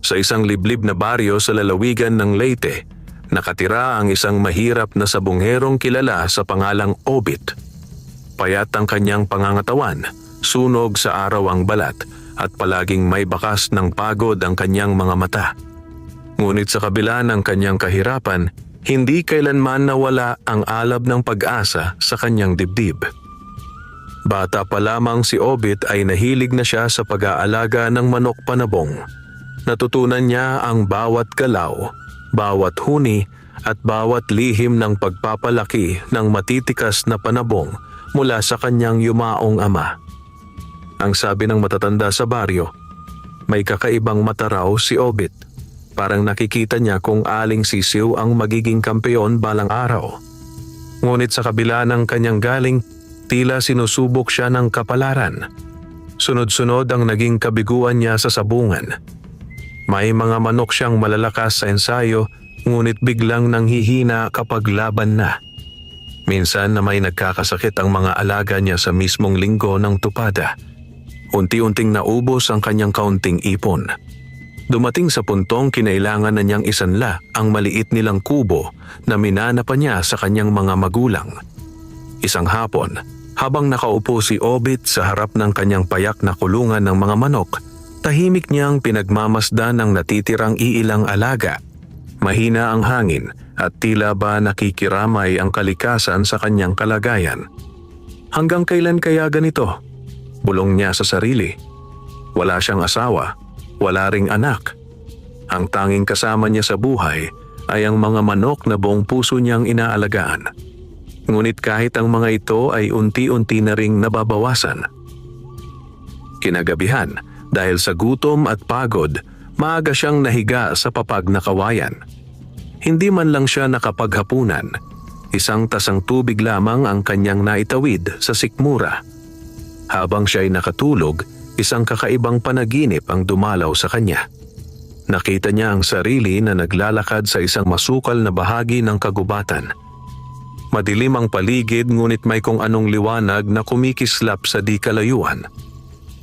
Sa isang liblib na baryo sa lalawigan ng Leyte, nakatira ang isang mahirap na sabongherong kilala sa pangalang Obit. Payat ang kanyang pangangatawan, sunog sa araw ang balat at palaging may bakas ng pagod ang kanyang mga mata. Ngunit sa kabila ng kanyang kahirapan, hindi kailanman nawala ang alab ng pag-asa sa kanyang dibdib. Bata pa lamang si Obit ay nahilig na siya sa pag-aalaga ng manok panabong. Natutunan niya ang bawat galaw, bawat huni at bawat lihim ng pagpapalaki ng matitikas na panabong mula sa kanyang yumaong ama. Ang sabi ng matatanda sa baryo, may kakaibang mata raw si Obit. Parang nakikita niya kung aling sisiw ang magiging kampeon balang araw. Ngunit sa kabila ng kanyang galing, tila sinusubok siya ng kapalaran. Sunod-sunod ang naging kabiguan niya sa sabungan. May mga manok siyang malalakas sa ensayo, ngunit biglang nanghihina kapag laban na. Minsan na may nagkakasakit ang mga alaga niya sa mismong linggo ng tupada. Unti-unting naubos ang kanyang kaunting ipon. Dumating sa puntong kinailangan na niyang isanla ang maliit nilang kubo na minana pa niya sa kanyang mga magulang. Isang hapon, habang nakaupo si Obit sa harap ng kanyang payak na kulungan ng mga manok, tahimik niyang pinagmamasdan ng natitirang iilang alaga. Mahina ang hangin at tila ba nakikiramay ang kalikasan sa kanyang kalagayan. Hanggang kailan kaya ganito? Bulong niya sa sarili. Wala siyang asawa. Wala ring anak. Ang tanging kasama niya sa buhay ay ang mga manok na buong puso niyang inaalagaan. Ngunit kahit ang mga ito ay unti-unti na ring nababawasan. Kinagabihan, dahil sa gutom at pagod, maaga siyang nahiga sa papag na kawayan. Hindi man lang siya nakapaghapunan. Isang tasang tubig lamang ang kanyang naitawid sa sikmura. Habang siya'y nakatulog, isang kakaibang panaginip ang dumalaw sa kanya. Nakita niya ang sarili na naglalakad sa isang masukal na bahagi ng kagubatan. Madilim ang paligid ngunit may kung anong liwanag na kumikislap sa di kalayuan.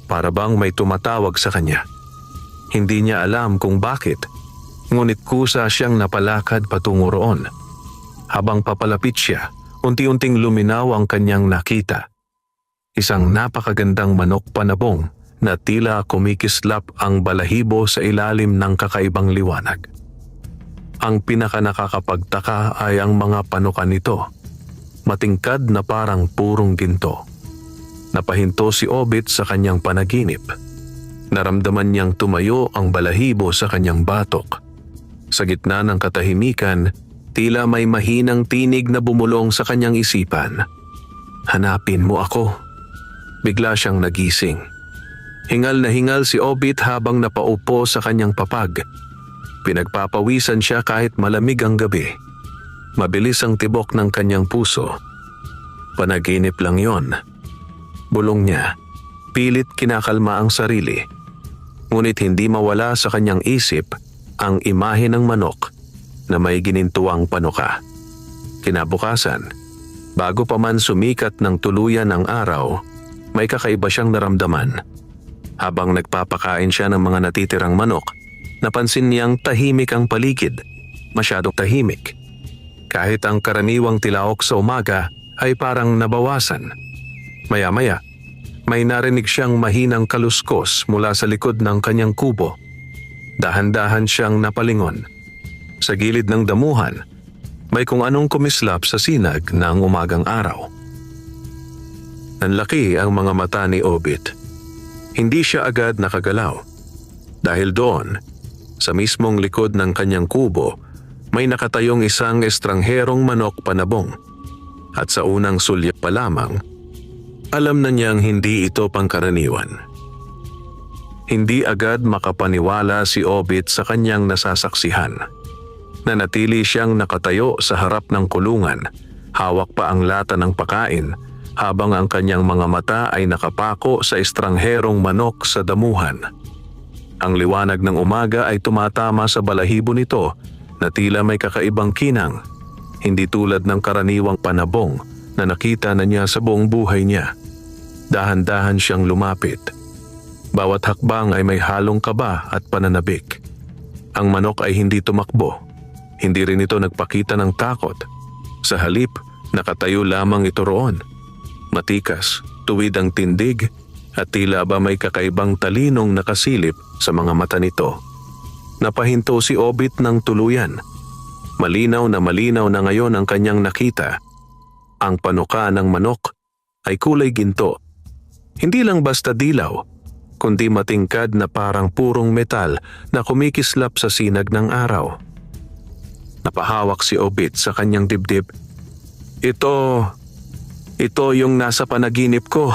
Para bang may tumatawag sa kanya. Hindi niya alam kung bakit, ngunit kusa siyang napalakad patungo roon. Habang papalapit siya, unti-unting luminaw ang kanyang nakita. Isang napakagandang manok panabong na tila kumikislap ang balahibo sa ilalim ng kakaibang liwanag. Ang pinakanakakapagtaka ay ang mga panukan nito. Matingkad na parang purong ginto. Napahinto si Obit sa kanyang panaginip. Naramdaman niyang tumayo ang balahibo sa kanyang batok. Sa gitna ng katahimikan, tila may mahinang tinig na bumulong sa kanyang isipan. Hanapin mo ako. Bigla siyang nagising. Hingal na hingal si Obit habang napaupo sa kanyang papag. Pinagpapawisan siya kahit malamig ang gabi. Mabilis ang tibok ng kanyang puso. Panaginip lang yon. Bulong niya, pilit kinakalma ang sarili. Ngunit hindi mawala sa kanyang isip ang imahe ng manok na may ginintuang panuka. Kinabukasan, bago pa man sumikat ng tuluyan ang araw, may kakaiba siyang naramdaman. Habang nagpapakain siya ng mga natitirang manok, napansin niyang tahimik ang paligid, masyadong tahimik. Kahit ang karaniwang tilaok sa umaga ay parang nabawasan. Maya-maya, may narinig siyang mahinang kaluskos mula sa likod ng kanyang kubo. Dahan-dahan siyang napalingon. Sa gilid ng damuhan, may kung anong kumislap sa sinag ng umagang araw. Nanlaki ang mga mata ni Obit. Hindi siya agad nakagalaw. Dahil doon, sa mismong likod ng kanyang kubo, may nakatayong isang estrangherong manok panabong. At sa unang sulyap pa lamang, alam na niyang hindi ito pangkaraniwan. Hindi agad makapaniwala si Obit sa kanyang nasasaksihan. Nanatili siyang nakatayo sa harap ng kulungan, hawak pa ang lata ng pagkain, habang ang kanyang mga mata ay nakapako sa estrangherong manok sa damuhan. Ang liwanag ng umaga ay tumatama sa balahibo nito na tila may kakaibang kinang, hindi tulad ng karaniwang panabong na nakita na niya sa buong buhay niya. Dahan-dahan siyang lumapit. Bawat hakbang ay may halong kaba at pananabik. Ang manok ay hindi tumakbo. Hindi rin ito nagpakita ng takot. Sa halip, nakatayo lamang ito roon. Matikas, tuwid ang tindig, at tila ba may kakaibang talinong nakasilip sa mga mata nito. Napahinto si Obit ng tuluyan. Malinaw na ngayon ang kanyang nakita. Ang panuka ng manok ay kulay ginto. Hindi lang basta dilaw, kundi matingkad na parang purong metal na kumikislap sa sinag ng araw. Napahawak si Obit sa kanyang dibdib. Ito yung nasa panaginip ko.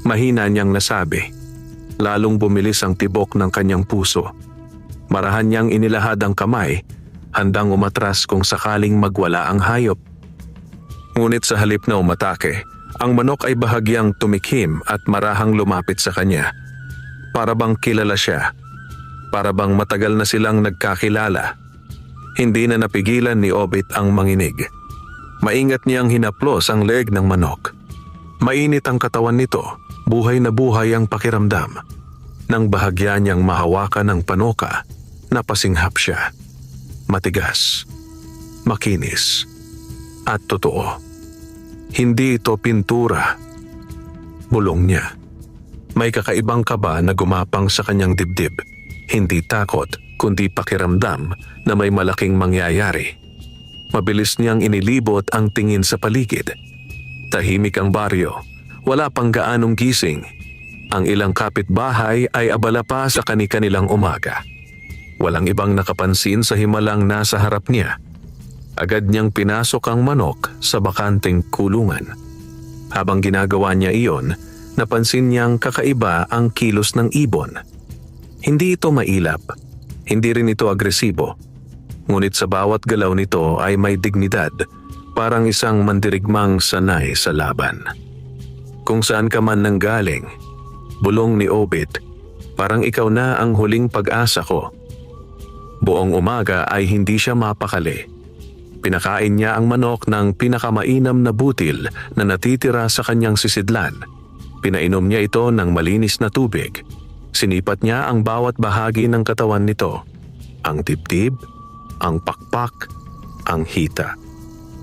Mahina niyang nasabi. Lalong bumilis ang tibok ng kanyang puso. Marahan niyang inilahad ang kamay, handang umatras kung sakaling magwala ang hayop. Ngunit sa halip na umatake, ang manok ay bahagyang tumikhim at marahang lumapit sa kanya. Para bang kilala siya. Para bang matagal na silang nagkakilala. Hindi na napigilan ni Obit ang manginig. Maingat niyang hinaplos ang leeg ng manok. Mainit ang katawan nito. Buhay na buhay ang pakiramdam. Nang bahagya niyang mahawakan ang panuka, napasinghap siya. Matigas, makinis, at totoo. Hindi ito pintura. Bulong niya. May kakaibang kaba na gumapang sa kanyang dibdib. Hindi takot, kundi pakiramdam na may malaking mangyayari. Mabilis niyang inilibot ang tingin sa paligid. Tahimik ang baryo. Wala pang gaanong gising. Ang ilang kapitbahay ay abala pa sa kani-kanilang umaga. Walang ibang nakapansin sa himalang nasa harap niya. Agad niyang pinasok ang manok sa bakanteng kulungan. Habang ginagawa niya iyon, napansin niyang kakaiba ang kilos ng ibon. Hindi ito mailap. Hindi rin ito agresibo. Ngunit sa bawat galaw nito ay may dignidad, parang isang mandirigmang sanay sa laban. Kung saan ka man nanggaling, bulong ni Obit, parang ikaw na ang huling pag-asa ko. Buong umaga ay hindi siya mapakali. Pinakain niya ang manok ng pinakamainam na butil na natitira sa kanyang sisidlan. Pinainom niya ito ng malinis na tubig. Sinipat niya ang bawat bahagi ng katawan nito. Ang dibdib, ang pakpak, ang hita.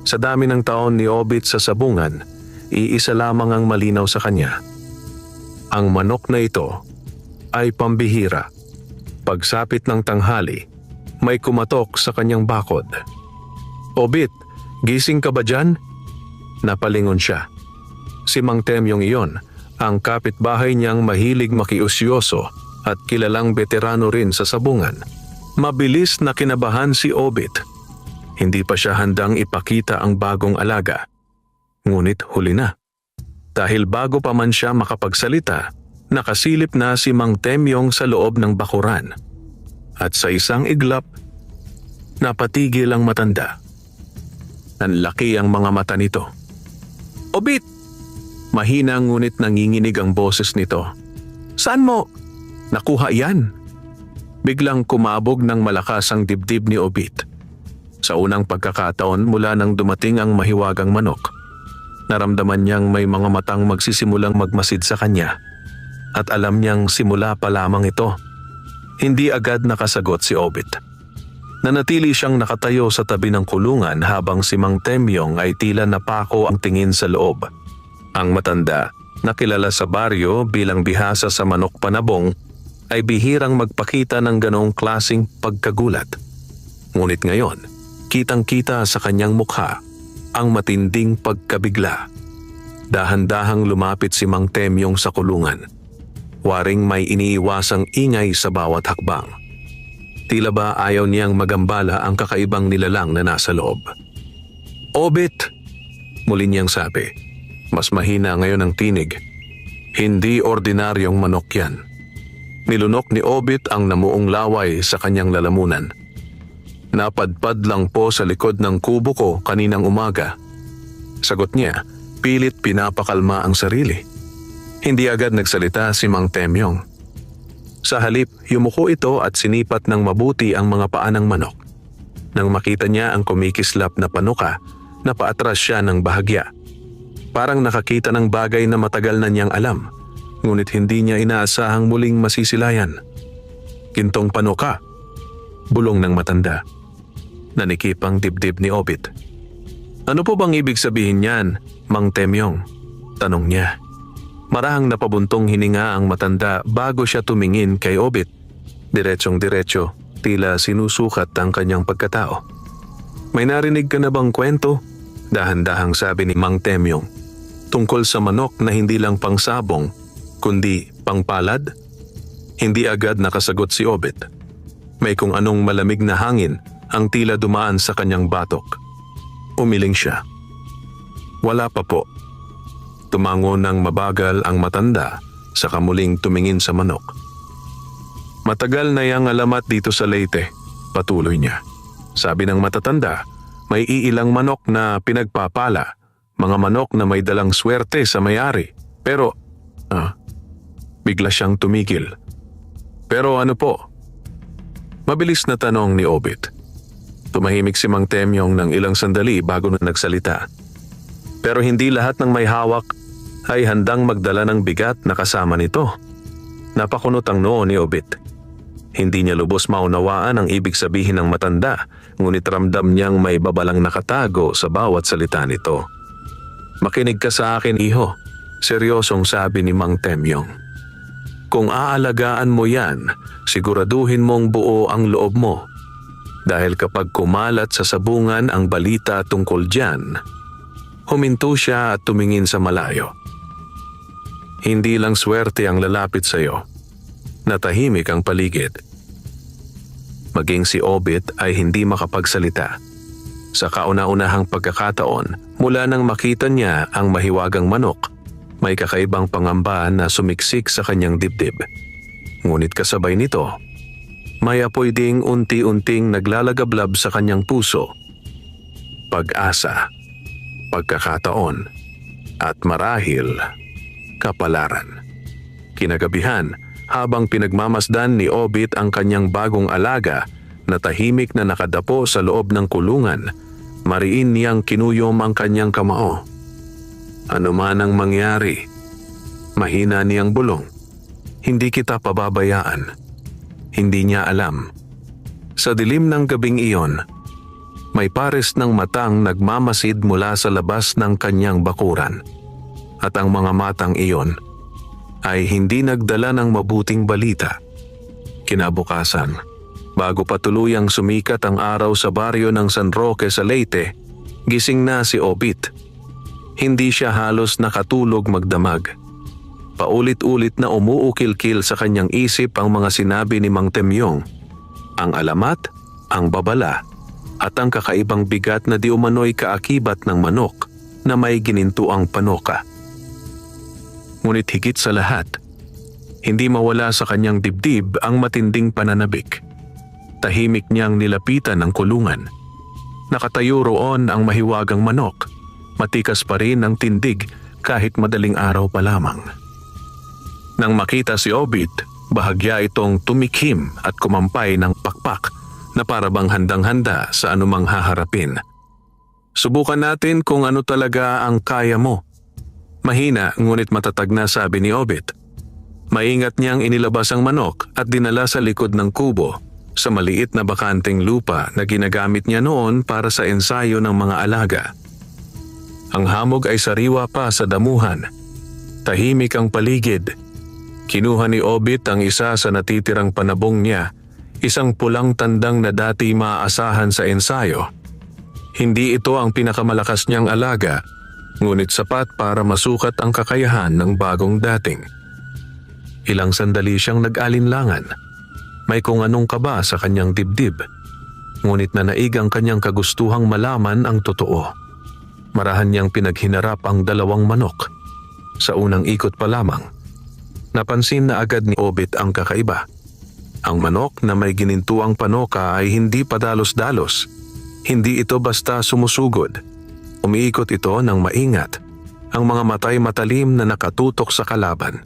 Sa dami ng taon ni Obit sa sabungan, iisa lamang ang malinaw sa kanya. Ang manok na ito ay pambihira. Pagsapit ng tanghali, may kumatok sa kanyang bakod. Obit, gising ka ba dyan? Napalingon siya. Si Mang Temyong iyon, ang kapitbahay niyang mahilig makiusyoso at kilalang veterano rin sa sabungan. Mabilis na kinabahan si Obit. Hindi pa siya handang ipakita ang bagong alaga. Ngunit huli na. Dahil bago pa man siya makapagsalita, nakasilip na si Mang Temyong sa loob ng bakuran. At sa isang iglap, napatigil ang matanda. Nanlaki ang mga mata nito. Obit! Mahina ngunit nanginginig ang boses nito. Saan mo nakuha yan? Biglang kumabog ng malakas ang dibdib ni Obit. Sa unang pagkakataon mula nang dumating ang mahiwagang manok, naramdaman niyang may mga matang magsisimulang magmasid sa kanya. At alam niyang simula pa lamang ito. Hindi agad nakasagot si Obit. Nanatili siyang nakatayo sa tabi ng kulungan habang si Mang Temyong ay tila napako ang tingin sa loob. Ang matanda, na kilala sa baryo bilang bihasa sa manok panabong, ay bihirang magpakita ng ganong klasing pagkagulat. Ngunit ngayon, kitang-kita sa kanyang mukha ang matinding pagkabigla. Dahan-dahang lumapit si Mang Temyong sa kulungan. Waring may iniiwasang ingay sa bawat hakbang. Tila ba ayaw niyang magambala ang kakaibang nilalang na nasa loob. Obit! Muli niyang sabi. Mas mahina ngayon ang tinig. Hindi ordinaryong manok yan. Nilunok ni Obit ang namuong laway sa kanyang lalamunan. Napadpad lang po sa likod ng kubo ko kaninang umaga. Sagot niya, pilit pinapakalma ang sarili. Hindi agad nagsalita si Mang Temyong. Sa halip, yumuko ito at sinipat ng mabuti ang mga paa ng manok. Nang makita niya ang kumikislap na panuka, napaatras siya ng bahagya. Parang nakakita ng bagay na matagal na niyang alam, ngunit hindi niya inaasahang muling masisilayan. Gintong panuka. Bulong ng matanda. Nanikip ang dibdib ni Obit. Ano po bang ibig sabihin niyan, Mang Temyong? Tanong niya. Marahang napabuntong hininga ang matanda bago siya tumingin kay Obit. Diretsong-diretso, tila sinusukat ang kanyang pagkatao. May narinig ka na bang kwento? Dahan-dahang sabi ni Mang Temyong. Tungkol sa manok na hindi lang pangsabong, kundi pangpalad? Hindi agad nakasagot si Obit. May kung anong malamig na hangin ang tila dumaan sa kanyang batok. Umiling siya. Wala pa po. Tumango ng mabagal ang matanda sa kamuling tumingin sa manok. Matagal na yang alamat dito sa Leyte, patuloy niya. Sabi ng matatanda, may iilang manok na pinagpapala, mga manok na may dalang swerte sa may-ari. Pero, bigla siyang tumigil. Pero ano po? Mabilis na tanong ni Obit. Tumahimik si Mang Temyong ng ilang sandali bago na nagsalita. Pero hindi lahat ng may hawak ay handang magdala ng bigat na kasama nito. Napakunot ang noo ni Obit. Hindi niya lubos maunawaan ang ibig sabihin ng matanda, ngunit ramdam niyang may babalang nakatago sa bawat salita nito. Makinig ka sa akin, iho, seryosong sabi ni Mang Temyong. Kung aalagaan mo yan, siguraduhin mong buo ang loob mo. Dahil kapag kumalat sa sabungan ang balita tungkol dyan, huminto siya at tumingin sa malayo. Hindi lang swerte ang lalapit sa iyo. Natahimik ang paligid. Maging si Obit ay hindi makapagsalita. Sa kauna-unahang pagkakataon, mula nang makita niya ang mahiwagang manok, may kakaibang pangamba na sumiksik sa kanyang dibdib. Ngunit kasabay nito, may apoy ding unti-unting naglalagablab sa kanyang puso. Pag-asa, pagkakataon, at marahil, kapalaran. Kinagabihan, habang pinagmamasdan ni Obit ang kanyang bagong alaga na tahimik na nakadapo sa loob ng kulungan, mariin niyang kinuyom ang kanyang kamao. Ano man ang mangyari, mahina niyang bulong, hindi kita pababayaan. Hindi niya alam. Sa dilim ng gabing iyon, may pares ng matang nagmamasid mula sa labas ng kanyang bakuran. At ang mga matang iyon ay hindi nagdala ng mabuting balita. Kinabukasan, bago pa tuluyang sumikat ang araw sa baryo ng San Roque sa Leyte, gising na si Obit. Hindi siya halos nakatulog magdamag. Paulit-ulit na umuukil-kil sa kanyang isip ang mga sinabi ni Mang Temyong. Ang alamat, ang babala, at ang kakaibang bigat na di umano'y kaakibat ng manok na may ginintuang panoka. Ngunit higit sa lahat, hindi mawala sa kanyang dibdib ang matinding pananabik. Tahimik niyang nilapitan ang kulungan. Nakatayo roon ang mahiwagang manok. Matikas pa rin ang tindig kahit madaling araw pa lamang. Nang makita si Obit, bahagya itong tumikhim at kumampay ng pakpak na parabang handang-handa sa anumang haharapin. Subukan natin kung ano talaga ang kaya mo. Mahina ngunit matatag na sabi ni Obit. Maingat niyang inilabas ang manok at dinala sa likod ng kubo sa maliit na bakanteng lupa na ginagamit niya noon para sa ensayo ng mga alaga. Ang hamog ay sariwa pa sa damuhan. Tahimik ang paligid. Kinuha ni Obit ang isa sa natitirang panabong niya, isang pulang tandang na dati maaasahan sa ensayo. Hindi ito ang pinakamalakas niyang alaga, ngunit sapat para masukat ang kakayahan ng bagong dating. Ilang sandali siyang nag-alinlangan. May kung anong kaba sa kanyang dibdib, ngunit nanaig ang kanyang kagustuhang malaman ang totoo. Marahan niyang pinaghinarap ang dalawang manok. Sa unang ikot pa lamang, napansin na agad ni Obit ang kakaiba. Ang manok na may ginintuang panoka ay hindi padalos-dalos. Hindi ito basta sumusugod. Umiikot ito ng maingat. Ang mga matay matalim na nakatutok sa kalaban.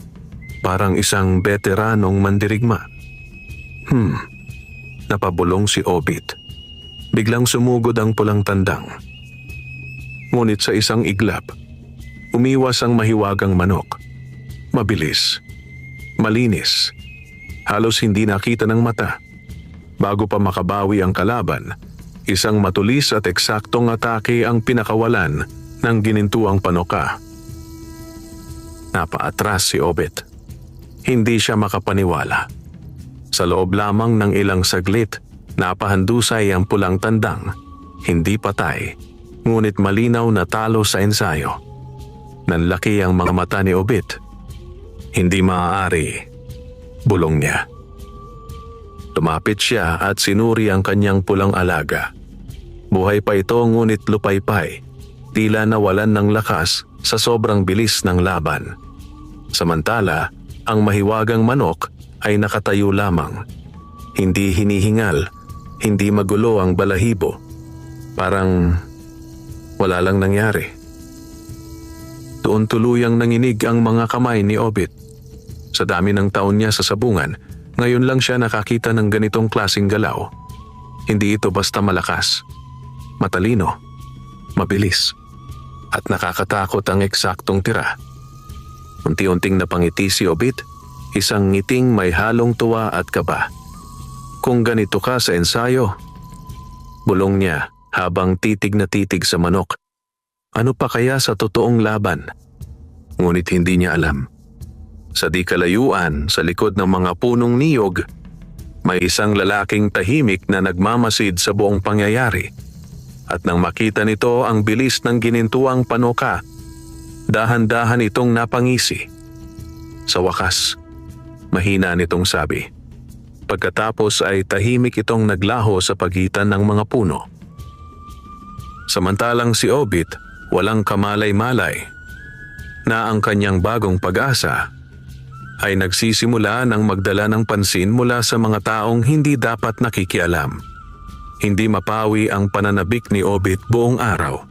Parang isang veteranong mandirigma. Napabulong si Obit. Biglang sumugod ang pulang tandang. Ngunit sa isang iglap, umiwas ang mahiwagang manok. Mabilis. Malinis. Halos hindi nakita ng mata. Bago pa makabawi ang kalaban, isang matulis at eksaktong atake ang pinakawalan ng ginintuang panoka. Napaatras si Obit. Hindi siya makapaniwala. Sa loob lamang ng ilang saglit, napahandusay ang pulang tandang, hindi patay, ngunit malinaw na talo sa ensayo. Nanlaki ang mga mata ni Obit. Hindi maaari, bulong niya. Lumapit siya at sinuri ang kanyang pulang alaga. Buhay pa ito ngunit lupaypay, tila nawalan ng lakas sa sobrang bilis ng laban. Samantala, ang mahiwagang manok ay nakatayo lamang. Hindi hinihingal, hindi magulo ang balahibo. Parang wala lang nangyari. Doon tuluyang nanginig ang mga kamay ni Obit. Sa dami ng taon niya sa sabungan, ngayon lang siya nakakita ng ganitong klaseng galaw. Hindi ito basta malakas, matalino, mabilis, at nakakatakot ang eksaktong tira. Unti-unting napangiti si Obit, isang ngiting may halong tuwa at kaba. Kung ganito ka sa ensayo, bulong niya habang titig na titig sa manok. Ano pa kaya sa totoong laban? Ngunit hindi niya alam. Sa di kalayuan, sa likod ng mga punong niyog, may isang lalaking tahimik na nagmamasid sa buong pangyayari. At nang makita nito ang bilis ng ginintuang panoka, dahan-dahan itong napangisi. Sa wakas, mahina nitong sabi. Pagkatapos ay tahimik itong naglaho sa pagitan ng mga puno. Samantalang si Obit, walang kamalay-malay, na ang kanyang bagong pag-asa ay nagsisimula ng magdala ng pansin mula sa mga taong hindi dapat nakikialam. Hindi mapawi ang pananabik ni Obit buong araw.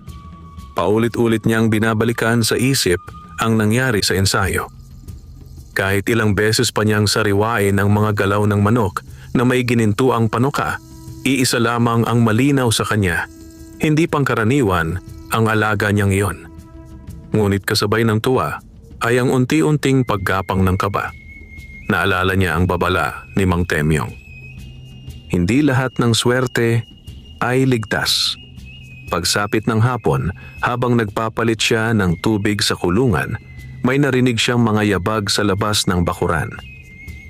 Paulit-ulit niyang binabalikan sa isip ang nangyari sa ensayo. Kahit ilang beses pa niyang sariwain ang mga galaw ng manok na may ginintuang panoka, iisa lamang ang malinaw sa kanya. Hindi pangkaraniwan ang alaga niyang iyon. Ngunit kasabay ng tuwa ay ang unti-unting paggapang ng kaba. Naalala niya ang babala ni Mang Temyong. Hindi lahat ng swerte ay ligtas. Pagsapit ng hapon, habang nagpapalit siya ng tubig sa kulungan, may narinig siyang mga yabag sa labas ng bakuran.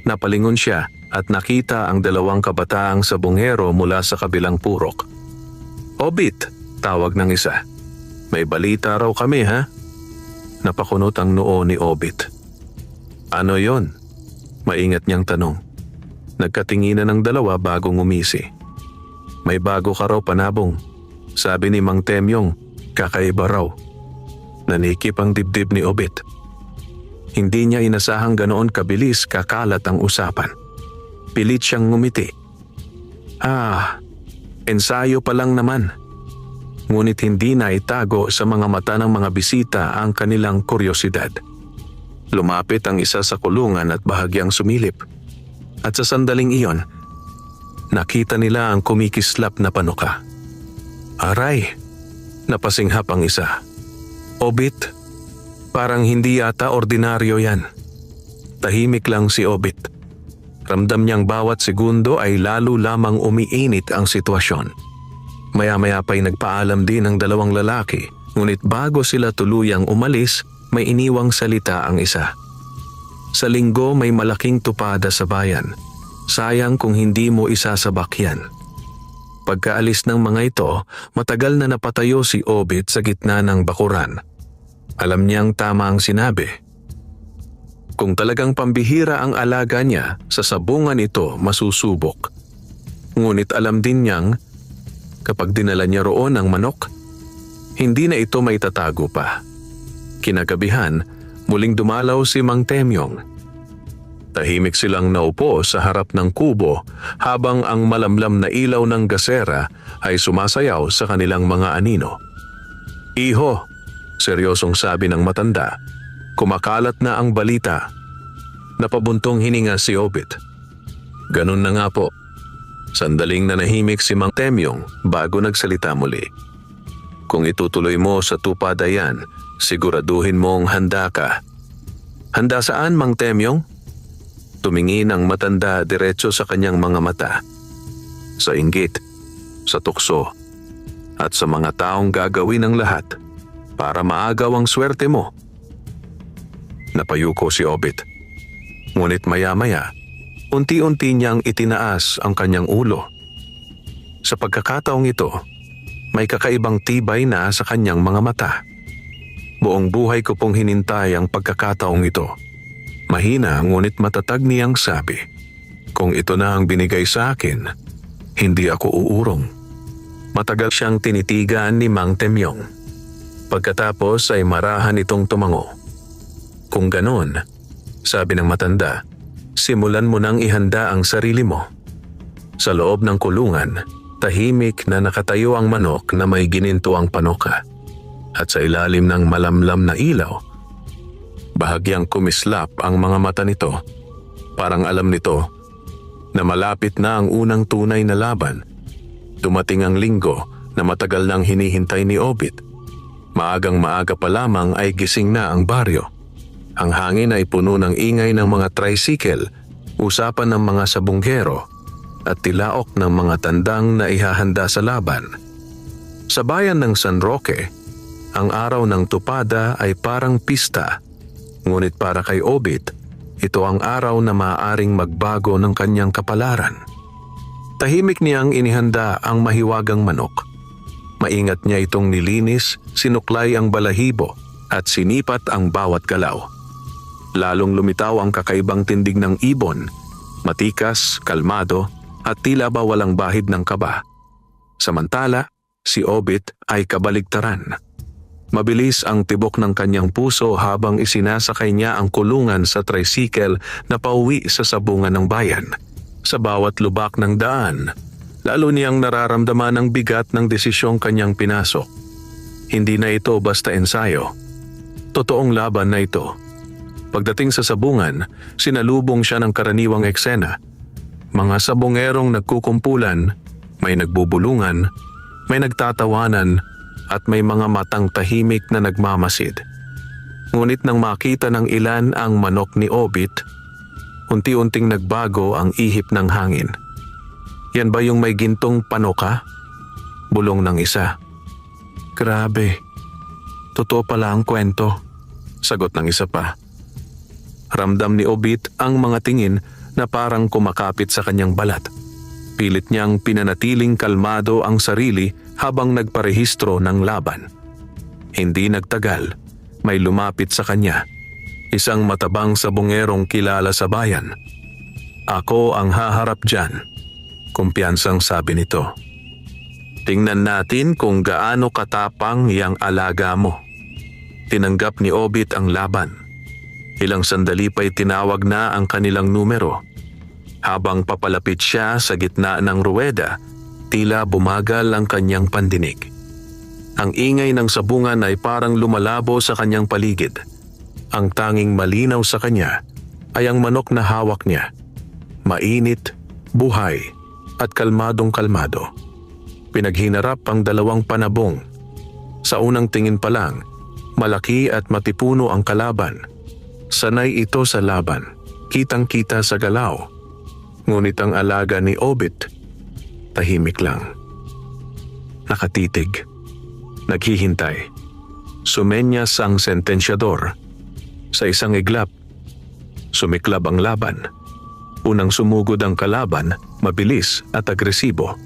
Napalingon siya at nakita ang dalawang kabataang sabungero mula sa kabilang purok. "Obit," tawag ng isa. "May balita raw kami, ha?" Napakunot ang noo ni Obit. "Ano yon?" Maingat niyang tanong. Nagkatinginan ng dalawa bago ngumisi. "May bago ka raw, Panabong," sabi ni Mang Temyong, "kakaiba raw." Nanikip ang dibdib ni Obit. Hindi niya inasahang ganoon kabilis kakalat ang usapan. Pilit siyang ngumiti. Ensayo pa lang naman." Ngunit hindi na itago sa mga mata ng mga bisita ang kanilang kuryosidad. Lumapit ang isa sa kulungan at bahagyang sumilip. At sa sandaling iyon, nakita nila ang kumikislap na panoka. "Aray!" Napasinghap ang isa. "Obit, parang hindi yata ordinaryo yan." Tahimik lang si Obit. Ramdam niyang bawat segundo ay lalo lamang umiinit ang sitwasyon. Maya-maya pa'y nagpaalam din ang dalawang lalaki, ngunit bago sila tuluyang umalis, may iniwang salita ang isa. "Sa linggo may malaking tupada sa bayan. Sayang kung hindi mo isasabak yan." Pagkaalis ng mga ito, matagal na napatayo si Obit sa gitna ng bakuran. Alam niyang tama ang sinabi. Kung talagang pambihira ang alaga niya, sa sabungan ito masusubok. Ngunit alam din niyang kapag dinala niya roon ang manok, hindi na ito may tatago pa. Kinagabihan, muling dumalaw si Mang Temyong. Tahimik silang naupo sa harap ng kubo habang ang malamlam na ilaw ng gasera ay sumasayaw sa kanilang mga anino. "Iho," seryosong sabi ng matanda, "kumakalat na ang balita." Napabuntong hininga si Obit. "Ganun na nga po." Sandaling nanahimik si Mang Temyong bago nagsalita muli. "Kung itutuloy mo sa tupada yan, siguraduhin mong handa ka." "Handa saan, Mang Temyong?" Tumingin ang matanda diretso sa kanyang mga mata. sa inggit, sa tukso, at sa mga taong gagawin ng lahat para maagaw ang swerte mo. Napayuko si Obit. Ngunit maya-maya, unti-unti niyang itinaas ang kanyang ulo. Sa pagkakataong ito, may kakaibang tibay na sa kanyang mga mata. Buong buhay ko pong hinintay ang pagkakataong ito. Mahina ngunit matatag niyang sabi, kung ito na ang binigay sa akin, hindi ako uurong. Matagal siyang tinitigan ni Mang Temyong. Pagkatapos ay marahan itong tumango. Kung ganon, sabi ng matanda, simulan mo nang ihanda ang sarili mo. Sa loob ng kulungan, tahimik na nakatayo ang manok na may ginintuang panoka. At sa ilalim ng malamlam na ilaw, bahagyang kumislap ang mga mata nito. Parang alam nito na malapit na ang unang tunay na laban. Dumating ang linggo na matagal nang hinihintay ni Obit. Maagang maaga pa lamang ay gising na ang baryo. Ang hangin ay puno ng ingay ng mga tricycle, usapan ng mga sabunggero, at tilaok ng mga tandang na ihahanda sa laban. Sa bayan ng San Roque, ang araw ng tupada ay parang pista. Ngunit para kay Obit, ito ang araw na maaaring magbago ng kanyang kapalaran. Tahimik niyang inihanda ang mahiwagang manok. Maingat niya itong nilinis, sinuklay ang balahibo at sinipat ang bawat galaw. Lalong lumitaw ang kakaibang tindig ng ibon, matikas, kalmado at tila ba walang bahid ng kaba. Samantala, si Obit ay kabaligtaran. Mabilis ang tibok ng kanyang puso habang isinasakay niya ang kulungan sa tricycle na pauwi sa sabungan ng bayan. Sa bawat lubak ng daan, lalo niyang nararamdaman ang bigat ng desisyong kanyang pinasok. Hindi na ito basta ensayo. Totoong laban na ito. Pagdating sa sabungan, sinalubong siya ng karaniwang eksena. Mga sabungerong nagkukumpulan, may nagbubulungan, may nagtatawanan, at may mga matang tahimik na nagmamasid. Ngunit nang makita ng ilan ang manok ni Obit, unti-unting nagbago ang ihip ng hangin. Yan ba yung may gintong panoka? Bulong ng isa. Grabe, totoo pala ang kwento, sagot ng isa pa. Ramdam ni Obit ang mga tingin na parang kumakapit sa kanyang balat. Pilit niyang pinanatiling kalmado ang sarili habang nagparehistro ng laban. Hindi nagtagal, may lumapit sa kanya. Isang matabang sabungerong kilala sa bayan. Ako ang haharap dyan, kumpiyansang sabi nito. Tingnan natin kung gaano katapang yang alaga mo. Tinanggap ni Obit ang laban. Ilang sandali pa'y tinawag na ang kanilang numero. Habang papalapit siya sa gitna ng ruweda, tila bumagal ang kanyang pandinig. Ang ingay ng sabungan ay parang lumalabo sa kanyang paligid. Ang tanging malinaw sa kanya ay ang manok na hawak niya. Mainit, buhay, at kalmadong kalmado. Pinaghinarap ang dalawang panabong. Sa unang tingin pa lang, malaki at matipuno ang kalaban. Sanay ito sa laban, kitang-kita sa galaw. Ngunit ang alaga ni Obit, tahimik lang. Nakatitig, naghihintay. Sumenyas ang sentensyador. Sa isang iglap, sumiklab ang laban. Unang sumugod ang kalaban, mabilis at agresibo.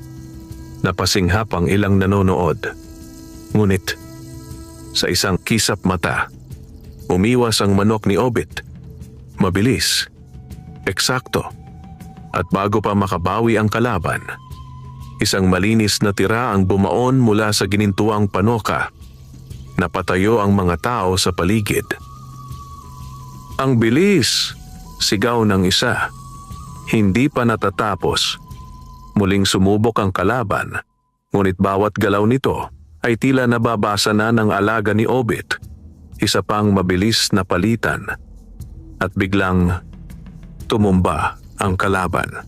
Napasinghap ang ilang nanonood. Ngunit, sa isang kisap mata, umiwas ang manok ni Obit. Mabilis, eksakto, at bago pa makabawi ang kalaban, isang malinis na tira ang bumaon mula sa ginintuang panoka. Napatayo ang mga tao sa paligid. Ang bilis! Sigaw ng isa. Hindi pa natatapos. Muling sumubok ang kalaban, ngunit bawat galaw nito ay tila nababasa na ng alaga ni Obit. Isa pang mabilis na palitan. At biglang tumumba ang kalaban.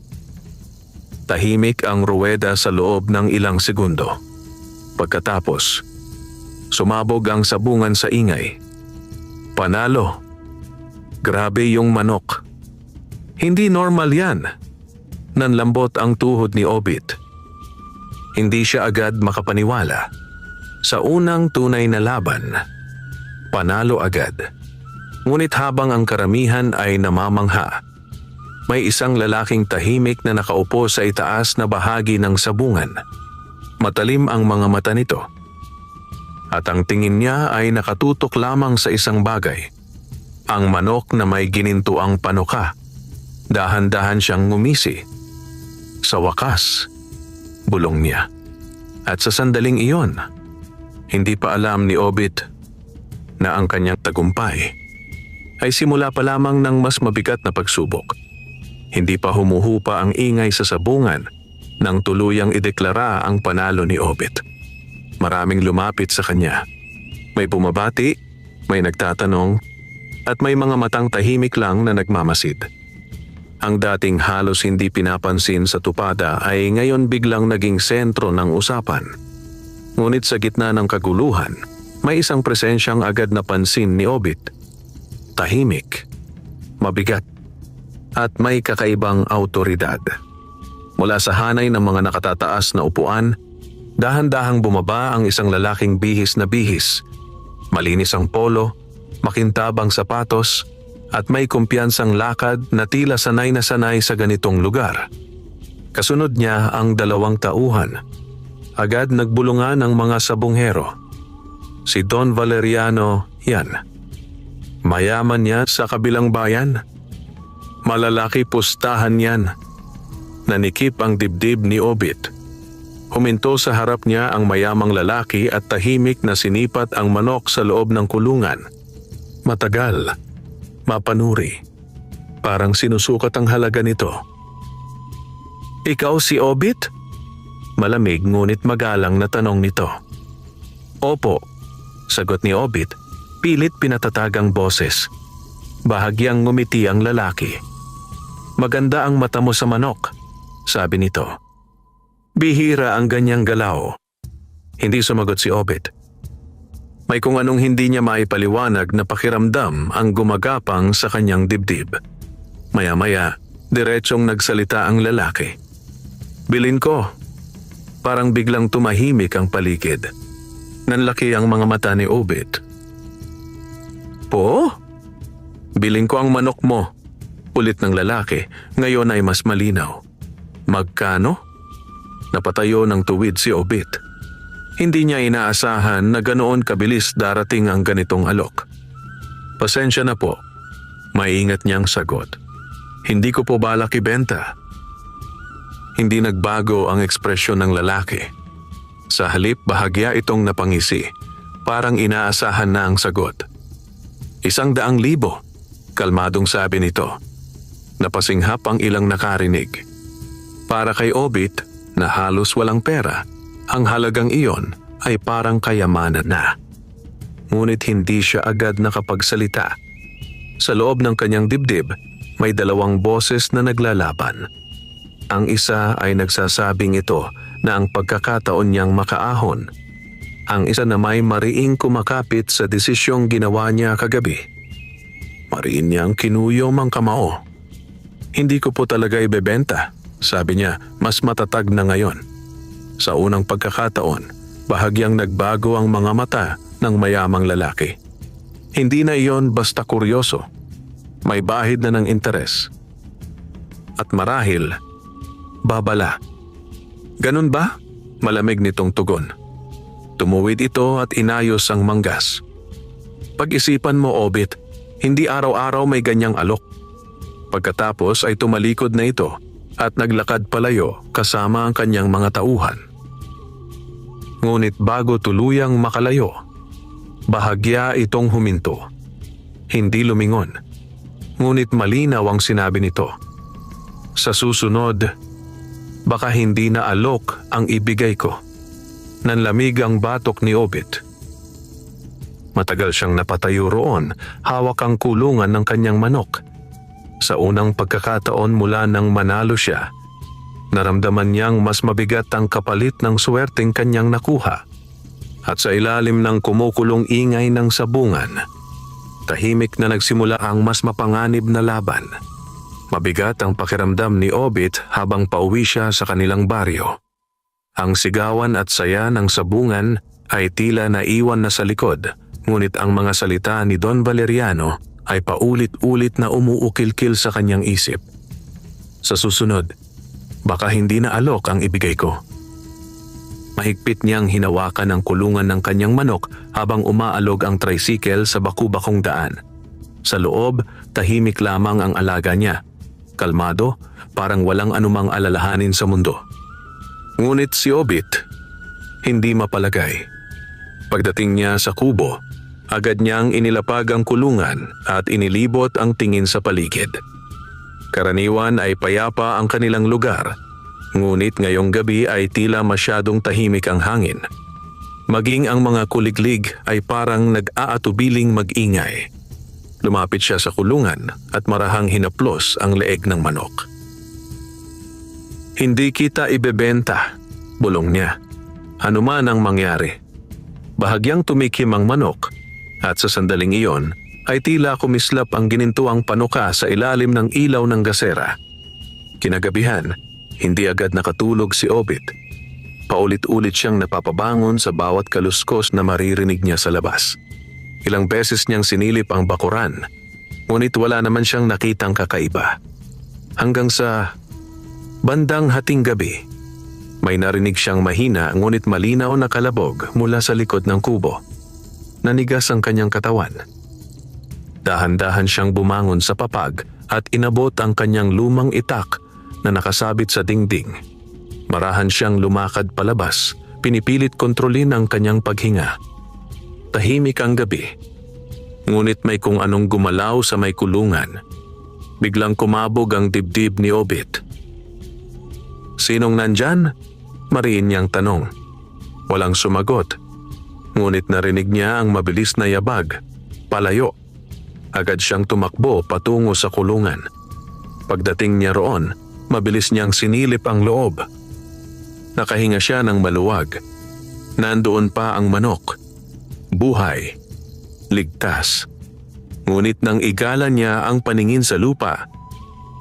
Tahimik ang ruweda sa loob ng ilang segundo. Pagkatapos, sumabog ang sabungan sa ingay. Panalo. Grabe yung manok. Hindi normal yan. Nanlambot ang tuhod ni Obit. Hindi siya agad makapaniwala. Sa unang tunay na laban, panalo agad. Ngunit habang ang karamihan ay namamangha, may isang lalaking tahimik na nakaupo sa itaas na bahagi ng sabungan. Matalim ang mga mata nito. At ang tingin niya ay nakatutok lamang sa isang bagay. Ang manok na may ginintuang panuka. Dahan-dahan siyang ngumisi. Sa wakas, bulong niya. At sa sandaling iyon, hindi pa alam ni Obit na ang kanyang tagumpay ay simula pa lamang ng mas mabigat na pagsubok. Hindi pa humuhupa ang ingay sa sabungan nang tuluyang ideklara ang panalo ni Obit. Maraming lumapit sa kanya. May bumabati, may nagtatanong, at may mga matang tahimik lang na nagmamasid. Ang dating halos hindi pinapansin sa tupada ay ngayon biglang naging sentro ng usapan. Ngunit sa gitna ng kaguluhan, may isang presensyang agad napansin ni Obit. Tahimik, mabigat, at may kakaibang autoridad. Mula sa hanay ng mga nakatataas na upuan, dahan-dahang bumaba ang isang lalaking bihis na bihis. Malinis ang polo, makintabang sapatos, at may kumpiyansang lakad na tila sanay na sanay sa ganitong lugar. Kasunod niya ang dalawang tauhan. Agad nagbulungan ang mga sabunghero. Si Don Valeriano yan. Mayaman niya sa kabilang bayan. Malalaki pustahan yan. Nanikip ang dibdib ni Obit. Huminto sa harap niya ang mayamang lalaki at tahimik na sinipat ang manok sa loob ng kulungan. Matagal, mapanuri. Parang sinusukat ang halaga nito. Ikaw si Obit? Malamig ngunit magalang na tanong nito. Opo, sagot ni Obit, pilit pinatatagang boses. Bahagyang ngumiti ang lalaki. Maganda ang mata mo sa manok, sabi nito. Bihira ang ganyang galaw. Hindi sumagot si Obit. May kung anong hindi niya maipaliwanag na pakiramdam ang gumagapang sa kanyang dibdib. Maya-maya, diretsong nagsalita ang lalaki. Bilin ko. Parang biglang tumahimik ang paligid. Nanlaki ang mga mata ni Obit. Po? Bilin ko ang manok mo. Ulit ng lalaki, ngayon ay mas malinaw. Magkano? Napatayo ng tuwid si Obit. Hindi niya inaasahan na ganoon kabilis darating ang ganitong alok. Pasensya na po. Maingat niyang sagot. Hindi ko po balak ibenta. Hindi nagbago ang ekspresyon ng lalaki. Sa halip bahagya itong napangisi. Parang inaasahan na ang sagot. 100,000, kalmadong sabi nito. Napasinghap ang ilang nakarinig. Para kay Obit, na halos walang pera, ang halagang iyon ay parang kayamanan na. Ngunit hindi siya agad nakapagsalita. Sa loob ng kanyang dibdib, may dalawang boses na naglalaban. Ang isa ay nagsasabing ito na ang pagkakataon niyang makaahon. Ang isa na may mariing kumakapit sa desisyong ginawa niya kagabi. Mariin niyang kinuyom ang kamao. Hindi ko po talaga ibebenta, sabi niya, mas matatag na ngayon. Sa unang pagkakataon, bahagyang nagbago ang mga mata ng mayamang lalaki. Hindi na iyon basta kuryoso. May bahid na ng interes. At marahil, babala. Ganun ba? Malamig nitong tugon. Tumuwid ito at inayos ang manggas. Pag-isipan mo, Obit, hindi araw-araw may ganyang alok. Pagkatapos ay tumalikod na ito at naglakad palayo kasama ang kanyang mga tauhan. Ngunit bago tuluyang makalayo, bahagya itong huminto. Hindi lumingon. Ngunit malinaw ang sinabi nito. Sa susunod, baka hindi na alok ang ibigay ko. Nanlamig ang batok ni Obit. Matagal siyang napatayo roon, hawak ang kulungan ng kanyang manok. Sa unang pagkakataon mula nang manalo siya, naramdaman niyang mas mabigat ang kapalit ng swerteng kanyang nakuha. At sa ilalim ng kumukulong ingay ng sabungan, tahimik na nagsimula ang mas mapanganib na laban. Mabigat ang pakiramdam ni Obit habang pauwi siya sa kanilang baryo. Ang sigawan at saya ng sabungan ay tila naiwan na sa likod, ngunit ang mga salita ni Don Valeriano ay paulit-ulit na umuukil-kil sa kanyang isip. Sa susunod, baka hindi na alok ang ibigay ko. Mahigpit niyang hinawakan ang kulungan ng kanyang manok habang umaalog ang tricycle sa baku-bakong daan. Sa loob, tahimik lamang ang alaga niya. Kalmado, parang walang anumang alalahanin sa mundo. Ngunit si Obit, hindi mapalagay. Pagdating niya sa kubo, agad niyang inilapag ang kulungan at inilibot ang tingin sa paligid. Karaniwan ay payapa ang kanilang lugar, ngunit ngayong gabi ay tila masyadong tahimik ang hangin. Maging ang mga kuliglig ay parang nag-aatubiling mag-ingay. Lumapit siya sa kulungan at marahang hinaplos ang leeg ng manok. Hindi kita ibebenta, bulong niya. Ano man ang mangyari. Bahagyang tumikim ang manok at sa sandaling iyon ay tila kumislap ang ginintuang panuka sa ilalim ng ilaw ng gasera. Kinagabihan, hindi agad nakatulog si Obit. Paulit-ulit siyang napapabangon sa bawat kaluskos na maririnig niya sa labas. Ilang beses niyang sinilip ang bakuran, ngunit wala naman siyang nakitang kakaiba. Hanggang sa bandang hating gabi, may narinig siyang mahina ngunit malinaw na kalabog mula sa likod ng kubo. Nanigas ang kanyang katawan. Dahan-dahan siyang bumangon sa papag at inabot ang kanyang lumang itak na nakasabit sa dingding. Marahan siyang lumakad palabas, pinipilit kontrolin ang kanyang paghinga. Tahimik ang gabi, ngunit may kung anong gumalaw sa may kulungan. Biglang kumabog ang dibdib ni Obit. Sinong nandyan? Mariin niyang tanong. Walang sumagot, ngunit narinig niya ang mabilis na yabag, palayo. Agad siyang tumakbo patungo sa kulungan. Pagdating niya roon, mabilis niyang sinilip ang loob. Nakahinga siya ng maluwag. Nandoon pa ang manok. Buhay. Ligtas. Ngunit nang igala niya ang paningin sa lupa,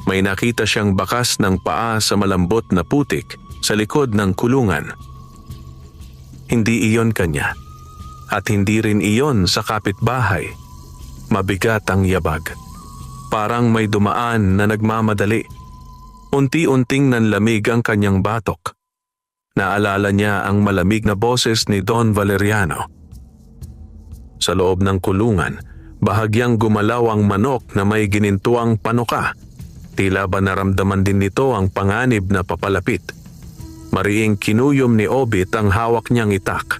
may nakita siyang bakas ng paa sa malambot na putik sa likod ng kulungan. Hindi iyon kanya. At hindi rin iyon sa kapitbahay. Mabigat ang yabag. Parang may dumaan na nagmamadali. Unti-unting nanlamig ang kanyang batok. Naalala niya ang malamig na boses ni Don Valeriano. Sa loob ng kulungan, bahagyang gumalaw ang manok na may ginintuang panuka. Tila ba naramdaman din nito ang panganib na papalapit. Mariing kinuyom ni Obit ang hawak niyang itak.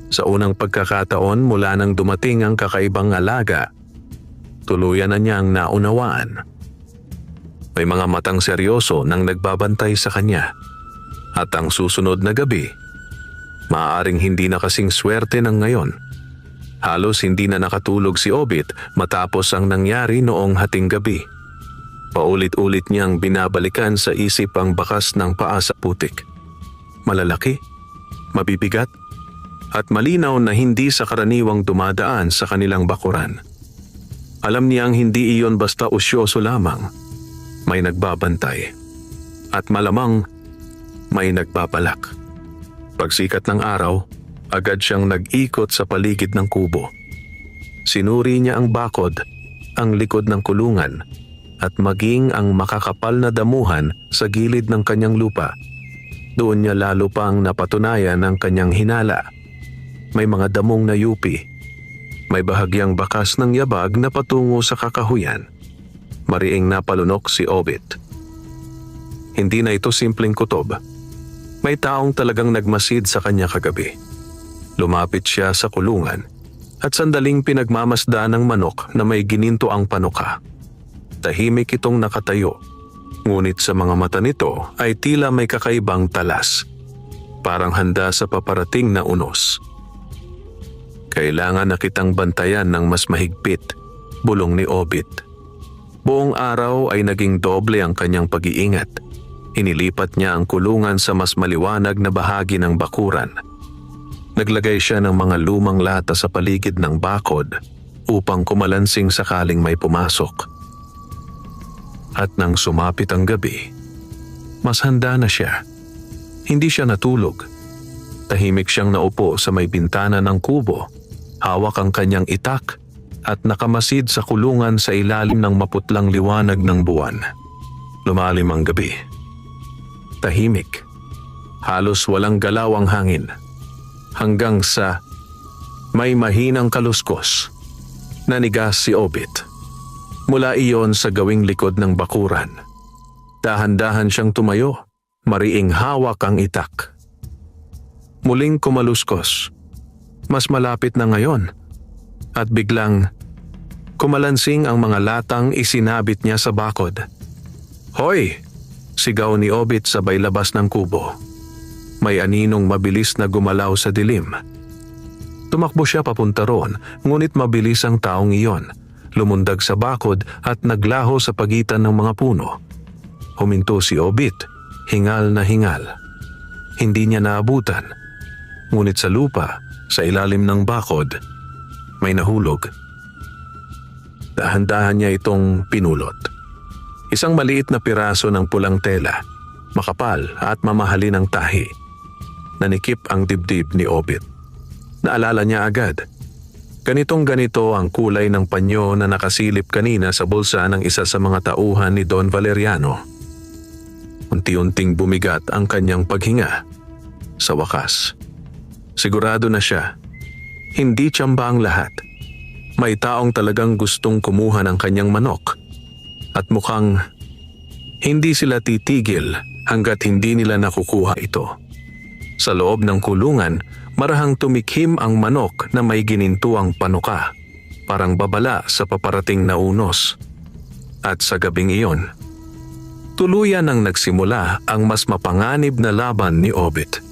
Sa unang pagkakataon mula nang dumating ang kakaibang alaga, tuluyan na niyang naunawaan. May mga matang seryoso nang nagbabantay sa kanya. At ang susunod na gabi, maaaring hindi na kasing swerte ng ngayon. Halos hindi na nakatulog si Obit matapos ang nangyari noong hating gabi. Paulit-ulit niyang binabalikan sa isip ang bakas ng paa sa putik. Malalaki, mabibigat, at malinaw na hindi sa karaniwang dumadaan sa kanilang bakuran. Alam niyang hindi iyon basta usyoso lamang. May nagbabantay. At malamang may nagbabalak. Pagsikat ng araw, agad siyang nag-ikot sa paligid ng kubo. Sinuri niya ang bakod, ang likod ng kulungan, at maging ang makakapal na damuhan sa gilid ng kanyang lupa. Doon niya lalo pang napatunayan ang kanyang hinala. May mga damong nayupi. May bahagyang bakas ng yabag na patungo sa kakahuyan. Mariing napalunok si Obit. Hindi na ito simpleng kutob. May taong talagang nagmasid sa kanya kagabi. Lumapit siya sa kulungan at sandaling pinagmamasda ng manok na may gininto ang panuka. Tahimik itong nakatayo, ngunit sa mga mata nito ay tila may kakaibang talas. Parang handa sa paparating na unos. Kailangan na kitang bantayan ng mas mahigpit, bulong ni Obit. Buong araw ay naging doble ang kanyang pag-iingat. Inilipat niya ang kulungan sa mas maliwanag na bahagi ng bakuran. Naglagay siya ng mga lumang lata sa paligid ng bakod upang kumalansing sakaling may pumasok. At nang sumapit ang gabi, mas handa na siya. Hindi siya natulog. Tahimik siyang naupo sa may bintana ng kubo. Hawak ang kanyang itak at nakamasid sa kulungan sa ilalim ng maputlang liwanag ng buwan. Lumalim ang gabi. Tahimik. Halos walang galaw ang hangin. Hanggang sa may mahinang kaluskos. Nanigas si Obit. Mula iyon sa gawing likod ng bakuran. Dahan-dahan siyang tumayo. Mariing hawak ang itak. Muling kumaluskos. Mas malapit na ngayon. At biglang kumalansing ang mga latang isinabit niya sa bakod. "Hoy!" sigaw ni Obit sabay labas ng kubo. May aninong mabilis na gumalaw sa dilim. Tumakbo siya papunta roon, ngunit mabilis ang taong iyon. Lumundag sa bakod at naglaho sa pagitan ng mga puno. Huminto si Obit, hingal na hingal. Hindi niya naabutan. Ngunit sa lupa, sa ilalim ng bakod, may nahulog. Dahan-dahan niya itong pinulot. Isang maliit na piraso ng pulang tela, makapal at mamahalin ang tahi. Nanikip ang dibdib ni Obit. Naalala niya agad. Ganitong-ganito ang kulay ng panyo na nakasilip kanina sa bulsa ng isa sa mga tauhan ni Don Valeriano. Unti-unting bumigat ang kanyang paghinga. Sa wakas, sigurado na siya. Hindi tsamba ang lahat. May taong talagang gustong kumuha ng kanyang manok. At mukhang hindi sila titigil hanggat hindi nila nakukuha ito. Sa loob ng kulungan, marahang tumikhim ang manok na may ginintuang panuka, parang babala sa paparating na unos. At sa gabing iyon, tuluyan ang nagsimula ang mas mapanganib na laban ni Obit.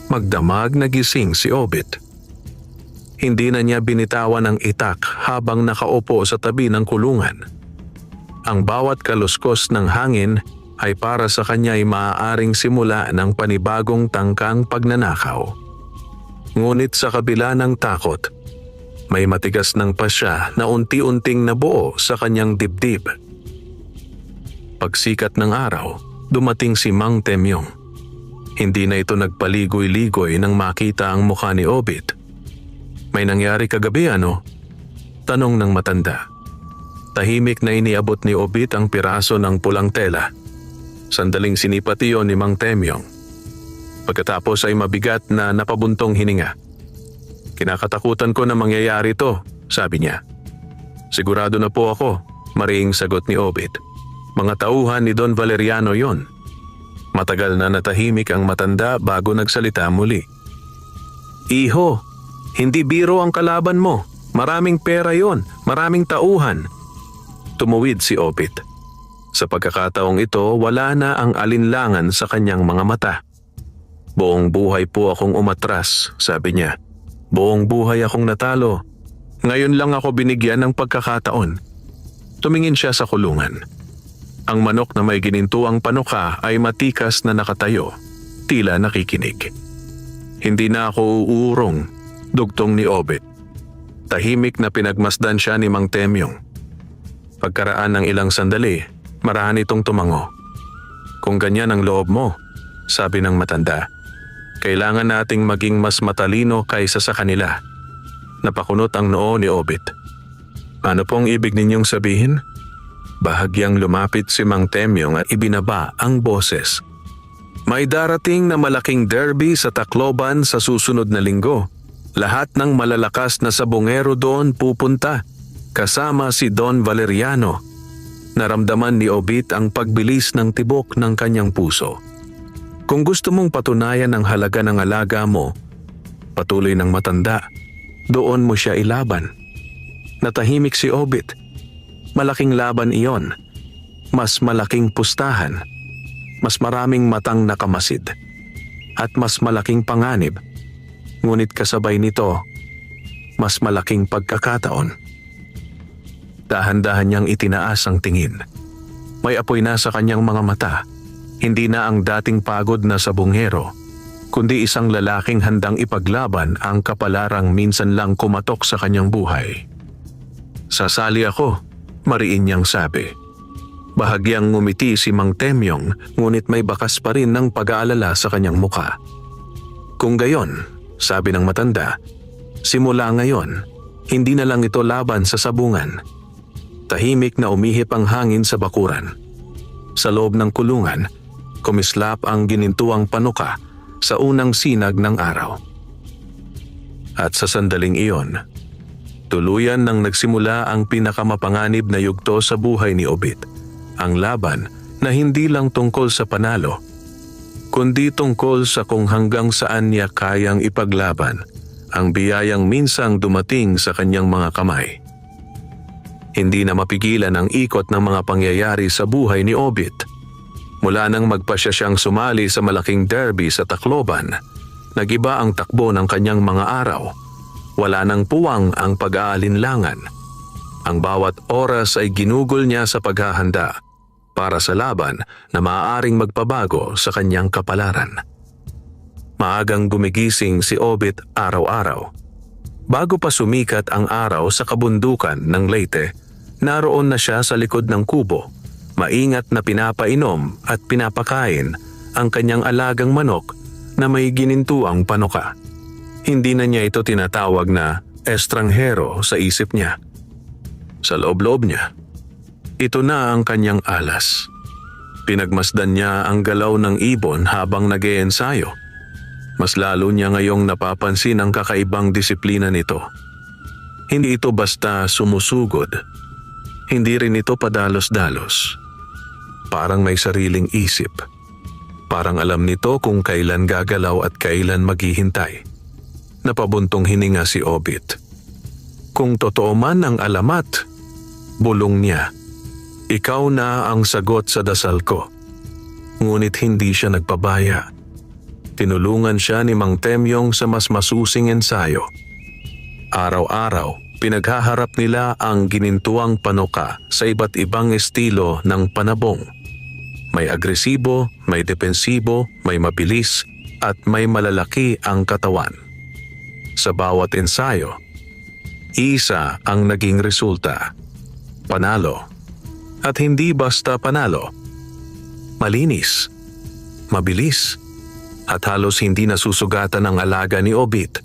Magdamag na gising si Obit. Hindi na niya binitawan ang itak habang nakaupo sa tabi ng kulungan. Ang bawat kaluskos ng hangin ay para sa kanya ay maaaring simula ng panibagong tangkang pagnanakaw. Ngunit sa kabila ng takot, may matigas ng pasya na unti-unting nabuo sa kanyang dibdib. Pagsikat ng araw, dumating si Mang Temyong. Hindi na ito nagpaligoy-ligoy nang makita ang mukha ni Obit. "May nangyari kagabi ano?" tanong ng matanda. Tahimik na iniabot ni Obit ang piraso ng pulang tela. Sandaling sinipat iyon ni Mang Temyong. Pagkatapos ay mabigat na napabuntong hininga. "Kinakatakutan ko na mangyayari to," sabi niya. "Sigurado na po ako," mariing sagot ni Obit. "Mga tauhan ni Don Valeriano yon." Matagal na natahimik ang matanda bago nagsalita muli. "Iho, hindi biro ang kalaban mo. Maraming pera yon, maraming tauhan." Tumuwid si Obit. Sa pagkakataong ito, wala na ang alinlangan sa kanyang mga mata. "Buong buhay po akong umatras," sabi niya. "Buong buhay akong natalo. Ngayon lang ako binigyan ng pagkakataon." Tumingin siya sa kulungan. Ang manok na may ginintuang panuka ay matikas na nakatayo, tila nakikinig. "Hindi na ako uurong," dugtong ni Obit. Tahimik na pinagmasdan siya ni Mang Temyong. Pagkaraan ng ilang sandali, marahan itong tumango. "Kung ganyan ang loob mo," sabi ng matanda, "kailangan nating maging mas matalino kaysa sa kanila." Napakunot ang noo ni Obit. "Ano pong ibig ninyong sabihin?" Bahagyang lumapit si Mang Temyong at ibinaba ang boses. "May darating na malaking derby sa Tacloban sa susunod na linggo. Lahat ng malalakas na sabongero doon pupunta, kasama si Don Valeriano." Naramdaman ni Obit ang pagbilis ng tibok ng kanyang puso. "Kung gusto mong patunayan ang halaga ng alaga mo," patuloy ng matanda, "doon mo siya ilaban." Natahimik si Obit. Malaking laban iyon. Mas malaking pustahan. Mas maraming matang nakamasid. At mas malaking panganib. Ngunit kasabay nito, mas malaking pagkakataon. Dahan-dahan niyang itinaas ang tingin. May apoy na sa kanyang mga mata. Hindi na ang dating pagod na sabongero, kundi isang lalaking handang ipaglaban ang kapalarang minsan lang kumatok sa kanyang buhay. "Sasali ako," mariin niyang sabi. Bahagyang ngumiti si Mang Temyong, ngunit may bakas pa rin ng pag-aalala sa kanyang muka. Kung gayon, sabi ng matanda, simula ngayon, hindi na lang ito laban sa sabungan. Tahimik na umihip ang hangin sa bakuran. Sa loob ng kulungan, kumislap ang ginintuang panuka sa unang sinag ng araw. At sa sandaling iyon, tuluyan nang nagsimula ang pinakamapanganib na yugto sa buhay ni Obit. Ang laban na hindi lang tungkol sa panalo, kundi tungkol sa kung hanggang saan niya kayang ipaglaban ang biyayang minsang dumating sa kanyang mga kamay. Hindi na mapigilan ang ikot ng mga pangyayari sa buhay ni Obit. Mula nang magpasya siyang sumali sa malaking derby sa Tacloban, nagiba ang takbo ng kanyang mga araw. Wala nang puwang ang pag-aalinlangan. Ang bawat oras ay ginugol niya sa paghahanda para sa laban na maaaring magpabago sa kanyang kapalaran. Maagang gumigising si Obit araw-araw. Bago pa sumikat ang araw sa kabundukan ng Leyte, naroon na siya sa likod ng kubo, maingat na pinapainom at pinapakain ang kanyang alagang manok na may ginintuang panuka. Hindi na niya ito tinatawag na estranghero sa isip niya. Sa loob-loob niya, ito na ang kanyang alas. Pinagmasdan niya ang galaw ng ibon habang nag-eensayo. Mas lalo niya ngayong napapansin ang kakaibang disiplina nito. Hindi ito basta sumusugod. Hindi rin ito padalos-dalos. Parang may sariling isip. Parang alam nito kung kailan gagalaw at kailan maghihintay. Napabuntong hininga si Obit. Kung totoo man ang alamat, bulong niya, ikaw na ang sagot sa dasal ko. Ngunit hindi siya nagpabaya. Tinulungan siya ni Mang Temyong sa mas masusing ensayo. Araw-araw, pinaghaharap nila ang ginintuang panuka sa iba't ibang estilo ng panabong. May agresibo, may depensibo, may mabilis, at may malalaki ang katawan. Sa bawat ensayo, isa ang naging resulta. Panalo. At hindi basta panalo. Malinis. Mabilis. At halos hindi nasusugatan ang alaga ni Obit.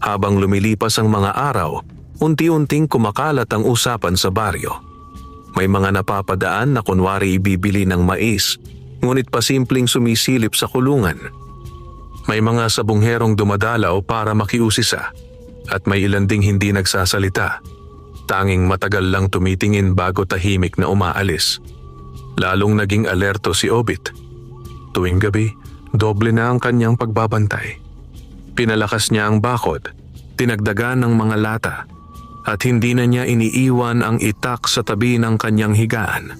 Habang lumilipas ang mga araw, unti-unting kumakalat ang usapan sa baryo. May mga napapadaan na kunwari ibibili ng mais, ngunit pasimpleng sumisilip sa kulungan. May mga sabungherong dumadalaw para makiusisa, at may ilan ding hindi nagsasalita. Tanging matagal lang tumitingin bago tahimik na umaalis. Lalong naging alerto si Obit. Tuwing gabi, doble na ang kanyang pagbabantay. Pinalakas niya ang bakod, tinagdagan ng mga lata, at hindi na niya iniiwan ang itak sa tabi ng kanyang higaan.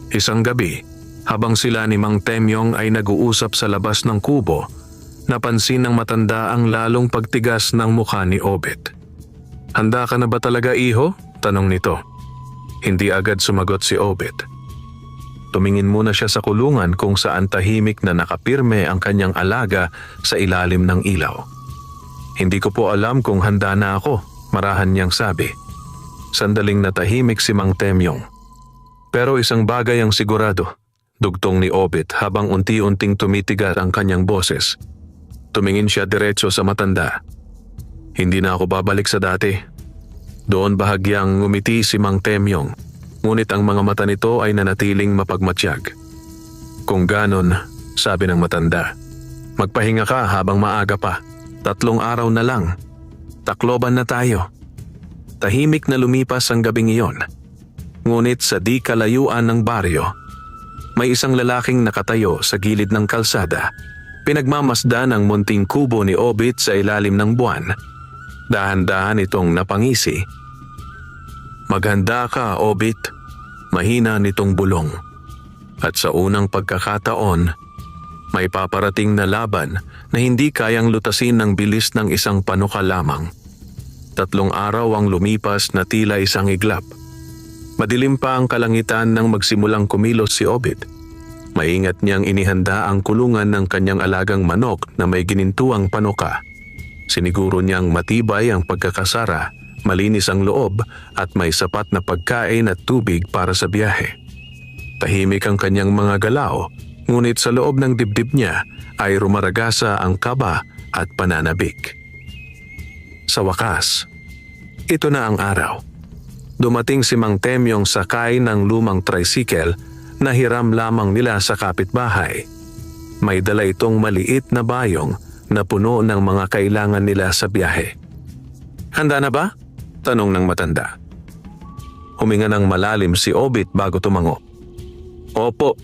Isang gabi, habang sila ni Mang Temyong ay nag-uusap sa labas ng kubo, napansin ng matanda ang lalong pagtigas ng mukha ni Obit. Handa ka na ba talaga, iho? Tanong nito. Hindi agad sumagot si Obit. Tumingin muna siya sa kulungan kung saan tahimik na nakapirme ang kanyang alaga sa ilalim ng ilaw. Hindi ko po alam kung handa na ako, marahan niyang sabi. Sandaling natahimik si Mang Temyong. Pero isang bagay ang sigurado, dugtong ni Obit habang unti-unting tumitigas ang kanyang boses. Tumingin siya diretso sa matanda. Hindi na ako babalik sa dati. Doon bahagyang ngumiti si Mang Temyong. Ngunit ang mga mata nito ay nanatiling mapagmatsyag. Kung ganon, sabi ng matanda, magpahinga ka habang maaga pa. 3 araw na lang. Tacloban na tayo. Tahimik na lumipas ang gabing iyon. Ngunit sa di kalayuan ng baryo, may isang lalaking nakatayo sa gilid ng kalsada. Pinagmamasdan ang munting kubo ni Obit sa ilalim ng buwan. Dahan-dahan itong napangisi. Maghanda ka, Obit. Mahina nitong bulong. At sa unang pagkakataon, may paparating na laban na hindi kayang lutasin ng bilis ng isang panuka lamang. 3 araw ang lumipas na tila isang iglap. Madilim pa ang kalangitan nang magsimulang kumilos si Obit. Maingat niyang inihanda ang kulungan ng kanyang alagang manok na may ginintuang panuka. Siniguro niyang matibay ang pagkakasara, malinis ang loob at may sapat na pagkain at tubig para sa biyahe. Tahimik ang kanyang mga galaw, ngunit sa loob ng dibdib niya ay rumaragasa ang kaba at pananabik. Sa wakas, ito na ang araw. Dumating si Mang Temyong sakay ng lumang tricycle na hiram lamang nila sa kapitbahay. May dala itong maliit na bayong na puno ng mga kailangan nila sa biyahe. "Handa na ba?" tanong ng matanda. Huminga ng malalim si Obit bago tumango. "Opo."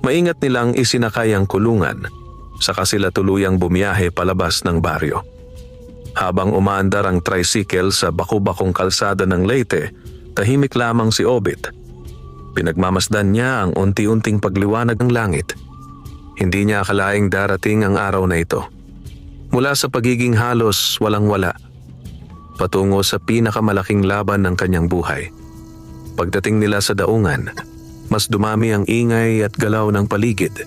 Maingat nilang isinakay ang kulungan, saka sila tuluyang bumiyahe palabas ng baryo. Habang umaandar ang tricycle sa baku-bakong kalsada ng Leyte, tahimik lamang si Obit. Pinagmamasdan niya ang unti-unting pagliwanag ng langit. Hindi niya akalaing darating ang araw na ito. Mula sa pagiging halos walang-wala, patungo sa pinakamalaking laban ng kanyang buhay. Pagdating nila sa daungan, mas dumami ang ingay at galaw ng paligid.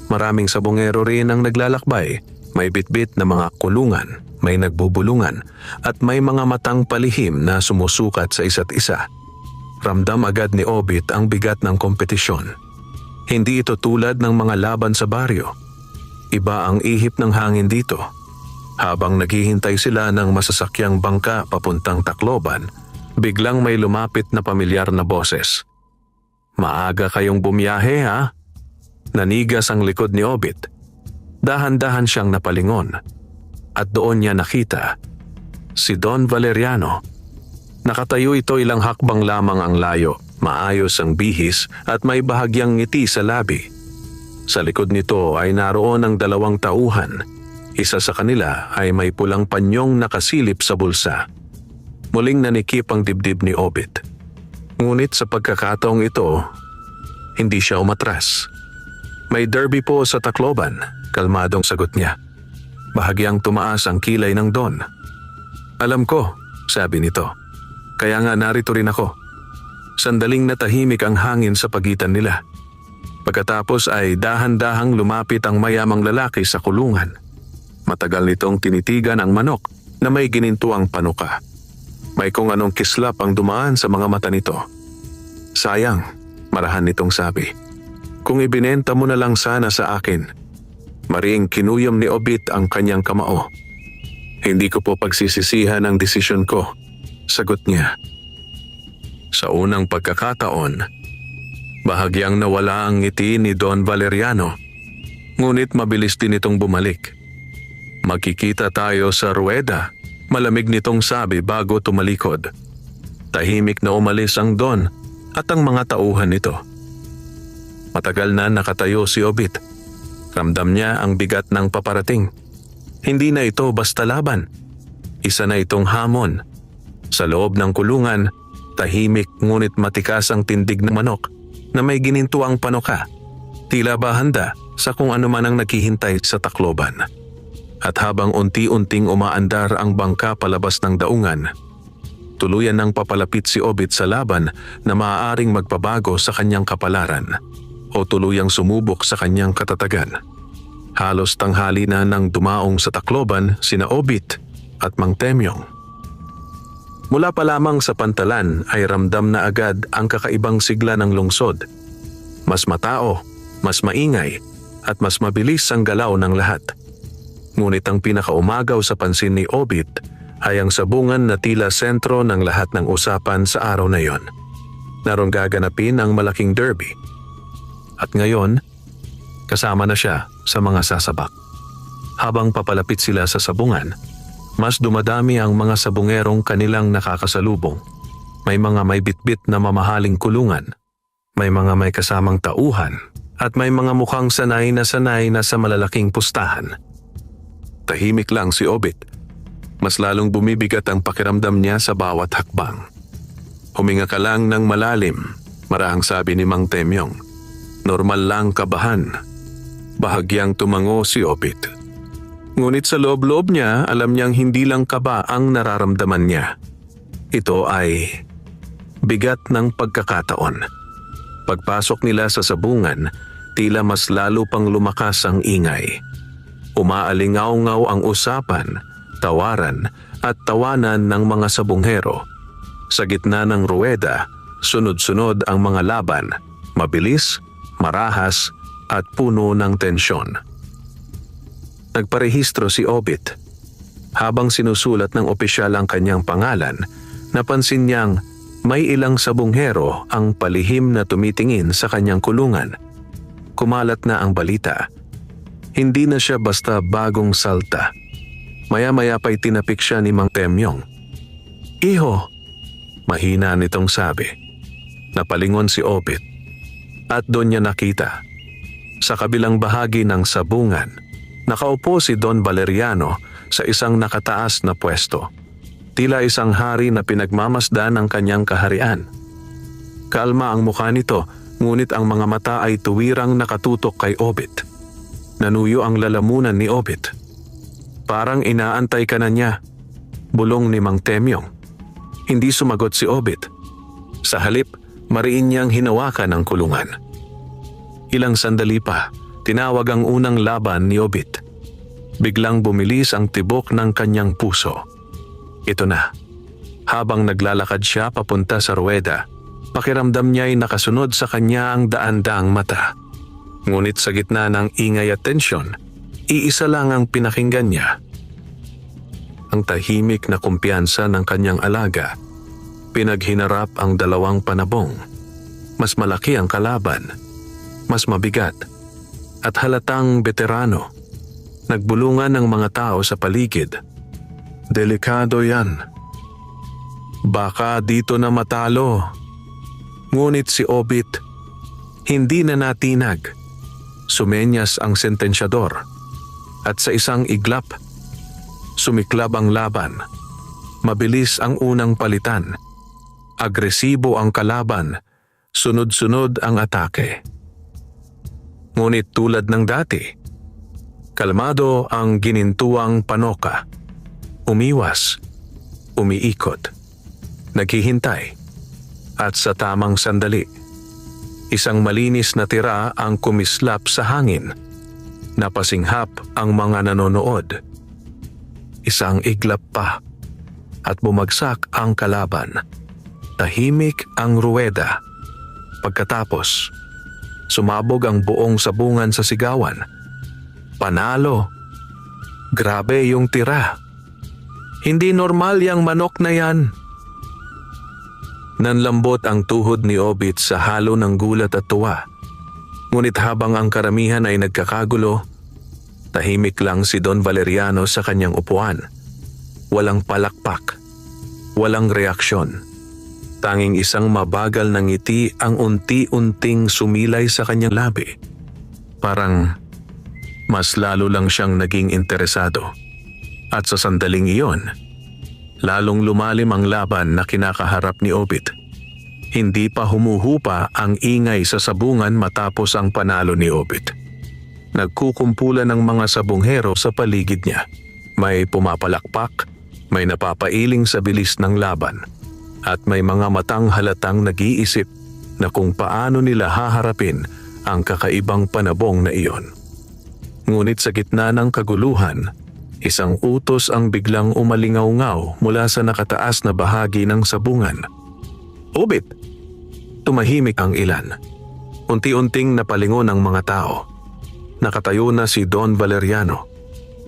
Maraming sabongero rin ang naglalakbay, may bitbit na mga kulungan, may nagbubulungan, at may mga matang palihim na sumusukat sa isa't isa. Ramdam agad ni Obit ang bigat ng kompetisyon. Hindi ito tulad ng mga laban sa baryo. Iba ang ihip ng hangin dito. Habang naghihintay sila ng masasakyang bangka papuntang Tacloban, biglang may lumapit na pamilyar na boses. "Maaga kayong bumiyahe, ha?" Nanigas ang likod ni Obit. Dahan-dahan siyang napalingon. At doon niya nakita si Don Valeriano. Nakatayo ito ilang hakbang lamang ang layo, maayos ang bihis at may bahagyang ngiti sa labi. Sa likod nito ay naroon ang 2 tauhan. Isa sa kanila ay may pulang panyong nakasilip sa bulsa. Muling nanikip ang dibdib ni Obit. Ngunit sa pagkakataong ito, hindi siya umatras. "May derby po sa Tacloban," kalmadong sagot niya. Bahagyang tumaas ang kilay ng Don. "Alam ko," sabi nito. "Kaya nga narito rin ako." Sandaling natahimik ang hangin sa pagitan nila. Pagkatapos ay dahan-dahang lumapit ang mayamang lalaki sa kulungan. Matagal nitong tinitigan ang manok na may ginintuang panuka. May kung anong kislap ang dumaan sa mga mata nito. "Sayang," marahan nitong sabi. "Kung ibinenta mo na lang sana sa akin." Mariing kinuyom ni Obit ang kanyang kamao. "Hindi ko po pagsisisihan ang desisyon ko," sagot niya. Sa unang pagkakataon, bahagyang nawala ang ngiti ni Don Valeriano, ngunit mabilis din itong bumalik. "Magkikita tayo sa rueda," malamig nitong sabi bago tumalikod. Tahimik na umalis ang Don at ang mga tauhan nito. Matagal na nakatayo si Obit. Ramdam niya ang bigat ng paparating. Hindi na ito basta laban. Isa na itong hamon. Sa loob ng kulungan, tahimik ngunit matikas ang tindig ng manok na may ginintuang panuka. Tila ba handa sa kung ano man ang naghihintay sa Tacloban. At habang unti-unting umaandar ang bangka palabas ng daungan, tuluyan nang papalapit si Obit sa laban na maaaring magpabago sa kanyang kapalaran o tuluyang sumubok sa kanyang katatagan. Halos tanghali na nang dumaong sa Tacloban sina Obit at Mang Temyong. Mula pa lamang sa pantalan ay ramdam na agad ang kakaibang sigla ng lungsod. Mas matao, mas maingay, at mas mabilis ang galaw ng lahat. Ngunit ang pinakaumagaw sa pansin ni Obit ay ang sabungan na tila sentro ng lahat ng usapan sa araw na yon. Naroon gaganapin ang malaking derby. At ngayon, kasama na siya sa mga sasabak. Habang papalapit sila sa sabungan, mas dumadami ang mga sabungerong kanilang nakakasalubong. May mga may bitbit na mamahaling kulungan, may mga may kasamang tauhan, at may mga mukhang sanay na sa malalaking pustahan. Tahimik lang si Obit. Mas lalong bumibigat ang pakiramdam niya sa bawat hakbang. "Huminga ka lang ng malalim," marahang sabi ni Mang Temyong. "Normal lang kabahan." Bahagyang tumango si Obit. Ngunit sa loob-loob niya, alam niyang hindi lang kaba ang nararamdaman niya. Ito ay bigat ng pagkakataon. Pagpasok nila sa sabungan, tila mas lalo pang lumakas ang ingay. Umaalingaw-ngaw ang usapan, tawaran at tawanan ng mga sabunghero. Sa gitna ng ruweda, sunod-sunod ang mga laban, Mabilis, marahas, at puno ng tensyon. Nagparehistro si Obit. Habang sinusulat ng opisyal ang kanyang pangalan, napansin niyang may ilang sabunghero ang palihim na tumitingin sa kanyang kulungan. Kumalat na ang balita. Hindi na siya basta bagong salta. Maya-maya pa'y tinapik siya ni Mang Temyong. "Iho," mahina nitong sabi. Napalingon si Obit at doon niya nakita. Sa kabilang bahagi ng sabungan, nakaupo si Don Valeriano sa isang nakataas na pwesto. Tila isang hari na pinagmamasdan ng kanyang kaharian. Kalma ang mukha nito, ngunit ang mga mata ay tuwirang nakatutok kay Obit. Nanuyo ang lalamunan ni Obit. "Parang inaantay ka na niya," bulong ni Mang Temyong. Hindi sumagot si Obit. Sa halip, mariin niyang hinawakan ang kulungan. Ilang sandali pa, tinawag ang unang laban ni Obit. Biglang bumilis ang tibok ng kanyang puso. Ito na. Habang naglalakad siya papunta sa ruweda, pakiramdam niya'y nakasunod sa kanya ang daan-daang mata. Ngunit sa gitna ng ingay at tensyon, iisa lang ang pinakinggan niya. Ang tahimik na kumpiyansa ng kanyang alaga. Pinaghinarap ang dalawang panabong. Mas malaki ang kalaban, mas mabigat, at halatang veterano. Nagbulungan ng mga tao sa paligid. "Delikado yan. Baka dito na matalo." Ngunit si Obit, hindi na natinag. Sumenyas ang sentensyador. At sa isang iglap, sumiklab ang laban. Mabilis ang unang palitan. Agresibo ang kalaban. Sunod-sunod ang atake. Ngunit tulad ng dati, kalmado ang ginintuang Panoka. Umiwas, umiikot, naghihintay, at sa tamang sandali, isang malinis na tira ang kumislap sa hangin. Napasinghap ang mga nanonood. Isang iglap pa, at bumagsak ang kalaban. Tahimik ang ruweda. Pagkatapos, sumabog ang buong sabungan sa sigawan. "Panalo! Grabe yung tira! Hindi normal yang manok na yan!" Nanlambot ang tuhod ni Obit sa halo ng gulat at tuwa. Ngunit habang ang karamihan ay nagkakagulo, tahimik lang si Don Valeriano sa kanyang upuan. Walang palakpak, walang reaksyon. Tanging isang mabagal na ngiti ang unti-unting sumilay sa kanyang labi. Parang mas lalo lang siyang naging interesado. At sa sandaling iyon, lalong lumalim ang laban na kinakaharap ni Obit. Hindi pa humuhupa ang ingay sa sabungan matapos ang panalo ni Obit. Nagkukumpulan ng mga sabunghero sa paligid niya. May pumapalakpak, may napapailing sa bilis ng laban, at may mga matang halatang nag-iisip na kung paano nila haharapin ang kakaibang panabong na iyon. Ngunit sa gitna ng kaguluhan, isang utos ang biglang umalingaw-ngaw mula sa nakataas na bahagi ng sabungan. "Obit!" Tumahimik ang ilan. Unti-unting napalingon ang mga tao. Nakatayo na si Don Valeriano.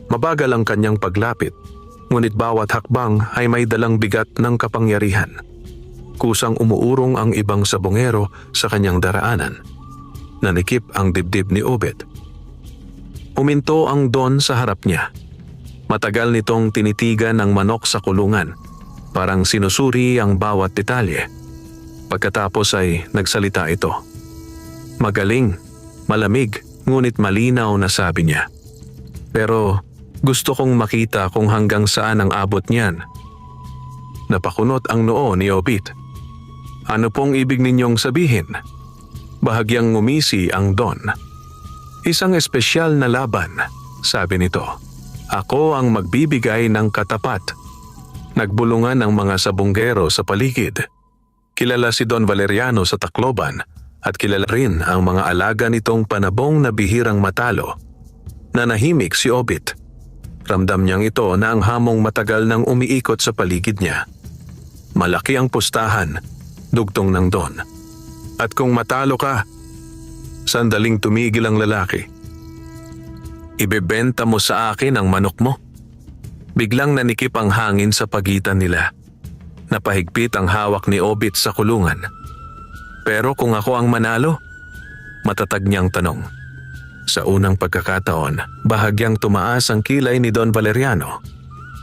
Mabagal ang kanyang paglapit, ngunit bawat hakbang ay may dalang bigat ng kapangyarihan. Kusang umuurong ang ibang sabongero sa kanyang daraanan. Nanikip ang dibdib ni Obit. Uminto ang Don sa harap niya. Matagal nitong tinitigan ang manok sa kulungan. Parang sinusuri ang bawat detalye. Pagkatapos ay nagsalita ito. Magaling, malamig, ngunit malinaw na sabi niya. Pero gusto kong makita kung hanggang saan ang abot niyan. Napakunot ang noo ni Obit. Ano pong ibig ninyong sabihin? Bahagyang ngumisi ang Don. Isang espesyal na laban, sabi nito. Ako ang magbibigay ng katapat. Nagbulungan ang mga sabunggero sa paligid. Kilala si Don Valeriano sa Tacloban at kilala rin ang mga alaga nitong panabong na bihirang matalo. Nanahimik si Obit. Ramdam niyang ito na ang hamong matagal nang umiikot sa paligid niya. Malaki ang pustahan, dugtong ng Don. At kung matalo ka, Sandaling tumigil ang lalaki. Ibebenta mo sa akin ang manok mo? Biglang nanikip ang hangin sa pagitan nila. Napahigpit ang hawak ni Obit sa kulungan. Pero kung ako ang manalo? Matatag niyang tanong. Sa unang pagkakataon, bahagyang tumaas ang kilay ni Don Valeriano.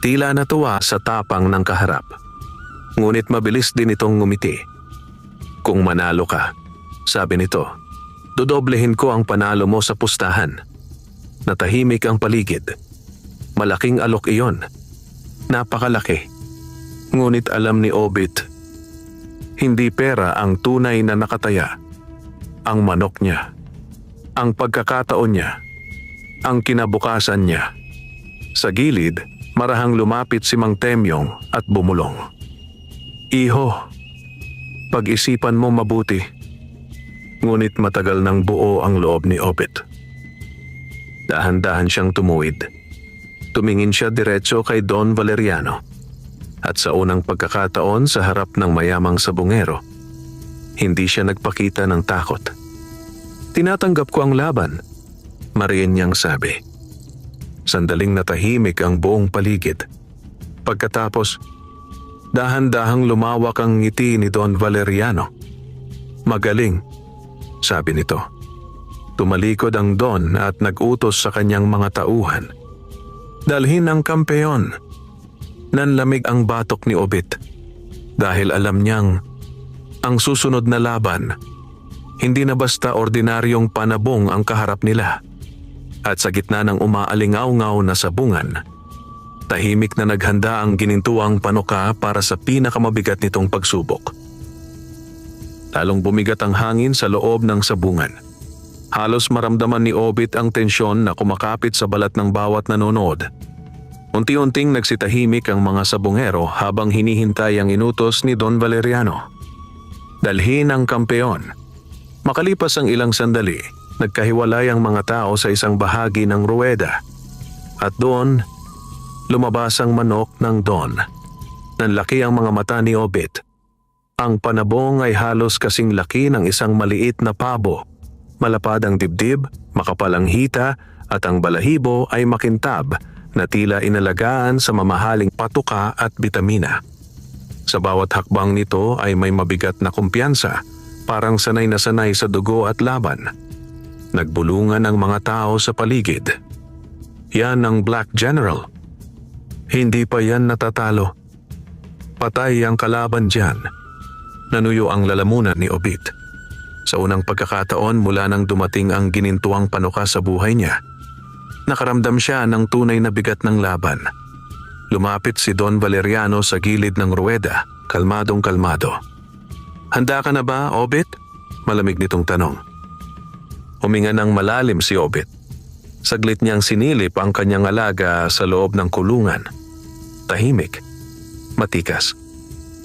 Tila natuwa sa tapang ng kaharap. Ngunit mabilis din itong ngumiti. Kung manalo ka, sabi nito, dodoblehin ko ang panalo mo sa pustahan. Natahimik ang paligid. Malaking alok iyon. Napakalaki. Ngunit alam ni Obit, hindi pera ang tunay na nakataya. Ang manok niya. Ang pagkakataon niya. Ang kinabukasan niya. Sa gilid, marahang lumapit si Mang Temyong at bumulong. Iho, pag-isipan mo mabuti. Ngunit matagal nang buo ang loob ni Obit. Dahan-dahan siyang tumuwid. Tumingin siya diretso kay Don Valeriano. At sa unang pagkakataon sa harap ng mayamang sabungero, hindi siya nagpakita ng takot. Tinatanggap ko ang laban, mariin niyang sabi. Sandaling natahimik ang buong paligid. Pagkatapos, dahan-dahang lumawak ang ngiti ni Don Valeriano. Magaling, sabi nito. Tumalikod ang Don at nag-utos sa kanyang mga tauhan. Dalhin ang kampeon. Nanlamig ang batok ni Obit dahil alam niyang ang susunod na laban, hindi na basta ordinaryong panabong ang kaharap nila. At sa gitna ng umaalingaw-ngaw na sabungan, tahimik na naghanda ang ginintuang panuka para sa pinakamabigat nitong pagsubok. Lalong bumigat ang hangin sa loob ng sabungan. Halos maramdaman ni Obit ang tensyon na kumakapit sa balat ng bawat nanonood. Unti-unting nagsitahimik ang mga sabungero habang hinihintay ang inutos ni Don Valeriano. Dalhin ang kampeon. Makalipas ang ilang sandali, nagkahiwalay ang mga tao sa isang bahagi ng ruweda. At doon, lumabas ang manok ng Don. Nanlaki ang mga mata ni Obit. Ang panabong ay halos kasing laki ng isang maliit na pabo. Malapad ang dibdib, makapal ang hita, at ang balahibo ay makintab na tila inalagaan sa mamahaling patuka at bitamina. Sa bawat hakbang nito ay may mabigat na kumpiyansa, parang sanay na sanay sa dugo at laban. Nagbulungan ang mga tao sa paligid. Yan ang Black General. Hindi pa yan natatalo. Patay ang kalaban dyan. Nanuyo ang lalamunan ni Obit. Sa unang pagkakataon mula nang dumating ang ginintuang panuka sa buhay niya, nakaramdam siya ng tunay na bigat ng laban. Lumapit si Don Valeriano sa gilid ng ruweda, kalmadong kalmado. Handa ka na ba, Obit? Malamig nitong tanong. Huminga ng malalim si Obit. Saglit niyang sinilip ang kanyang alaga sa loob ng kulungan. Tahimik, matikas.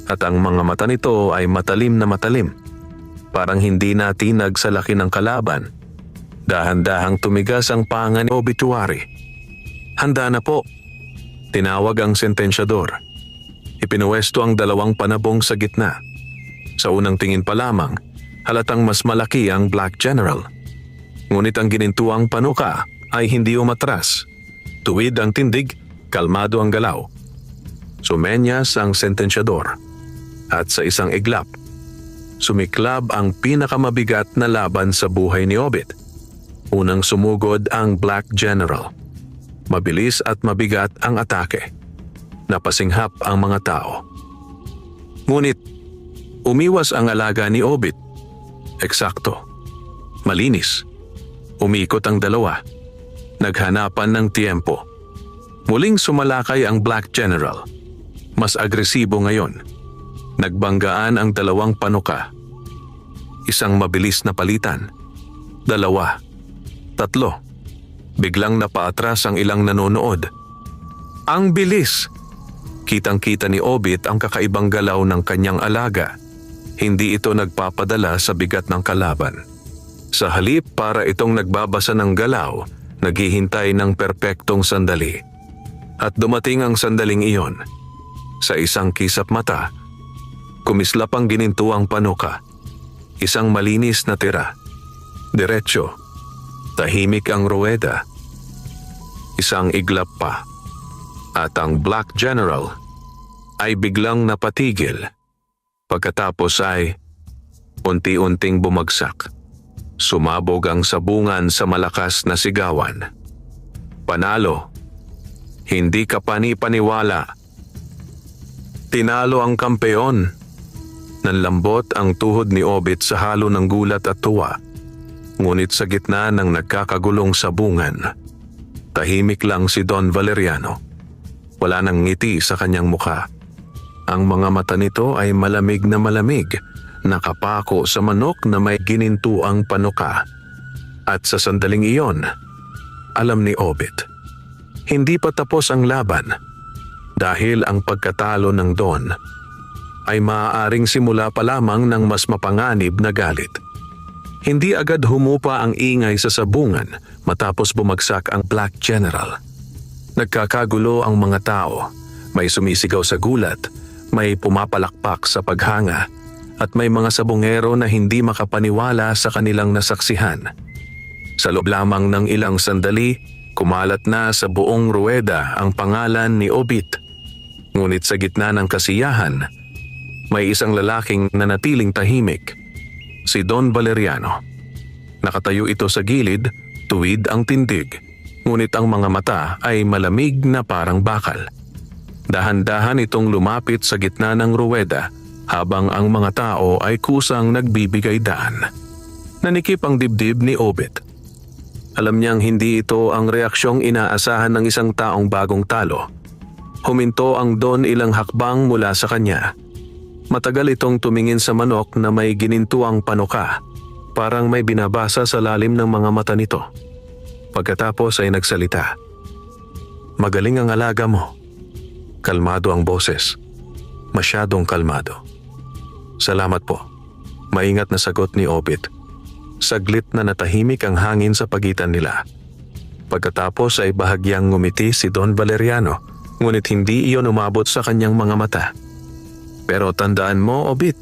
At ang mga mata nito ay matalim na matalim. Parang hindi natinag sa laki ng kalaban. Dahan-dahang tumigas ang panga ni Obituary. Handa na po. Tinawag ang sentensyador. Ipinuwesto ang dalawang panabong sa gitna. Sa unang tingin pa lamang, halatang mas malaki ang Black General. Ngunit ang ginintuang panuka ay hindi umatras. Tuwid ang tindig, kalmado ang galaw. Sumenyas ang sentensyador. At sa isang iglap, sumiklab ang pinakamabigat na laban sa buhay ni Obit. Unang sumugod ang Black General. Mabilis at mabigat ang atake. Napasinghap ang mga tao. Ngunit, umiwas ang alaga ni Obit. Eksakto. Malinis. Umikot ang dalawa. Naghanapan ng tiempo. Muling sumalakay ang Black General. Mas agresibo ngayon. Nagbanggaan ang dalawang panuka. Isang mabilis na palitan. 2, 3. Biglang napaatras ang ilang nanonood. Ang bilis! Kitang-kita ni Obit ang kakaibang galaw ng kanyang alaga. Hindi ito nagpapadala sa bigat ng kalaban. Sa halip para itong nagbabasa ng galaw, naghihintay ng perpektong sandali. At dumating ang sandaling iyon. Sa isang kisap mata, kumislap ang ginintuang panuka. Isang malinis na tira. Diretso. Tahimik ang ruweda. Isang iglap pa. At ang Black General ay biglang napatigil. Pagkatapos ay unti-unting bumagsak. Sumabog ang sabungan sa malakas na sigawan. Panalo. Hindi ka panipaniwala. Tinalo ang kampeon. Nanlambot ang tuhod ni Obit sa halo ng gulat at tuwa. Ngunit sa gitna ng nagkakagulong sabungan, tahimik lang si Don Valeriano. Wala nang ngiti sa kanyang mukha. Ang mga mata nito ay malamig na malamig, nakapako sa manok na may ginintuang panuka. At sa sandaling iyon, alam ni Obit, hindi pa tapos ang laban dahil ang pagkatalo ng Don ay maaaring simula pa lamang ng mas mapanganib na galit. Hindi agad humupa ang ingay sa sabungan matapos bumagsak ang Black General. Nagkakagulo ang mga tao, may sumisigaw sa gulat, may pumapalakpak sa paghanga, at may mga sabungero na hindi makapaniwala sa kanilang nasaksihan. Sa loob lamang ng ilang sandali, kumalat na sa buong ruweda ang pangalan ni Obit. Ngunit sa gitna ng kasiyahan, may isang lalaking nanatiling tahimik, si Don Valeriano. Nakatayo ito sa gilid, tuwid ang tindig, ngunit ang mga mata ay malamig na parang bakal. Dahan-dahan itong lumapit sa gitna ng ruweda habang ang mga tao ay kusang nagbibigay daan. Nanikip ang dibdib ni Obit. Alam niyang hindi ito ang reaksyong inaasahan ng isang taong bagong talo. Huminto ang Don ilang hakbang mula sa kanya. Matagal itong tumingin sa manok na may ginintuang panuka, parang may binabasa sa lalim ng mga mata nito. Pagkatapos ay nagsalita. "Magaling ang alaga mo." Kalmado ang boses. Masyadong kalmado. "Salamat po." Maingat na sagot ni Obit. Saglit na natahimik ang hangin sa pagitan nila. Pagkatapos ay bahagyang ngumiti si Don Valeriano, ngunit hindi iyon umabot sa kanyang mga mata. "Pero tandaan mo, Obit,"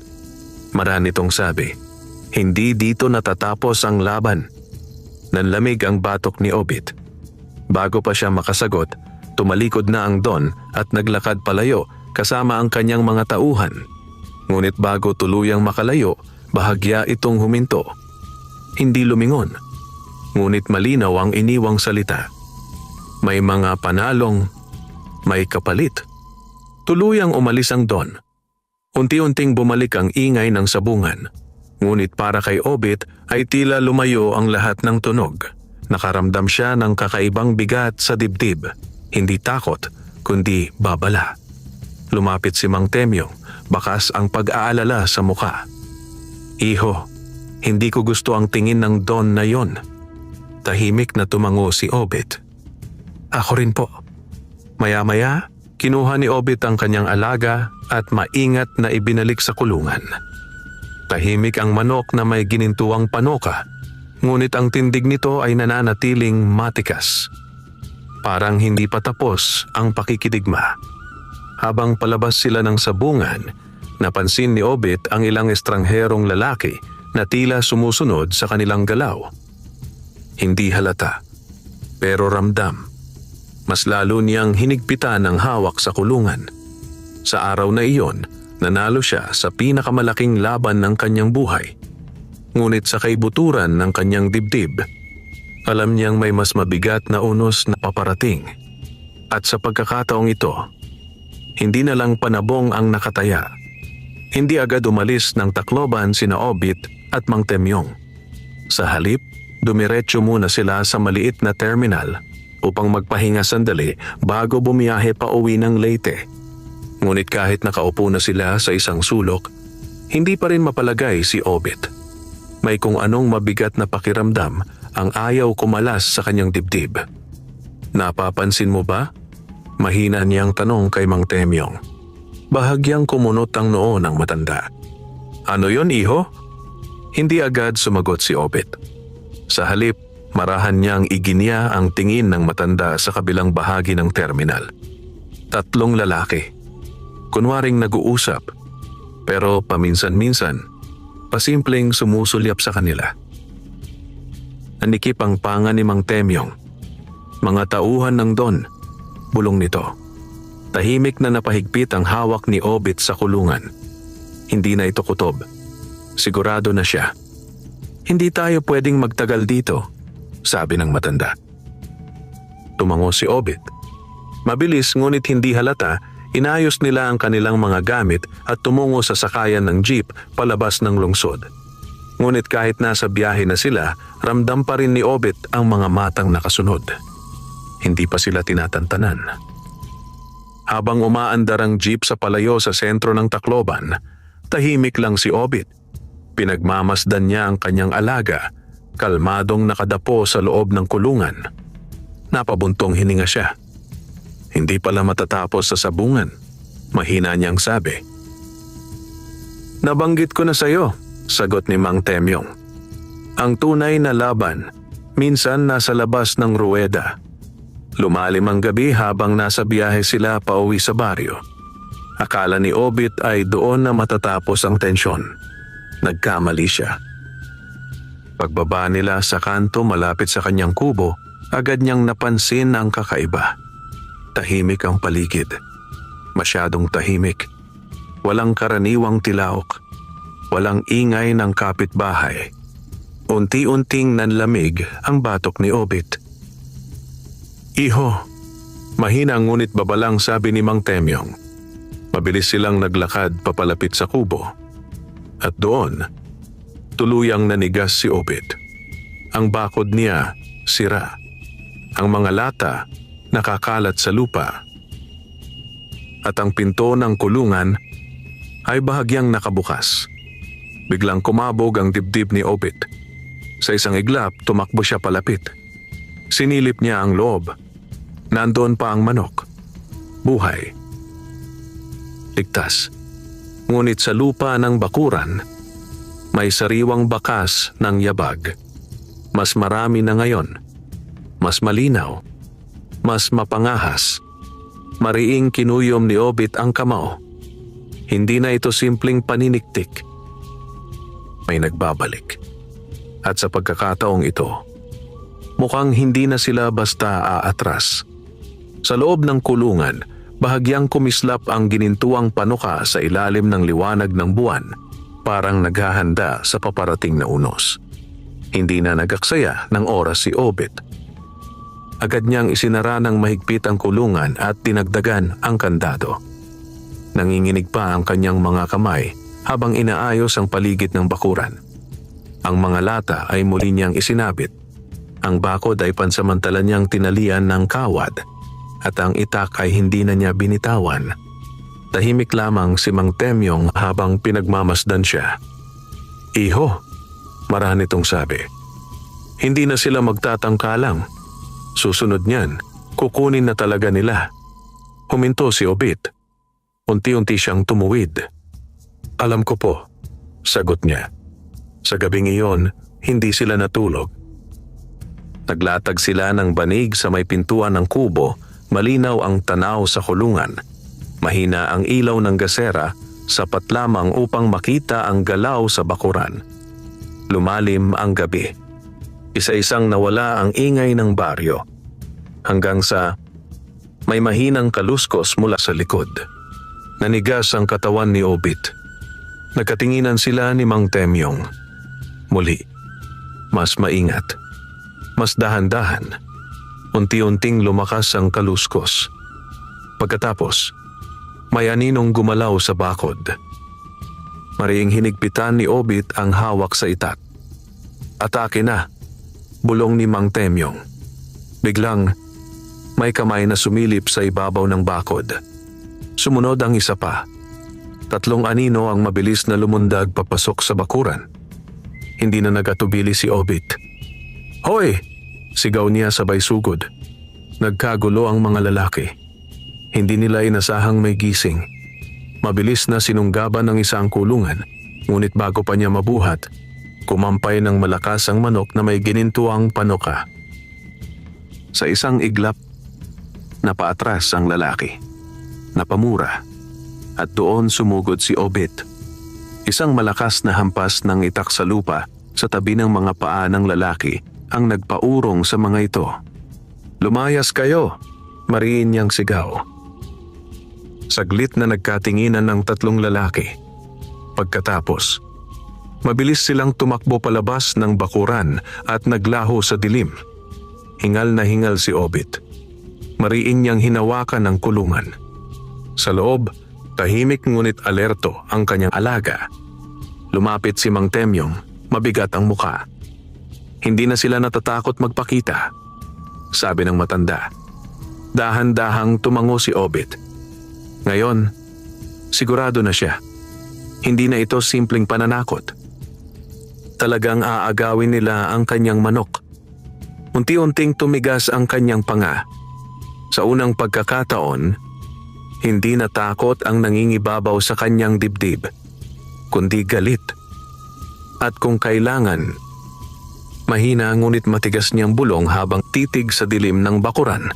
marahas nitong sabi, "hindi dito natatapos ang laban." Nanlamig ang batok ni Obit. Bago pa siya makasagot, tumalikod na ang Don at naglakad palayo kasama ang kanyang mga tauhan. Ngunit bago tuluyang makalayo, bahagya itong huminto. Hindi lumingon, ngunit malinaw ang iniwang salita. May mga panalong, may kapalit. Tuluyang umalis ang Don. Unti-unting bumalik ang ingay ng sabungan. Ngunit para kay Obit ay tila lumayo ang lahat ng tunog. Nakaramdam siya ng kakaibang bigat sa dibdib. Hindi takot, kundi babala. Lumapit si Mang Temyong, bakas ang pag-aalala sa muka. "Iho, hindi ko gusto ang tingin ng Don na yon." Tahimik na tumango si Obit. "Ako rin po." Maya-maya, kinuha ni Obit ang kanyang alaga at maingat na ibinalik sa kulungan. Tahimik ang manok na may ginintuang panuka, ngunit ang tindig nito ay nananatiling matikas. Parang hindi pa tapos ang pakikidigma. Habang palabas sila ng sabungan, napansin ni Obit ang ilang estrangherong lalaki na tila sumusunod sa kanilang galaw. Hindi halata, pero ramdam. Mas lalo niyang hinigpitan ang hawak sa kulungan. Sa araw na iyon, nanalo siya sa pinakamalaking laban ng kanyang buhay. Ngunit sa kaibuturan ng kanyang dibdib, alam niyang may mas mabigat na unos na paparating. At sa pagkakataong ito, hindi na lang panabong ang nakataya. Hindi agad umalis ng Tacloban sina Obit at Mang Temyong. Sa halip, dumiretso muna sila sa maliit na terminal upang magpahinga sandali bago bumiyahe pa uwi ng Leyte. Ngunit kahit nakaupo na sila sa isang sulok, hindi pa rin mapalagay si Obit. May kung anong mabigat na pakiramdam ang ayaw kumalas sa kanyang dibdib. "Napapansin mo ba?" Mahina niyang tanong kay Mang Temyong. Bahagyang kumunot ang noo ng matanda. "Ano yon, iho?" Hindi agad sumagot si Obit. Sa halip, marahan niyang iginiya ang tingin ng matanda sa kabilang bahagi ng terminal. 3 lalaki. Kunwaring nag-uusap, pero paminsan-minsan, pasimpleng sumusulyap sa kanila. Nanikip ang panga ni Mang Temyong. Mga tauhan ng Don, bulong nito. Tahimik na napahigpit ang hawak ni Obit sa kulungan. Hindi na ito kutob. Sigurado na siya. Hindi tayo pwedeng magtagal dito, sabi ng matanda. Tumango si Obit. Mabilis ngunit hindi halata, inayos nila ang kanilang mga gamit at tumungo sa sakayan ng jeep palabas ng lungsod. Ngunit kahit nasa biyahe na sila, ramdam pa rin ni Obit ang mga matang nakasunod. Hindi pa sila tinatantanan. Habang umaandar ang jeep sa palayo sa sentro ng Tacloban, tahimik lang si Obit. Pinagmamasdan niya ang kanyang alaga, kalmadong nakadapo sa loob ng kulungan. Napabuntong hininga siya. Hindi pala matatapos sa sabungan, mahina niyang sabi. Nabanggit ko na sayo, sagot ni Mang Temyong. Ang tunay na laban, minsan nasa labas ng ruweda. Lumalim ang gabi habang nasa biyahe sila pauwi sa baryo. Akala ni Obit ay doon na matatapos ang tensyon. Nagkamali siya. Pagbaba nila sa kanto malapit sa kanyang kubo, agad niyang napansin ang kakaiba. Tahimik ang paligid. Masyadong tahimik. Walang karaniwang tilaok. Walang ingay ng kapitbahay. Unti-unting nanlamig ang batok ni Obit. Iho, mahina ngunit babalang sabi ni Mang Temyong. Mabilis silang naglakad papalapit sa kubo. At doon, tuluyang nanigas si Obit. Ang bakod niya, sira. Ang mga lata, nakakalat sa lupa. At ang pinto ng kulungan ay bahagyang nakabukas. Biglang kumabog ang dibdib ni Obit. Sa isang iglap, tumakbo siya palapit. Sinilip niya ang loob. Nandoon pa ang manok. Buhay. Ligtas. Ngunit sa lupa ng bakuran, may sariwang bakas ng yabag. Mas marami na ngayon. Mas malinaw. Mas mapangahas. Mariing kinuyom ni Obit ang kamao. Hindi na ito simpleng paniniktik. May nagbabalik. At sa pagkakataong ito, mukhang hindi na sila basta aatras. Sa loob ng kulungan, bahagyang kumislap ang ginintuang panuka sa ilalim ng liwanag ng buwan, parang naghahanda sa paparating na unos. Hindi na nagaksaya ng oras si Obit. Agad niyang isinara ng mahigpit ang kulungan at tinagdagan ang kandado. Nanginginig pa ang kanyang mga kamay habang inaayos ang paligid ng bakuran. Ang mga lata ay muli niyang isinabit. Ang bakod ay pansamantala niyang tinalian ng kawad at ang itak ay hindi na niya binitawan. Tahimik lamang si Mang Temyong habang pinagmamasdan siya. Iho, marahil nitong sabi. Hindi na sila magtatangkalang. Susunod niyan, kukunin na talaga nila. Huminto si Obit. Unti-unti siyang tumuwid. Alam ko po, sagot niya. Sa gabing iyon, hindi sila natulog. Naglatag sila ng banig sa may pintuan ng kubo, malinaw ang tanaw sa kulungan. Mahina ang ilaw ng gasera, sapat lamang upang makita ang galaw sa bakuran. Lumalim ang gabi. Isa-isang nawala ang ingay ng baryo. Hanggang sa may mahinang kaluskos mula sa likod. Nanigas ang katawan ni Obit. Nagkatinginan sila ni Mang Temyong. Muli, mas maingat. Mas dahan-dahan. Unti-unting lumakas ang kaluskos. Pagkatapos, may aninong gumalaw sa bakod. Mariing hinigpitan ni Obit ang hawak sa itak. Atake na, bulong ni Mang Temyong. Biglang, may kamay na sumilip sa ibabaw ng bakod. Sumunod ang isa pa. 3 anino ang mabilis na lumundag papasok sa bakuran. Hindi na nagatubili si Obit. Hoy! Sigaw niya sabay sugod. Nagkagulo ang mga lalaki. Hindi nila inasahang may gising. Mabilis na sinunggaban ng isang kulungan, ngunit bago pa niya mabuhat, kumampay ng malakas ang manok na may ginintuang panuka. Sa isang iglap, napaatras ang lalaki. Napamura. At doon sumugod si Obit. Isang malakas na hampas ng itak sa lupa sa tabi ng mga paa ng lalaki ang nagpaurong sa mga ito. "Lumayas kayo!" mariin niyang sigaw. Saglit na nagkatinginan ng tatlong lalaki. Pagkatapos, mabilis silang tumakbo palabas ng bakuran at naglaho sa dilim. Hingal na hingal si Obit. Mariin niyang hinawakan ang kulungan. Sa loob, tahimik ngunit alerto ang kanyang alaga. Lumapit si Mang Temyong, mabigat ang muka. Hindi na sila natatakot magpakita. Sabi ng matanda. Dahan-dahang tumango si Obit. Ngayon, sigurado na siya. Hindi na ito simpleng pananakot. Talagang aagawin nila ang kanyang manok. Unti-unting tumigas ang kanyang panga. Sa unang pagkakataon, hindi na takot ang nangingibabaw sa kanyang dibdib, kundi galit. At kung kailangan, mahina ngunit matigas niyang bulong habang titig sa dilim ng bakuran.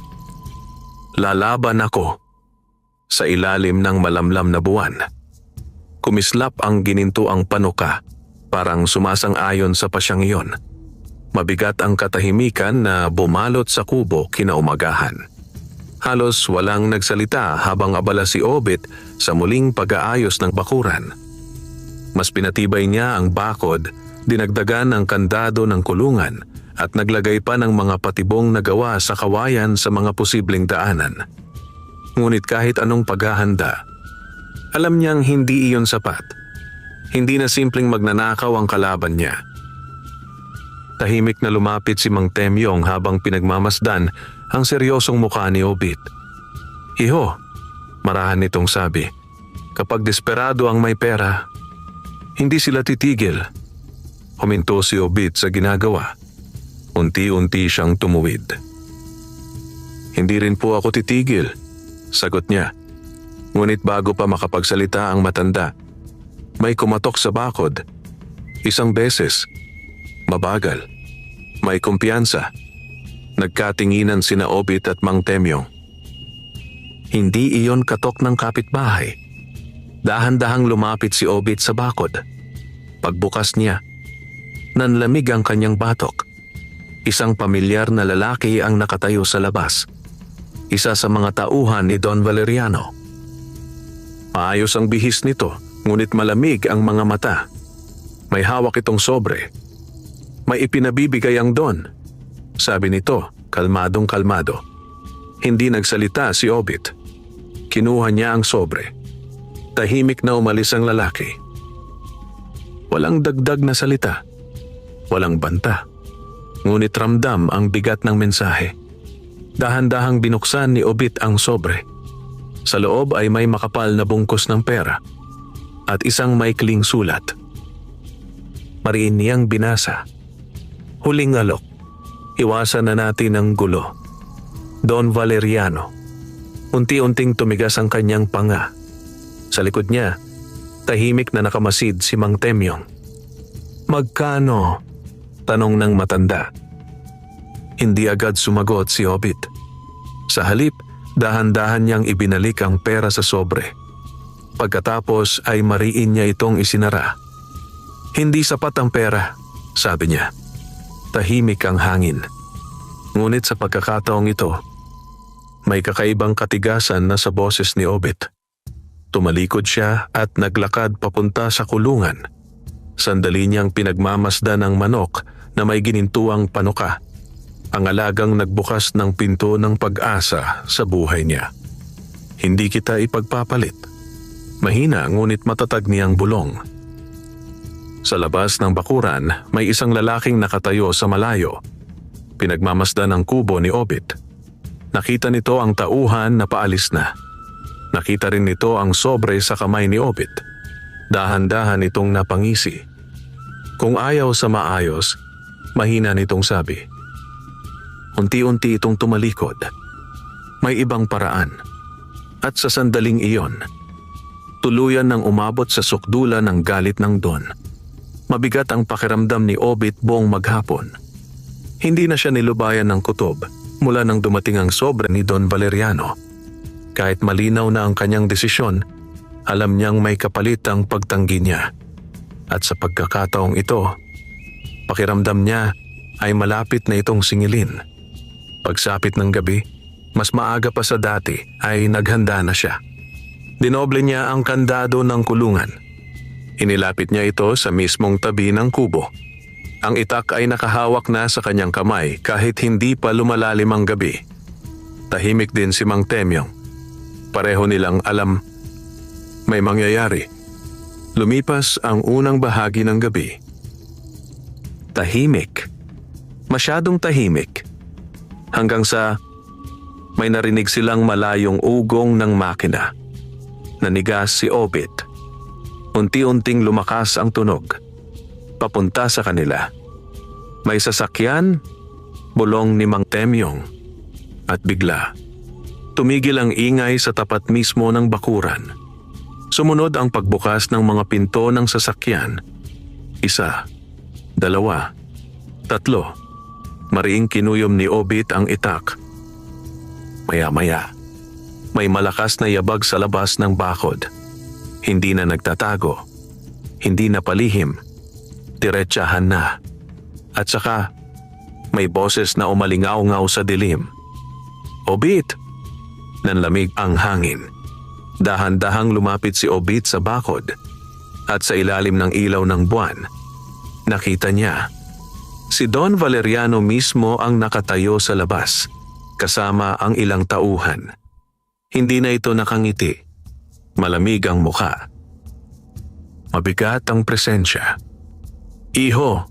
"Lalaban ako." Sa ilalim ng malamlam na buwan, kumislap ang ginintuang panuka, parang sumasang-ayon sa pasyang iyon. Mabigat ang katahimikan na bumalot sa kubo kinaumagahan. Halos walang nagsalita habang abala si Obit sa muling pag-aayos ng bakuran. Mas pinatibay niya ang bakod, dinagdagan ang kandado ng kulungan at naglagay pa ng mga patibong na gawa sa kawayan sa mga posibleng daanan. Ngunit kahit anong paghahanda, alam niyang hindi iyon sapat. Hindi na simpleng magnanakaw ang kalaban niya. Tahimik na lumapit si Mang Temyong habang pinagmamasdan ang seryosong mukha ni Obit. "Iho," marahan nitong sabi, "kapag desperado ang may pera, hindi sila titigil." Huminto si Obit sa ginagawa. Unti-unti siyang tumuwid. "Hindi rin po ako titigil," sagot niya. Ngunit bago pa makapagsalita ang matanda, may kumatok sa bakod. Isang beses. Mabagal. May kumpiyansa. Nagkatinginan sina Obit at Mang Temyong. Hindi iyon katok ng kapitbahay. Dahan-dahang lumapit si Obit sa bakod. Pagbukas niya, nanlamig ang kanyang batok. Isang pamilyar na lalaki ang nakatayo sa labas. Isa sa mga tauhan ni Don Valeriano. Maayos ang bihis nito, ngunit malamig ang mga mata. May hawak itong sobre. "May ipinabibigay ang Don," sabi nito, kalmadong kalmado. Hindi nagsalita si Obit. Kinuha niya ang sobre. Tahimik na umalis ang lalaki. Walang dagdag na salita. Walang banta. Ngunit ramdam ang bigat ng mensahe. Dahan-dahang binuksan ni Obit ang sobre. Sa loob ay may makapal na bungkus ng pera at isang maikling sulat. Mariin niyang binasa. "Huling alok. Iwasan na natin ang gulo. Don Valeriano." Unti-unting tumigas ang kanyang panga. Sa likod niya, tahimik na nakamasid si Mang Temyong. "Magkano?" tanong ng matanda. Hindi agad sumagot si Obit. Sa halip, dahan-dahan niyang ibinalik ang pera sa sobre. Pagkatapos ay mariin niya itong isinara. "Hindi sapat ang pera," sabi niya. Tahimik ang hangin. Ngunit sa pagkakataong ito, may kakaibang katigasan na sa boses ni Obit. Tumalikod siya at naglakad papunta sa kulungan. Sandali niyang pinagmamasdan ng manok na may ginintuang panuka. Ang alagang nagbukas ng pinto ng pag-asa sa buhay niya. "Hindi kita ipagpapalit." Mahina ngunit matatag niyang bulong. Sa labas ng bakuran, may isang lalaking nakatayo sa malayo. Pinagmamasdan ang kubo ni Obit. Nakita nito ang tauhan na paalis na. Nakita rin nito ang sobre sa kamay ni Obit. Dahan-dahan itong napangisi. Kung ayaw sa maayos, mahina nitong sabi. Unti-unti itong tumalikod. May ibang paraan. At sa sandaling iyon, tuluyan nang umabot sa sukdulan ng galit ng Don. Mabigat ang pakiramdam ni Obit buong maghapon. Hindi na siya nilubayan ng kutob mula nang dumating ang sobre ni Don Valeriano. Kahit malinaw na ang kanyang desisyon, alam niyang may kapalit ang pagtanggi niya. At sa pagkakataong ito, pakiramdam niya ay malapit na itong singilin. Pagsapit ng gabi, mas maaga pa sa dati ay naghanda na siya. Dinoble niya ang kandado ng kulungan. Inilapit niya ito sa mismong tabi ng kubo. Ang itak ay nakahawak na sa kanyang kamay kahit hindi pa lumalalim ang gabi. Tahimik din si Mang Temyong. Pareho nilang alam may mangyayari. Lumipas ang unang bahagi ng gabi. Tahimik. Masyadong tahimik. Hanggang sa may narinig silang malayong ugong ng makina. Nanigas si Obit. Unti-unting lumakas ang tunog. Papunta sa kanila. May sasakyan, bulong ni Mang Temyong. At bigla, tumigil ang ingay sa tapat mismo ng bakuran. Sumunod ang pagbukas ng mga pinto ng sasakyan. 1, 2, 3. Mariing kinuyom ni Obit ang itak. Maya-maya, may malakas na yabag sa labas ng bakod. Hindi na nagtatago. Hindi na palihim. Diretsahan na. At saka, may boses na umalingaw-ngaw sa dilim. Obit! Nanlamig ang hangin. Dahan-dahang lumapit si Obit sa bakod. At sa ilalim ng ilaw ng buwan, nakita niya. Si Don Valeriano mismo ang nakatayo sa labas, kasama ang ilang tauhan. Hindi na ito nakangiti. Malamig ang mukha. Mabigat ang presensya. Iho,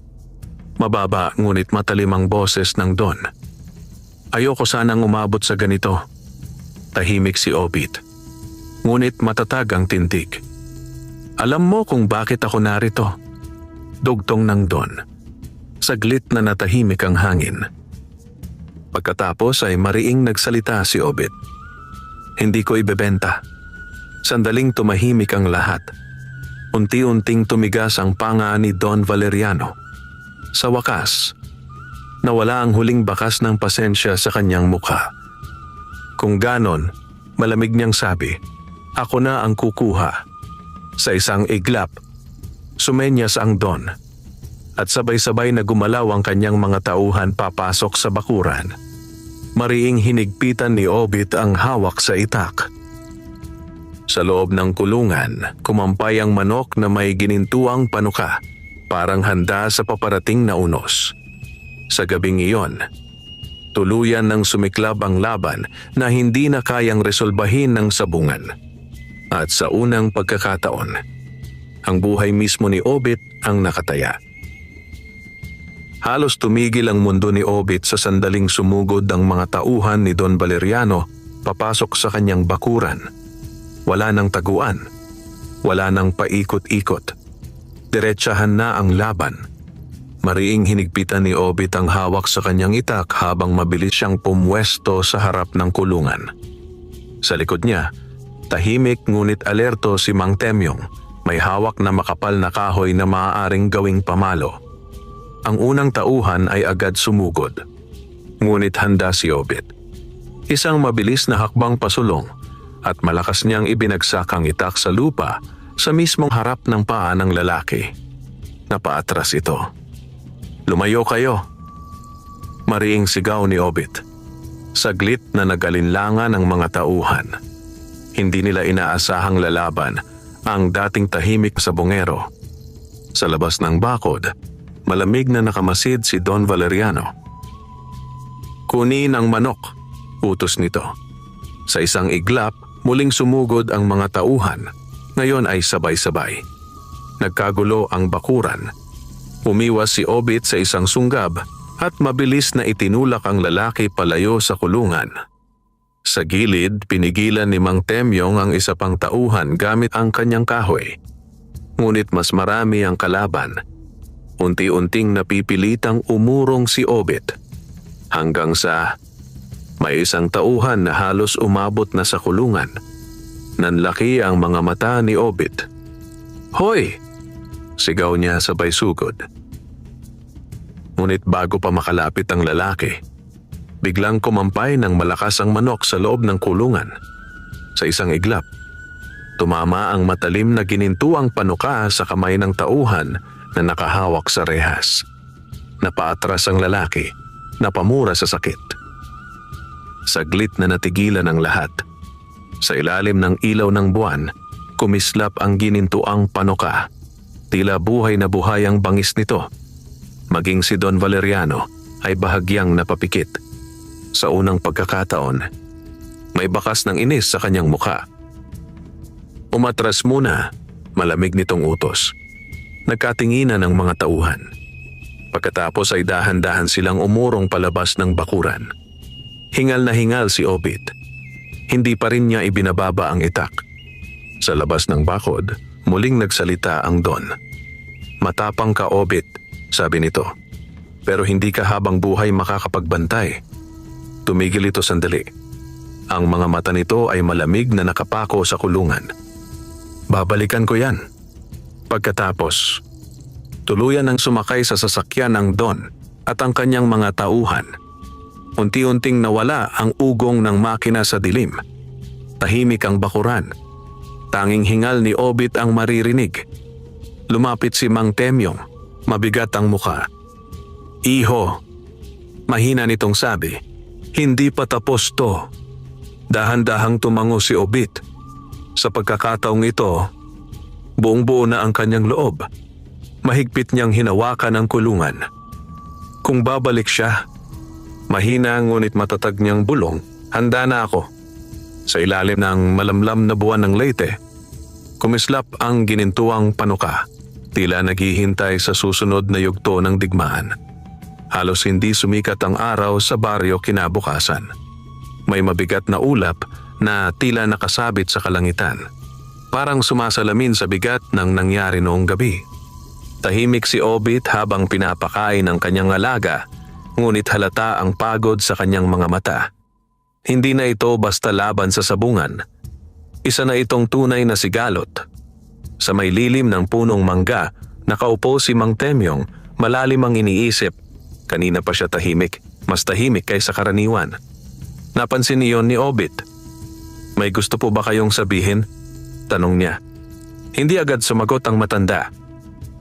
mababa ngunit matalim ang boses ng Don. Ayoko sanang umabot sa ganito. Tahimik si Obit. Ngunit matatag ang tindig. Alam mo kung bakit ako narito? Dugtong ng Don. Saglit na natahimik ang hangin. Pagkatapos ay mariing nagsalita si Obit. Hindi ko ibebenta. Sandaling tumahimik ang lahat. Unti-unting tumigas ang panga ni Don Valeriano. Sa wakas, nawala ang huling bakas ng pasensya sa kanyang mukha. Kung ganon, malamig niyang sabi, ako na ang kukuha. Sa isang iglap, sumenyas ang Don. At sabay-sabay na gumalaw ang kanyang mga tauhan papasok sa bakuran. Mariing hinigpitan ni Obit ang hawak sa itak. Sa loob ng kulungan, kumampay ang manok na may ginintuang panuka, parang handa sa paparating na unos. Sa gabing iyon, tuluyan ng sumiklab ang laban na hindi na kayang resolbahin ng sabungan. At sa unang pagkakataon, ang buhay mismo ni Obit ang nakataya. Halos tumigil ang mundo ni Obit sa sandaling sumugod ang mga tauhan ni Don Valeriano papasok sa kanyang bakuran. Wala nang taguan. Wala nang paikot-ikot. Diretsahan na ang laban. Mariing hinigpitan ni Obit ang hawak sa kanyang itak habang mabilis siyang pumwesto sa harap ng kulungan. Sa likod niya, tahimik ngunit alerto si Mang Temyong, may hawak na makapal na kahoy na maaaring gawing pamalo. Ang unang tauhan ay agad sumugod. Ngunit handa si Obit. Isang mabilis na hakbang pasulong at malakas niyang ibinagsak ang itak sa lupa sa mismong harap ng paa ng lalaki. Napaatras ito. Lumayo kayo. Mariing sigaw ni Obit. Saglit na nagalinlangan ang mga tauhan. Hindi nila inaasahang lalaban ang dating tahimik sa bungero. Sa labas ng bakod, malamig na nakamasid si Don Valeriano. Kunin ang manok, utos nito. Sa isang iglap, muling sumugod ang mga tauhan. Ngayon ay sabay-sabay. Nagkagulo ang bakuran. Umiwas si Obit sa isang sunggab at mabilis na itinulak ang lalaki palayo sa kulungan. Sa gilid, pinigilan ni Mang Temyong ang isa pang tauhan gamit ang kanyang kahoy. Ngunit mas marami ang kalaban. Unti-unting napipilitang umurong si Obit. Hanggang sa may isang tauhan na halos umabot na sa kulungan. Nanlaki ang mga mata ni Obit. Hoy! Sigaw niya sabay sugod. Ngunit bago pa makalapit ang lalaki, biglang kumampay ng malakas ang manok sa loob ng kulungan. Sa isang iglap, tumama ang matalim na ginintuang panuka sa kamay ng tauhan na nakahawak sa rehas. Napaatras ang lalaki, napamura sa sakit. Saglit na natigilan ang lahat. Sa ilalim ng ilaw ng buwan, kumislap ang ginintuang panoka. Tila buhay na buhay ang bangis nito. Maging si Don Valeriano ay bahagyang napapikit. Sa unang pagkakataon, may bakas ng inis sa kanyang mukha. Umatras muna, malamig nitong utos. Nagkatinginan ang mga tauhan. Pagkatapos ay dahan-dahan silang umurong palabas ng bakuran. Hingal na hingal si Obit. Hindi pa rin niya ibinababa ang itak. Sa labas ng bakod, muling nagsalita ang Don. "Matapang ka, Obit," sabi nito. "Pero hindi ka habang buhay makakapagbantay." Tumigil ito sandali. Ang mga mata nito ay malamig na nakapako sa kulungan. "Babalikan ko yan." Pagkatapos, tuluyan ang sumakay sa sasakyan ng Don at ang kanyang mga tauhan. Unti-unting nawala ang ugong ng makina sa dilim. Tahimik ang bakuran. Tanging hingal ni Obit ang maririnig. Lumapit si Mang Temyong, mabigat ang muka. "Iho," mahina nitong sabi, "hindi pa tapos to." Dahan-dahang tumango si Obit. Sa pagkakataong ito, buong-buo na ang kanyang loob. Mahigpit niyang hinawakan ang kulungan. Kung babalik siya, mahina ngunit matatag niyang bulong, "Handa na ako." Sa ilalim ng malamlam na buwan ng Leyte, kumislap ang ginintuang panuka. Tila naghihintay sa susunod na yugto ng digmaan. Halos hindi sumikat ang araw sa baryo kinabukasan. May mabigat na ulap na tila nakasabit sa kalangitan. Parang sumasalamin sa bigat ng nangyari noong gabi. Tahimik si Obit habang pinapakain ang kanyang alaga, ngunit halata ang pagod sa kanyang mga mata. Hindi na ito basta laban sa sabungan. Isa na itong tunay na sigalot. Sa may lilim ng punong mangga, nakaupo si Mang Temyong, malalim ang iniisip. Kanina pa siya tahimik, mas tahimik kaysa karaniwan. Napansin niyon ni Obit. "May gusto po ba kayong sabihin?" tanong niya. Hindi agad sumagot ang matanda.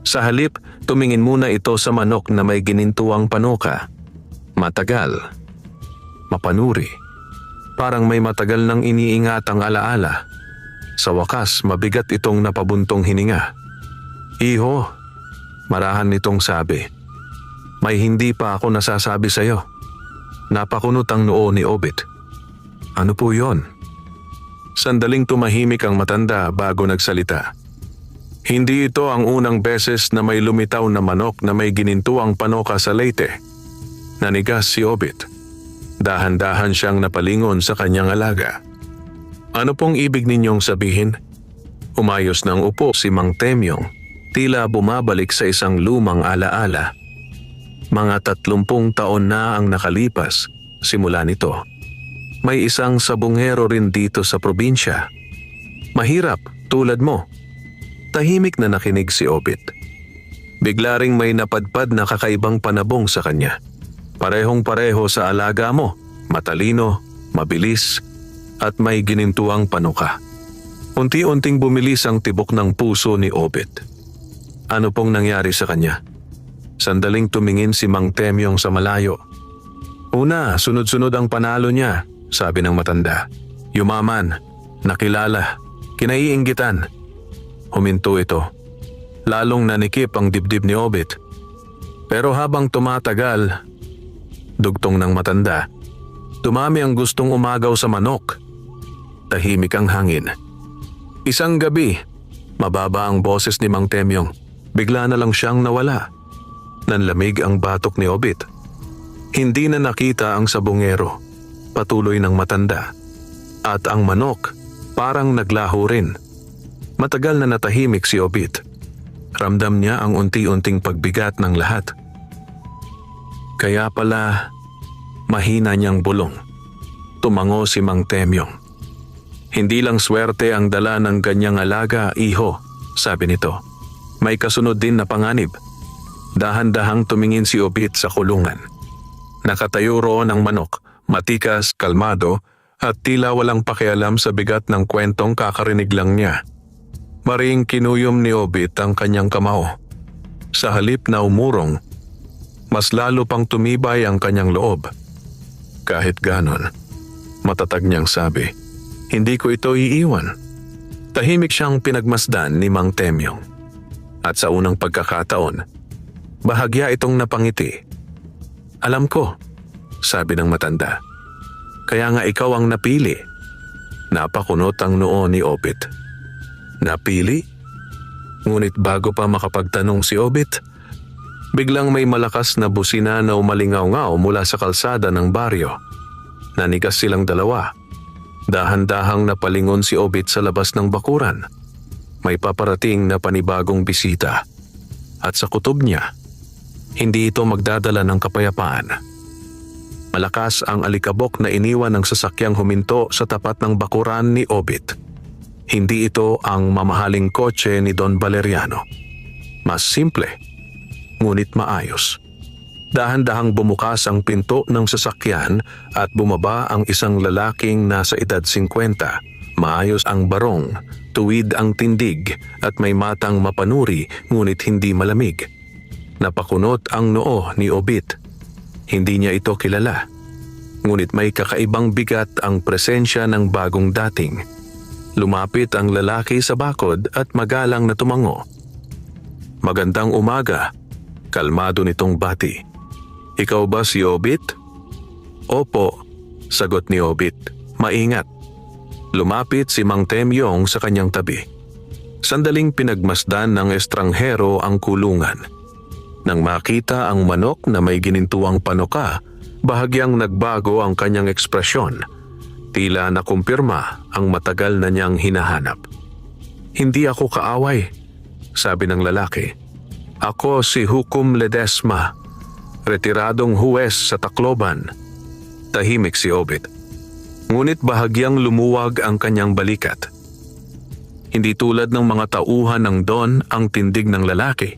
Sa halip, tumingin muna ito sa manok na may ginintuang panuka. Matagal. Mapanuri. Parang may matagal nang iniingatang alaala. Sa wakas, mabigat itong napabuntong hininga. "Iho," marahan nitong sabi. "May hindi pa ako nasasabi sa'yo." Napakunot ang noo ni Obit. "Ano po yon?" Sandaling tumahimik ang matanda bago nagsalita. "Hindi ito ang unang beses na may lumitaw na manok na may ginintuang panoka sa Leyte." Nanigas si Obit. Dahan-dahan siyang napalingon sa kanyang alaga. "Ano pong ibig ninyong sabihin?" Umayos ng upo si Mang Temyong, tila bumabalik sa isang lumang alaala. Mga 30 taon na ang nakalipas simula nito. May isang sabungero rin dito sa probinsya. Mahirap, tulad mo. Tahimik na nakinig si Obit. Bigla ring may napadpad na kakaibang panabong sa kanya. Parehong-pareho sa alaga mo, matalino, mabilis, at may ginintuang panuka. Unti-unting bumilis ang tibok ng puso ni Obit. Ano pong nangyari sa kanya? Sandaling tumingin si Mang Temyong sa malayo. "Una, sunod-sunod ang panalo niya," sabi ng matanda. "Yumaman, nakilala, kinaiinggitan." Huminto ito. Lalong nanikip ang dibdib ni Obit. Pero habang tumatagal, dugtong ng matanda, dumami ang gustong umagaw sa manok. Tahimik ang hangin. Isang gabi, mababa ang boses ni Mang Temyong. Bigla na lang siyang nawala. Nanlamig ang batok ni Obit. Hindi na nakita ang sabungero, patuloy ng matanda. At ang manok, parang naglaho rin. Matagal na natahimik si Obit. Ramdam niya ang unti-unting pagbigat ng lahat. Kaya pala, mahina niyang bulong. Tumango si Mang Temyong. "Hindi lang swerte ang dala ng ganyang alaga, iho," sabi nito. "May kasunod din na panganib." Dahan-dahang tumingin si Obit sa kulungan. Nakatayo roon ang manok, matikas, kalmado, at tila walang pakialam sa bigat ng kwentong kakarinig lang niya. Maring kinuyom ni Obit ang kanyang kamao. Sa halip na umurong, Mas lalo pang tumibay ang kanyang loob. Kahit ganon, matatag niyang sabi, hindi ko ito iiwan. Tahimik siyang pinagmasdan ni Mang Temyong. At sa unang pagkakataon, bahagya itong napangiti. Alam ko, sabi ng matanda. Kaya nga ikaw ang napili. Napakunot ang noo ni Obit. Napili? Ngunit bago pa makapagtanong si Obit, biglang may malakas na busina na umalingaw-ngaw mula sa kalsada ng baryo. Nanigas silang dalawa. Dahan-dahang napalingon si Obit sa labas ng bakuran. May paparating na panibagong bisita. At sa kutob niya, hindi ito magdadala ng kapayapaan. Malakas ang alikabok na iniwan ng sasakyang huminto sa tapat ng bakuran ni Obit. Hindi ito ang mamahaling kotse ni Don Valeriano. Mas simple, ngunit maayos. Dahan-dahang bumukas ang pinto ng sasakyan at bumaba ang isang lalaking nasa edad 50. Maayos ang barong, tuwid ang tindig at may matang mapanuri ngunit hindi malamig. Napakunot ang noo ni Obit. Hindi niya ito kilala. Ngunit may kakaibang bigat ang presensya ng bagong dating. Lumapit ang lalaki sa bakod at magalang na tumango. Magandang umaga, kalmado nitong bati. Ikaw ba si Obit? Opo, sagot ni Obit. Maingat. Lumapit si Mang Temyong sa kanyang tabi. Sandaling pinagmasdan ng estranghero ang kulungan. Nang makita ang manok na may ginintuang panuka, bahagyang nagbago ang kanyang ekspresyon. Tila nakumpirma ang matagal na niyang hinahanap. Hindi ako kaaway, sabi ng lalaki. Ako si Hukom Ledesma, retiradong huwes sa Tacloban. Tahimik si Obit. Ngunit bahagyang lumuwag ang kanyang balikat. Hindi tulad ng mga tauhan ng Don ang tindig ng lalaki.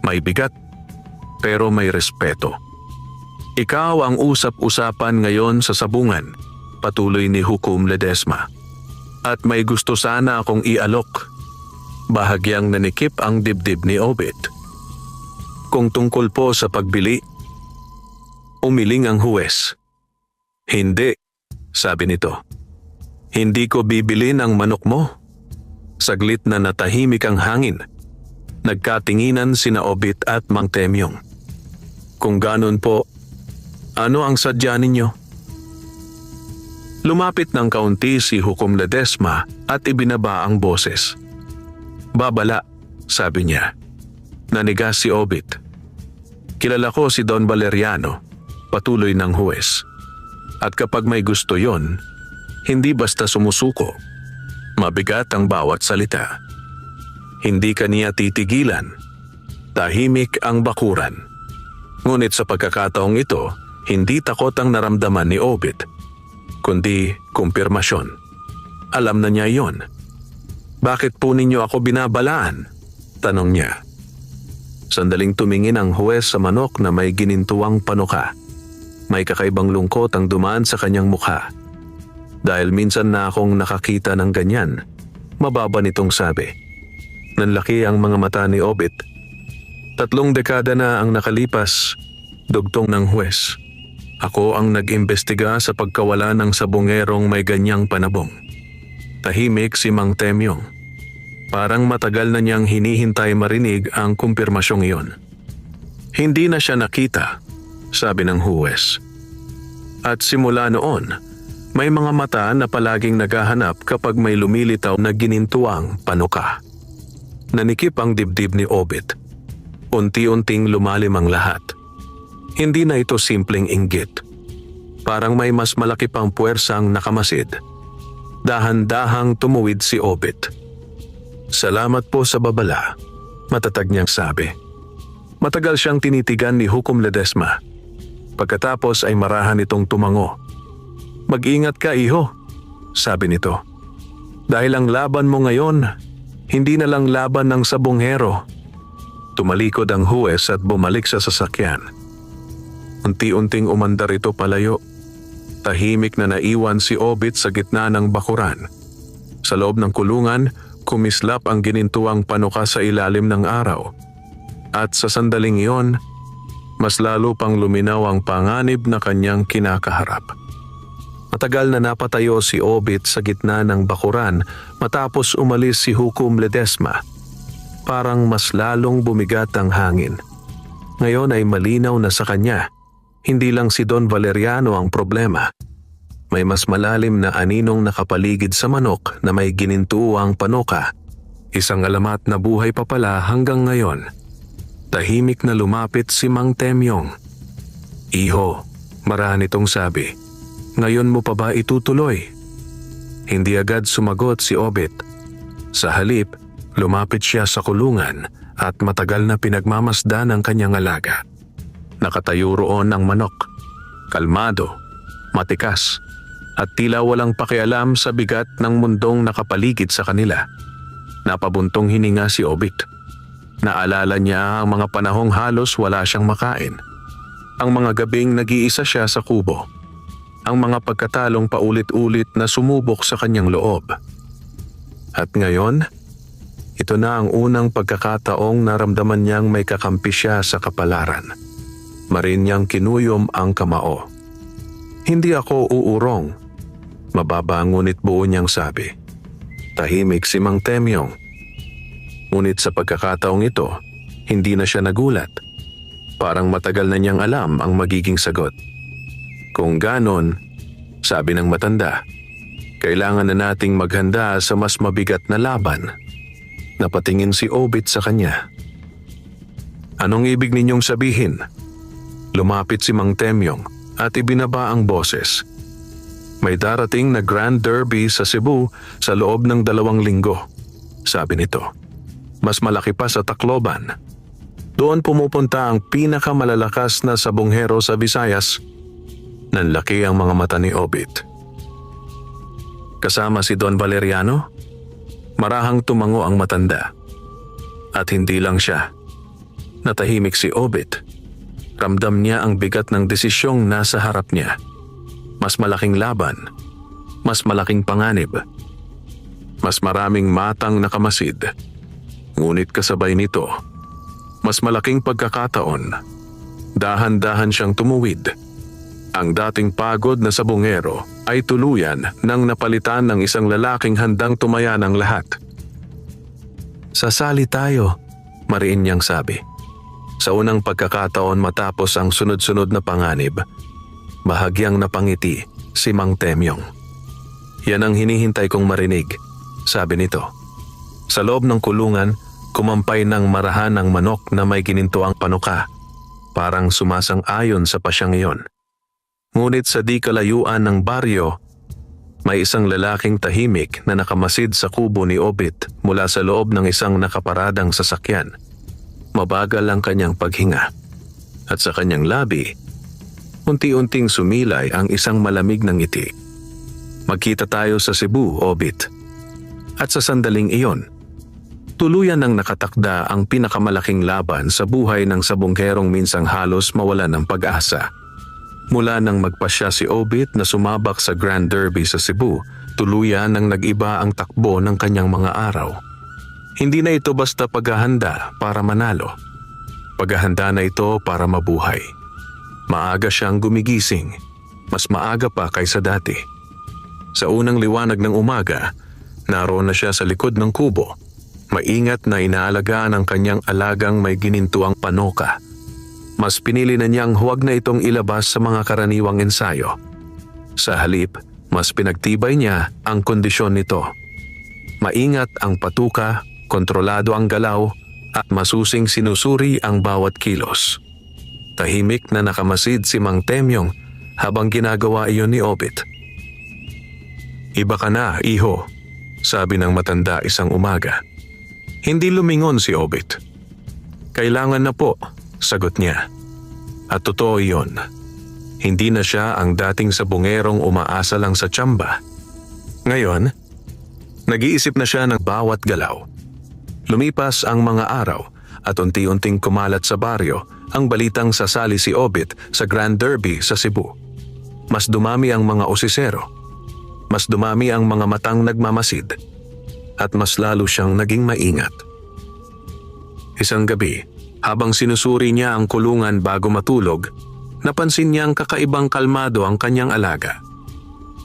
May bigat, pero may respeto. Ikaw ang usap-usapan ngayon sa sabungan, patuloy ni Hukom Ledesma. At may gusto sana akong ialok. Bahagyang nanikip ang dibdib ni Obit. Kung tungkol po sa pagbili, umiling ang huwes. Hindi, sabi nito. Hindi ko bibilin ang manok mo. Saglit na natahimik ang hangin. Nagkatinginan sina Obit at Mang Temyong. Kung ganon po, ano ang sadya ninyo? Lumapit ng kaunti si Hukom Ledesma at ibinaba ang boses. Babala, sabi niya. Nanigas si Obit. Kilala ko si Don Valeriano, patuloy ng huwes. At kapag may gusto yon, hindi basta sumusuko. Mabigat ang bawat salita. Hindi kaniya titigilan. Tahimik ang bakuran. Ngunit sa pagkakataong ito, hindi takot ang naramdaman ni Obit, kundi kumpirmasyon. Alam na niya yon. Bakit po ninyo ako binabalaan? Tanong niya. Sandaling tumingin ang huwes sa manok na may ginintuang panuka. May kakaibang lungkot ang dumaan sa kanyang mukha. Dahil minsan na akong nakakita ng ganyan, mababa nitong sabi. Nanlaki ang mga mata ni Obit. 3 dekada na ang nakalipas, dugtong ng huwes. Ako ang nag-imbestiga sa pagkawala ng sabongerong may ganyang panabong. Tahimik si Mang Temyong. Parang matagal na niyang hinihintay marinig ang kumpirmasyong iyon. Hindi na siya nakita, sabi ng huwes. At simula noon, may mga mata na palaging naghahanap kapag may lumilitaw na ginintuang panuka. Nanikip ang dibdib ni Obit. Unti-unting lumalim ang lahat. Hindi na ito simpleng inggit. Parang may mas malaki pang puwersang nakamasid. Dahan-dahang tumuwid si Obit. Salamat po sa babala, matatag niyang sabi. Matagal siyang tinitigan ni Hukom Ledesma. Pagkatapos ay marahan itong tumango. Mag-ingat ka, iho, sabi nito. Dahil ang laban mo ngayon, hindi na lang laban ng sabonghero. Tumalikod ang huwes at bumalik sa sasakyan. Unti-unting umandar ito palayo. Tahimik na naiwan si Obit sa gitna ng bakuran. Sa loob ng kulungan, kumislap ang ginintuang panuka sa ilalim ng araw. At sa sandaling iyon, mas lalo pang luminaw ang panganib na kanyang kinakaharap. Matagal na napatayo si Obit sa gitna ng bakuran matapos umalis si Hukom Ledesma. Parang mas lalong bumigat ang hangin. Ngayon ay malinaw na sa kanya, hindi lang si Don Valeriano ang problema. May mas malalim na aninong nakapaligid sa manok na may ginintuang panoka. Isang alamat na buhay pa pala hanggang ngayon. Tahimik na lumapit si Mang Temyong. "Iho," marahan itong sabi, "ngayon mo pa ba itutuloy?" Hindi agad sumagot si Obit. Sa halip, lumapit siya sa kulungan at matagal na pinagmamasdan ang kanyang alaga. Nakatayo roon ang manok. Kalmado, matikas, at tila walang pakialam sa bigat ng mundong nakapaligid sa kanila. Napabuntong hininga si Obit. Naalala niya ang mga panahong halos wala siyang makain. Ang mga gabing nag-iisa siya sa kubo. Ang mga pagkatalong paulit-ulit na sumubok sa kanyang loob. At ngayon, ito na ang unang pagkakataong naramdaman niyang may kakampi siya sa kapalaran. Marin niyang kinuyom ang kamao. "Hindi ako uurong," mababa ngunit buo niyang sabi. Tahimik si Mang Temyong. Ngunit sa pagkakataong ito, hindi na siya nagulat. Parang matagal na niyang alam ang magiging sagot. "Kung ganon," sabi ng matanda, "kailangan na nating maghanda sa mas mabigat na laban." Napatingin si Obit sa kanya. "Anong ibig ninyong sabihin?" Lumapit si Mang Temyong at ibinaba ang boses. "May darating na Grand Derby sa Cebu sa loob ng 2 linggo," sabi nito. "Mas malaki pa sa Tacloban. Doon pumupunta ang pinakamalalakas na sabonghero sa Visayas." Nanlaki ang mga mata ni Obit. "Kasama si Don Valeriano?" Marahang tumango ang matanda. At hindi lang siya. Natahimik si Obit. Ramdam niya ang bigat ng desisyong nasa harap niya. Mas malaking laban. Mas malaking panganib. Mas maraming matang nakamasid. Ngunit kasabay nito, mas malaking pagkakataon. Dahan-dahan siyang tumuwid. Ang dating pagod na sabongero ay tuluyan nang napalitan ng isang lalaking handang tumaya ng lahat. "Sasali tayo," mariin niyang sabi. Sa unang pagkakataon matapos ang sunod-sunod na panganib, bahagyang napangiti si Mang Temyong. "Yan ang hinihintay kong marinig," sabi nito. Sa loob ng kulungan, kumampay ng marahan ng manok na may ginintuang panuka, parang sumasang-ayon sa pasyang iyon. Ngunit sa di kalayuan ng baryo, may isang lalaking tahimik na nakamasid sa kubo ni Obit mula sa loob ng isang nakaparadang sasakyan. Mabagal ang kanyang paghinga. At sa kanyang labi, unti-unting sumilay ang isang malamig na ngiti. "Magkita tayo sa Cebu, Obit." At sa sandaling iyon, tuluyan nang nakatakda ang pinakamalaking laban sa buhay ng sabongherong minsang halos mawalan ng pag-asa. Mula nang magpasya si Obit na sumabak sa Grand Derby sa Cebu, tuluyan nang nag-iba ang takbo ng kanyang mga araw. Hindi na ito basta paghahanda para manalo. Paghahanda na ito para mabuhay. Maaga siyang gumigising, mas maaga pa kaysa dati. Sa unang liwanag ng umaga, naroon na siya sa likod ng kubo. Maingat na inaalagaan ang kanyang alagang may ginintuang panoka. Mas pinili na niyang huwag na itong ilabas sa mga karaniwang ensayo. Sa halip, mas pinagtibay niya ang kondisyon nito. Maingat ang patuka, kontrolado ang galaw, at masusing sinusuri ang bawat kilos. Tahimik na nakamasid si Mang Temyong habang ginagawa iyon ni Obit. "Iba ka na, iho," sabi ng matanda isang umaga. Hindi lumingon si Obit. "Kailangan na po," sagot niya. At totoo iyon. Hindi na siya ang dating sabongerong umaasa lang sa tsamba. Ngayon, nag-iisip na siya ng bawat galaw. Lumipas ang mga araw at unti-unting kumalat sa baryo ang balitang sasali si Obit sa Grand Derby sa Cebu. Mas dumami ang mga osisero. Mas dumami ang mga matang nagmamasid. At mas lalo siyang naging maingat. Isang gabi, Habang sinusuri niya ang kulungan bago matulog, napansin niyang kakaibang kalmado ang kanyang alaga.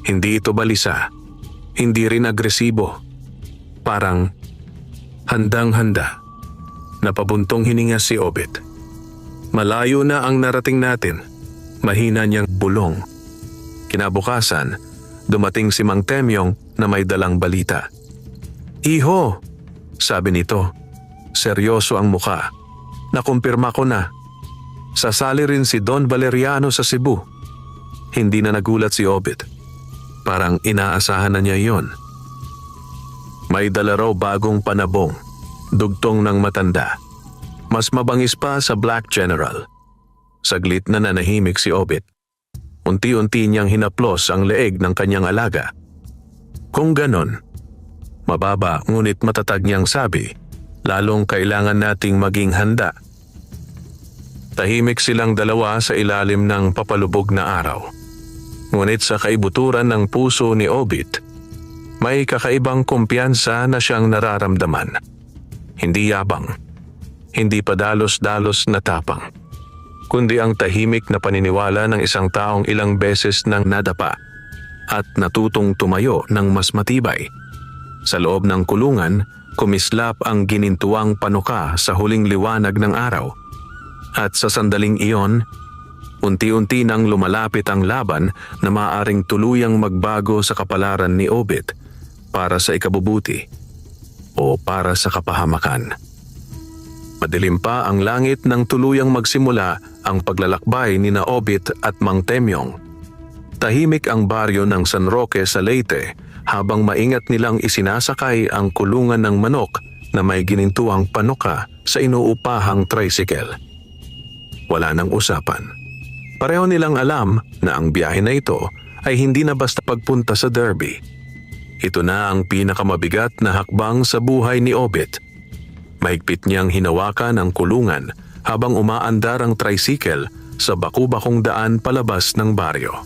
Hindi ito balisa, hindi rin agresibo. Parang handang-handa. Napabuntong hininga si Obit. Malayo na ang narating natin. Mahina niyang bulong. Kinabukasan, dumating si Mang Temyong na may dalang balita. "Iho," sabi nito. Seryoso ang muka. "Nakumpirma ko na. Sasali rin si Don Valeriano sa Cebu." Hindi na nagulat si Obit. Parang inaasahan na niya iyon. May dala raw bagong panabong, dugtong ng matanda. Mas mabangis pa sa Black General. Saglit na nanahimik si Obit. Unti-unti niyang hinaplos ang leeg ng kanyang alaga. Kung ganon, mababa ngunit matatag niyang sabi, lalong kailangan nating maging handa. Tahimik silang dalawa sa ilalim ng papalubog na araw. Ngunit sa kaibuturan ng puso ni Obit, may kakaibang kumpiyansa na siyang nararamdaman. Hindi yabang, hindi padalos-dalos na tapang, kundi ang tahimik na paniniwala ng isang taong ilang beses nang nadapa at natutong tumayo ng mas matibay. Sa loob ng kulungan, kumislap ang ginintuang panuka sa huling liwanag ng araw. At sa sandaling iyon, unti-unti nang lumalapit ang laban na maaaring tuluyang magbago sa kapalaran ni Obit para sa ikabubuti o para sa kapahamakan. Madilim pa ang langit nang tuluyang magsimula ang paglalakbay ni na Obit at Mang Temyong. Tahimik ang baryo ng San Roque sa Leyte habang maingat nilang isinasakay ang kulungan ng manok na may ginintuang panuka sa inuupahang tricycle. Wala nang usapan. Pareho nilang alam na ang biyahe na ito ay hindi na basta pagpunta sa Derby. Ito na ang pinakamabigat na hakbang sa buhay ni Obit. Mahigpit niyang hinawakan ang kulungan habang umaandar ang tricycle sa baku-bakong daan palabas ng baryo.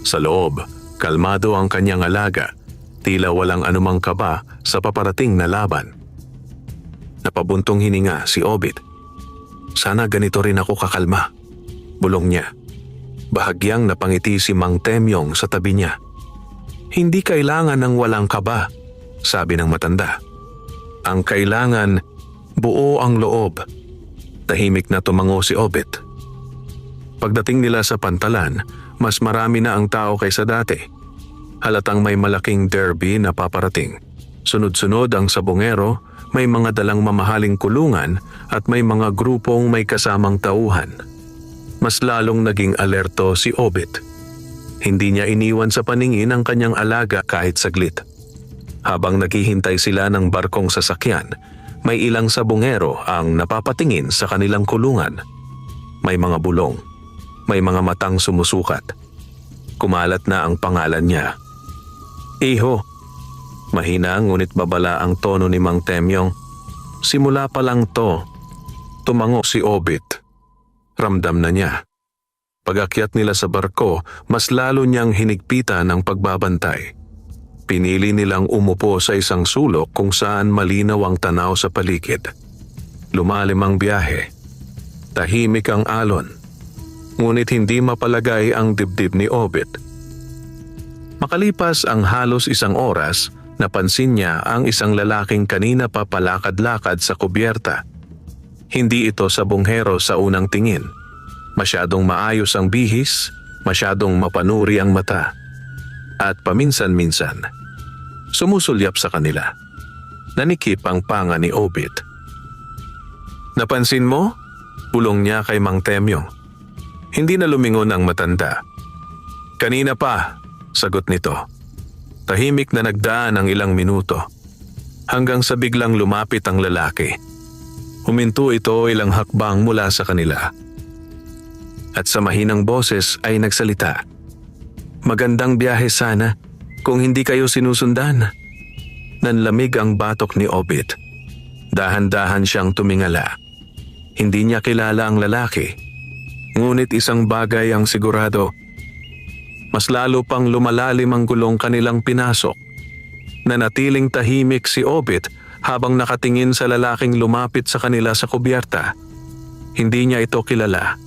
Sa loob, kalmado ang kanyang alaga, tila walang anumang kaba sa paparating na laban. Napabuntong hininga si Obit. Sana ganito rin ako kakalma, bulong niya. Bahagyang napangiti si Mang Temyong sa tabi niya. Hindi kailangan ng walang kaba, sabi ng matanda. Ang kailangan, buo ang loob. Tahimik na tumango si Obit. Pagdating nila sa pantalan, mas marami na ang tao kaysa dati. Halatang may malaking derby na paparating. Sunod-sunod ang sabongero, may mga dalang mamahaling kulungan at may mga grupong may kasamang tauhan. Mas lalong naging alerto si Obit. Hindi niya iniwan sa paningin ang kanyang alaga kahit saglit. Habang naghihintay sila ng barkong sasakyan, may ilang sabongero ang napapatingin sa kanilang kulungan. May mga bulong, may mga matang sumusukat. Kumalat na ang pangalan niya. "Iho." Mahina ngunit babala ang tono ni Mang Temyong. Simula pa lang to. Tumango si Obit. Ramdam na niya. Pag-akyat nila sa barko, mas lalo niyang hinigpitan ang pagbabantay. Pinili nilang umupo sa isang sulok kung saan malinaw ang tanaw sa paligid. Lumalim ang biyahe. Tahimik ang alon. Ngunit hindi mapalagay ang dibdib ni Obit. Makalipas ang halos isang oras, napansin niya ang isang lalaking kanina pa palakad-lakad sa kubyerta. Hindi ito sabonghero sa unang tingin. Masyadong maayos ang bihis, masyadong mapanuri ang mata. At paminsan-minsan, sumusulyap sa kanila. Nanikip ang panga ni Obit. "Napansin mo?" Bulong niya kay Mang Temyong. Hindi na lumingon ang matanda. "Kanina pa," sagot nito. Tahimik na nagdaan ang ilang minuto. Hanggang sa biglang lumapit ang lalaki. Huminto ito ilang hakbang mula sa kanila. At sa mahinang boses ay nagsalita. "Magandang biyahe sana kung hindi kayo sinusundan." Nanlamig ang batok ni Obit. Dahan-dahan siyang tumingala. Hindi niya kilala ang lalaki. Ngunit isang bagay ang sigurado. Mas lalo pang lumalalim ang gulong kanilang pinasok. Nanatiling tahimik si Obit habang nakatingin sa lalaking lumapit sa kanila sa kubyerta. Hindi niya ito kilala.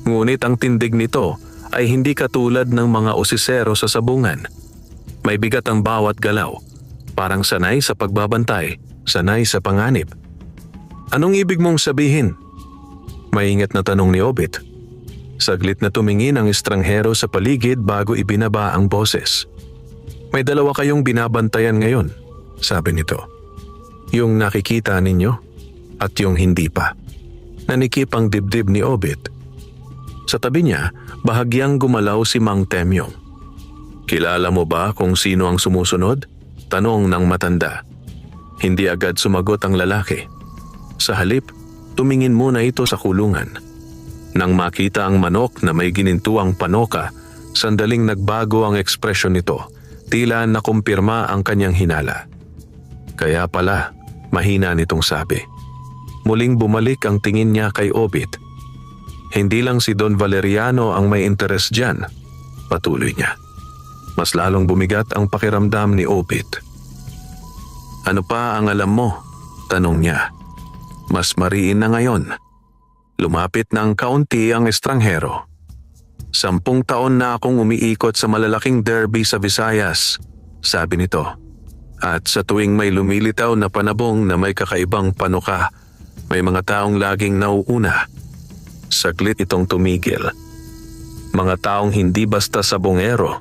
Ngunit ang tindig nito ay hindi katulad ng mga osisero sa sabungan. May bigat ang bawat galaw, parang sanay sa pagbabantay, sanay sa panganib. Anong ibig mong sabihin? Maingat na tanong ni Obit. Saglit na tumingin ang estranghero sa paligid bago ibinaba ang boses. May dalawa kayong binabantayan ngayon, sabi nito. Yung nakikita ninyo at yung hindi pa. Nanikip ang dibdib ni Obit. Sa tabi niya, bahagyang gumalaw si Mang Temyong. Kilala mo ba kung sino ang sumusunod? Tanong ng matanda. Hindi agad sumagot ang lalaki. Sa halip, tumingin muna ito sa kulungan. Nang makita ang manok na may ginintuang panoka, sandaling nagbago ang ekspresyon nito. Tila nakumpirma ang kanyang hinala. Kaya pala, mahina nitong sabi. Muling bumalik ang tingin niya kay Obit. Hindi lang si Don Valeriano ang may interes dyan, patuloy niya. Mas lalong bumigat ang pakiramdam ni Obit. Ano pa ang alam mo? Tanong niya. Mas mariin na ngayon. Lumapit ng kaunti ang estranghero. 10 taon na akong umiikot sa malalaking derby sa Visayas, sabi nito. At sa tuwing may lumilitaw na panabong na may kakaibang panuka, may mga taong laging nauuna. Saglit itong tumigil. Mga taong hindi basta sabongero.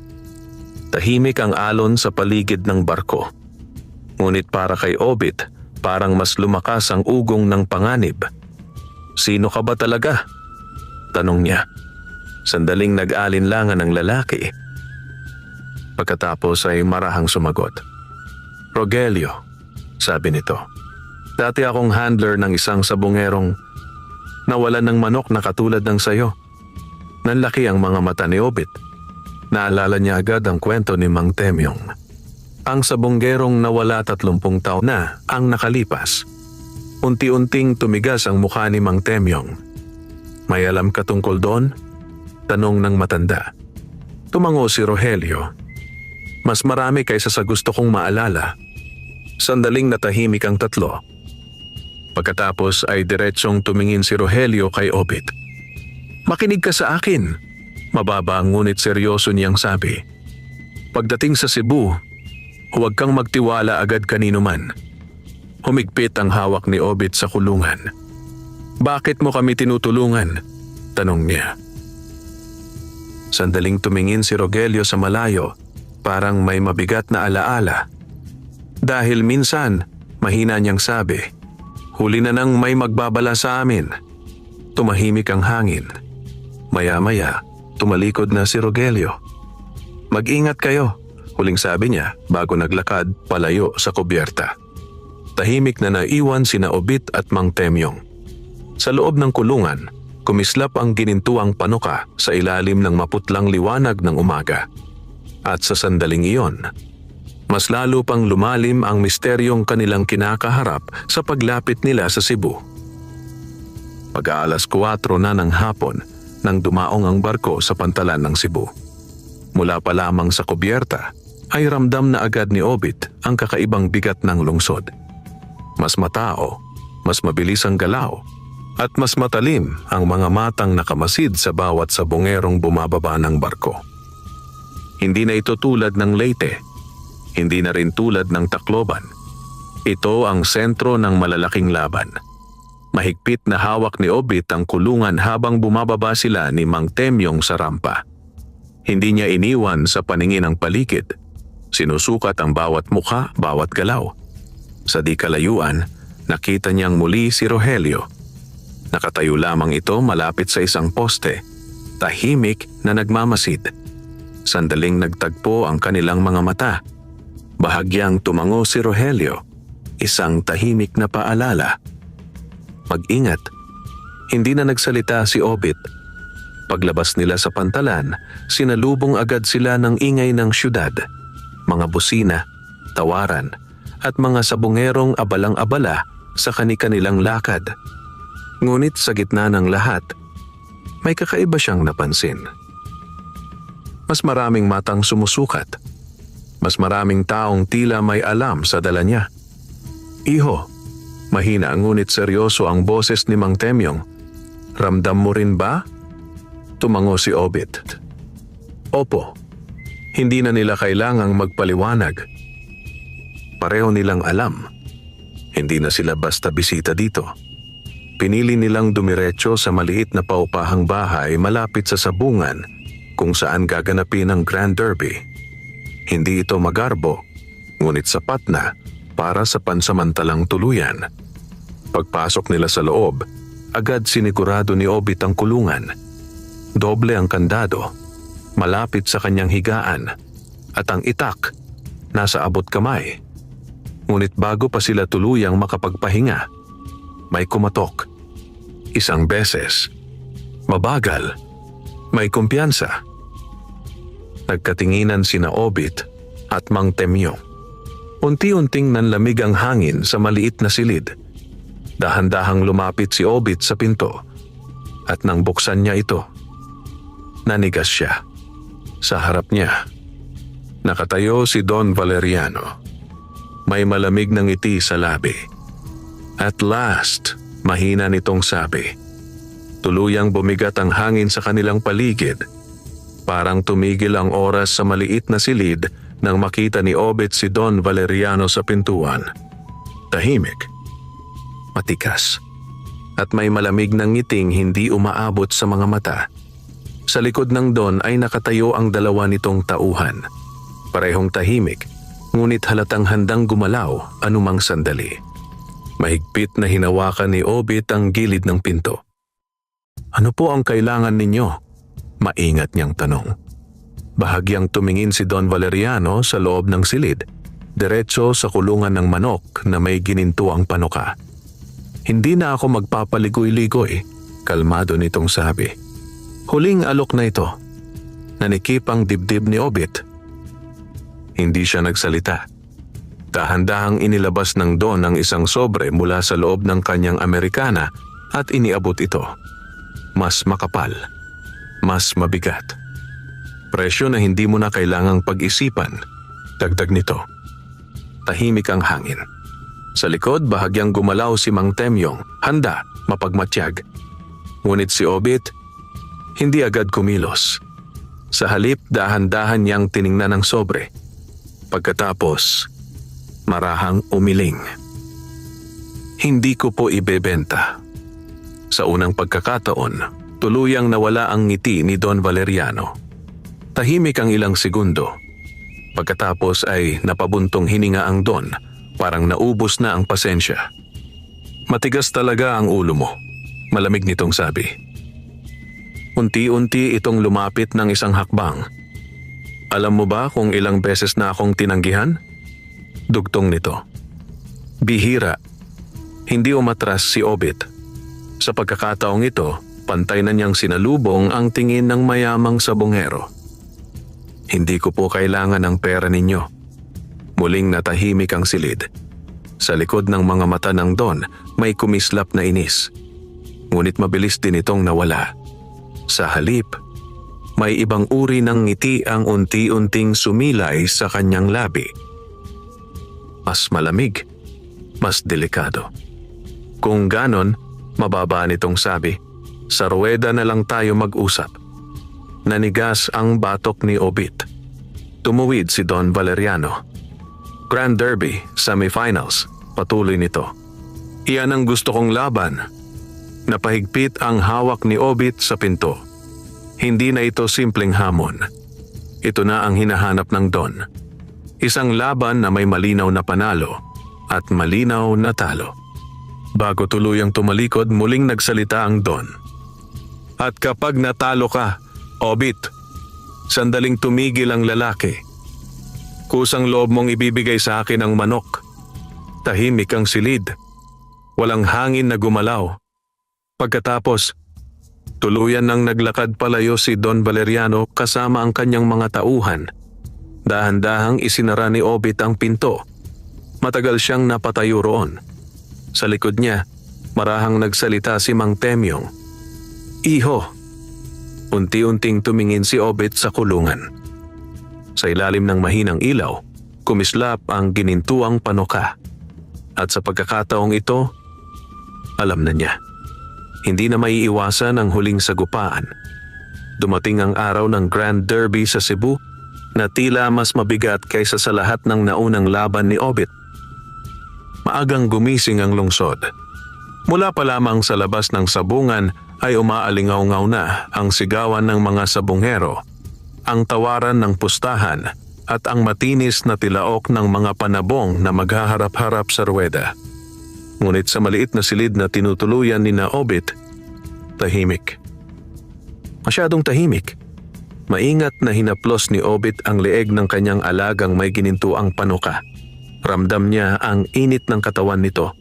Tahimik ang alon sa paligid ng barko. Ngunit para kay Obit, parang mas lumakas ang ugong ng panganib. Sino ka ba talaga? Tanong niya. Sandaling nag-alinlangan ang lalaki. Pagkatapos ay marahang sumagot. Rogelio, sabi nito. Dati akong handler ng isang sabongerong nawalan ng manok na katulad ng sayo. Nanlaki ang mga mata ni Obit. Naalala niya agad ang kwento ni Mang Temyong. Ang sabonggerong nawala 30 taon na ang nakalipas. Unti-unting tumigas ang mukha ni Mang Temyong. May alam ka tungkol doon? Tanong ng matanda. Tumango si Rogelio. Mas marami kaysa sa gusto kong maalala. Sandaling natahimik ang tatlo. Pagkatapos ay diretsong tumingin si Rogelio kay Obit. Makinig ka sa akin. Mababa ngunit seryoso niyang sabi. Pagdating sa Cebu, huwag kang magtiwala agad kanino man. Humigpit ang hawak ni Obit sa kulungan. Bakit mo kami tinutulungan? Tanong niya. Sandaling tumingin si Rogelio sa malayo, parang may mabigat na alaala. Dahil minsan, mahina niyang sabi, huli na nang may magbabala sa amin. Tumahimik ang hangin. Maya-maya, tumalikod na si Rogelio. Mag-ingat kayo, huling sabi niya bago naglakad palayo sa kubyerta. Tahimik na naiwan sina Obit at Mang Temyong. Sa loob ng kulungan, kumislap ang ginintuang panuka sa ilalim ng maputlang liwanag ng umaga. At sa sandaling iyon, mas lalo pang lumalim ang misteryong kanilang kinakaharap sa paglapit nila sa Cebu. Pag-aalas 4 na ng hapon nang dumaong ang barko sa pantalan ng Cebu. Mula pa lamang sa kubyerta ay ramdam na agad ni Obit ang kakaibang bigat ng lungsod. Mas matao, mas mabilis ang galaw, at mas matalim ang mga matang nakamasid sa bawat sabongerong bumababa ng barko. Hindi na ito tulad ng Leyte, hindi na rin tulad ng Tacloban. Ito ang sentro ng malalaking laban. Mahigpit na hawak ni Obit ang kulungan habang bumababa sila ni Mang Temyong sa rampa. Hindi niya iniwan sa paningin ang paligid. Sinusukat ang bawat mukha, bawat galaw. Sa di kalayuan, nakita niyang muli si Rogelio. Nakatayo lamang ito malapit sa isang poste, tahimik na nagmamasid. Sandaling nagtagpo ang kanilang mga mata. Bahagyang tumango si Rogelio, isang tahimik na paalala. Mag-ingat. Hindi na nagsalita si Obit. Paglabas nila sa pantalan, sinalubong agad sila ng ingay ng syudad. Mga busina, tawaran, at mga sabongerong abalang-abala sa kani-kanilang lakad. Ngunit sa gitna ng lahat, may kakaiba siyang napansin. Mas maraming matang sumusukat. Mas maraming taong tila may alam sa dala niya. Iho, mahina ngunit seryoso ang boses ni Mang Temyong. Ramdam mo rin ba? Tumango si Obit. Opo, hindi na nila kailangang magpaliwanag. Pareho nilang alam. Hindi na sila basta bisita dito. Pinili nilang dumiretso sa maliit na paupahang bahay malapit sa sabungan kung saan gaganapin ang Grand Derby. Hindi ito magarbo, ngunit sapat na para sa pansamantalang tuluyan. Pagpasok nila sa loob, agad sinigurado ni Obit ang kulungan. Doble ang kandado, malapit sa kanyang higaan, at ang itak nasa abot kamay. Ngunit bago pa sila tuluyang makapagpahinga, may kumatok. Isang beses. Mabagal. May kumpiyansa. Nagkatinginan sina Obit at Mang Temyong. Unti-unting nanlamig ang hangin sa maliit na silid. Dahan-dahang lumapit si Obit sa pinto at nang buksan niya ito, nanigas siya. Sa harap niya, nakatayo si Don Valeriano. May malamig na ngiti sa labi. At last, mahina nitong sabi. Tuluyang bumigat ang hangin sa kanilang paligid. Parang tumigil ang oras sa maliit na silid nang makita ni Obit si Don Valeriano sa pintuan. Tahimik, matikas, at may malamig na ngiting hindi umaabot sa mga mata. Sa likod ng Don ay nakatayo ang dalawa nitong tauhan. Parehong tahimik, ngunit halatang handang gumalaw anumang sandali. Mahigpit na hinawakan ni Obit ang gilid ng pinto. Ano po ang kailangan ninyo? Maingat niyang tanong. Bahagyang tumingin si Don Valeriano sa loob ng silid, diretso sa kulungan ng manok na may ginintuang panuka. Hindi na ako magpapaligoy-ligoy, kalmado nitong sabi. Huling alok na ito. Nanikip ang dibdib ni Obit. Hindi siya nagsalita. Dahan-dahang inilabas ng Don ang isang sobre mula sa loob ng kanyang Amerikana at iniabot ito. Mas makapal. Mas mabigat. Presyo na hindi mo na kailangang pag-isipan. Dagdag nito. Tahimik ang hangin. Sa likod, bahagyang gumalaw si Mang Temyong, handa, mapagmatyag. Ngunit si Obit, hindi agad kumilos. Sa halip, dahan-dahan niyang tiningnan ang sobre. Pagkatapos, marahang umiling. Hindi ko po ibebenta. Sa unang pagkakataon, tuluyang nawala ang ngiti ni Don Valeriano. Tahimik ang ilang segundo. Pagkatapos ay napabuntong hininga ang Don, parang naubos na ang pasensya. Matigas talaga ang ulo mo, malamig nitong sabi. Unti-unti itong lumapit ng isang hakbang. Alam mo ba kung ilang beses na akong tinanggihan? Dugtong nito. Bihira. Hindi umatras si Obit. Sa pagkakataong ito, pantay na niyang sinalubong ang tingin ng mayamang sabongero. Hindi ko po kailangan ng pera ninyo. Muling natahimik ang silid. Sa likod ng mga mata ng Don, may kumislap na inis. Ngunit mabilis din itong nawala. Sa halip, may ibang uri ng ngiti ang unti-unting sumilay sa kanyang labi. Mas malamig, mas delikado. Kung ganon, mababa nitong sabi. Sa ruweda na lang tayo mag-usap. Nanigas ang batok ni Obit. Tumuwid si Don Valeriano. Grand Derby, semifinals, patuloy nito. Iyan ang gusto kong laban. Napahigpit ang hawak ni Obit sa pinto. Hindi na ito simpleng hamon. Ito na ang hinahanap ng Don. Isang laban na may malinaw na panalo at malinaw na talo. Bago tuluyang tumalikod, muling nagsalita ang Don. At kapag natalo ka, Obit, sandaling tumigil ang lalaki. Kusang loob mong ibibigay sa akin ang manok. Tahimik ang silid. Walang hangin na gumalaw. Pagkatapos, tuluyan nang naglakad palayo si Don Valeriano kasama ang kanyang mga tauhan. Dahan-dahang isinara ni Obit ang pinto. Matagal siyang napatayo roon. Sa likod niya, marahang nagsalita si Mang Temyong. Iho. Unti-unting tumingin si Obit sa kulungan. Sa ilalim ng mahinang ilaw, kumislap ang ginintuang panuka. At sa pagkakataong ito, alam na niya. Hindi na maiiwasan ang huling sagupaan. Dumating ang araw ng Grand Derby sa Cebu na tila mas mabigat kaysa sa lahat ng naunang laban ni Obit. Maagang gumising ang lungsod. Mula pa lamang sa labas ng sabungan ay umaalingaw-ngaw na ang sigawan ng mga sabungero, ang tawaran ng pustahan at ang matinis na tilaok ng mga panabong na maghaharap-harap sa ruweda. Ngunit sa maliit na silid na tinutuluyan ni na Obit, tahimik. Masyadong tahimik. Maingat na hinaplos ni Obit ang leeg ng kanyang alagang may ginintuang panuka. Ramdam niya ang init ng katawan nito.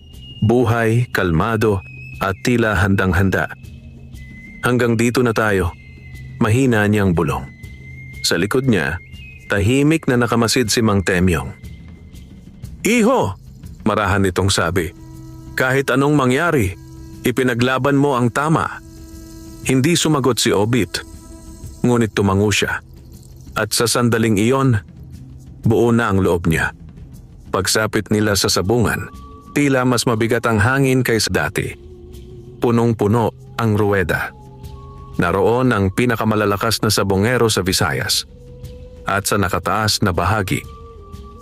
Buhay, kalmado at tila handang-handa. Hanggang dito na tayo. Mahina niyang bulong. Sa likod niya, tahimik na nakamasid si Mang Temyong. "Iho!" marahan nitong sabi. "Kahit anong mangyari, ipinaglaban mo ang tama." Hindi sumagot si Obit, ngunit tumango siya. At sa sandaling iyon, buo na ang loob niya. Pagsapit nila sa sabungan, tila mas mabigat ang hangin kaysa dati. Punong-puno ang ruweda. Naroon ang pinakamalalakas na sabongero sa Visayas. At sa nakataas na bahagi,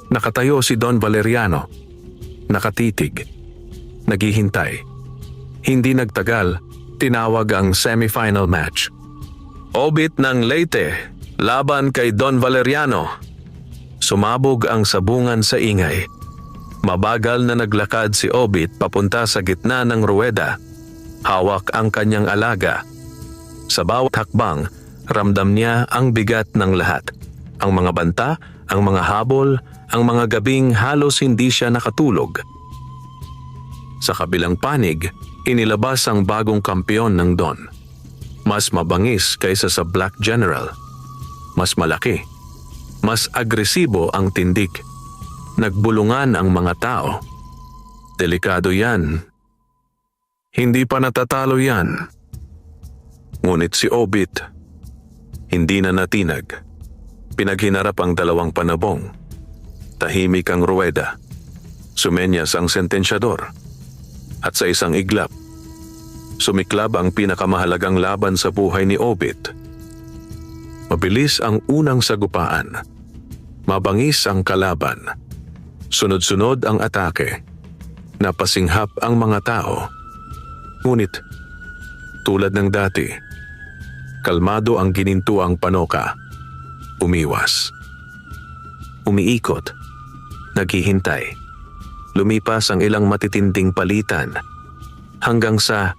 nakatayo si Don Valeriano, nakatitig, naghihintay. Hindi nagtagal, tinawag ang semifinal match. Obit ng Leyte, laban kay Don Valeriano. Sumabog ang sabungan sa ingay. Mabagal na naglakad si Obit papunta sa gitna ng ruweda. Hawak ang kanyang alaga. Sa bawat hakbang, ramdam niya ang bigat ng lahat. Ang mga banta, ang mga habol, ang mga gabing halos hindi siya nakatulog. Sa kabilang panig, inilabas ang bagong kampeon ng Don. Mas mabangis kaysa sa Black General. Mas malaki. Mas agresibo ang tindig. Nagbulungan ang mga tao. Delikado yan. Hindi pa natatalo yan. Ngunit si Obit, hindi na natinag. Pinaghinarap ang dalawang panabong. Tahimik ang ruweda. Sumenyas ang sentensyador. At sa isang iglap, sumiklab ang pinakamahalagang laban sa buhay ni Obit. Mabilis ang unang sagupaan. Mabangis ang kalaban. Sunod-sunod ang atake. Napasinghap ang mga tao. Ngunit, tulad ng dati, kalmado ang ginintuang panoka. Umiwas. Umiikot. Naghihintay. Lumipas ang ilang matitinding palitan. Hanggang sa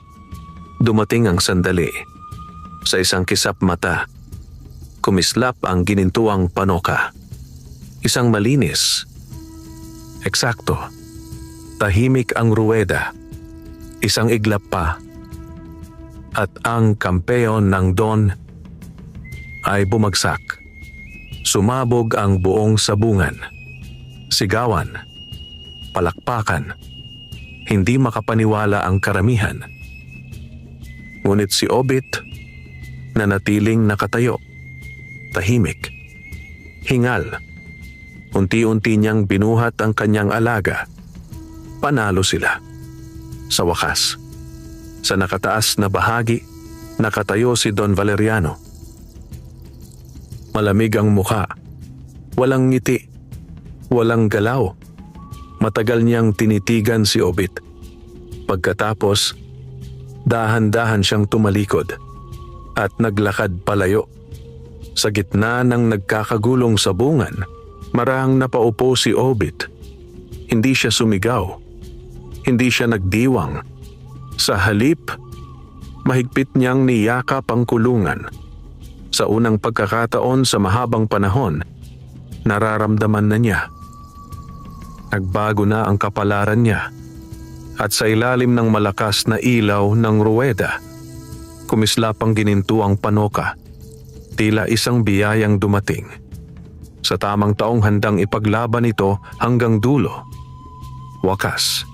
dumating ang sandali. Sa isang kisap mata, kumislap ang ginintuang panoka. Isang malinis. Eksakto. Tahimik ang ruweda. Isang iglap pa. At ang kampeon ng Don ay bumagsak. Sumabog ang buong sabungan. Sigawan. Palakpakan. Hindi makapaniwala ang karamihan. Ngunit si Obit nanatiling nakatayo. Tahimik. Hingal. Unti-unti niyang binuhat ang kanyang alaga. Panalo sila. Sa wakas, sa nakataas na bahagi, nakatayo si Don Valeriano. Malamig ang mukha. Walang ngiti. Walang galaw. Matagal niyang tinitigan si Obit. Pagkatapos, dahan-dahan siyang tumalikod at naglakad palayo. Sa gitna ng nagkakagulong sabungan, marahang napaupo si Obit. Hindi siya sumigaw. Hindi siya nagdiwang. Sa halip, mahigpit niyang niyakap ang kulungan. Sa unang pagkakataon sa mahabang panahon, nararamdaman na niya. Nagbago na ang kapalaran niya. At sa ilalim ng malakas na ilaw ng ruweda, kumislap ang ginintuang panoka. Tila isang biyayang dumating. Sa tamang taong handang ipaglaban ito hanggang dulo. Wakas.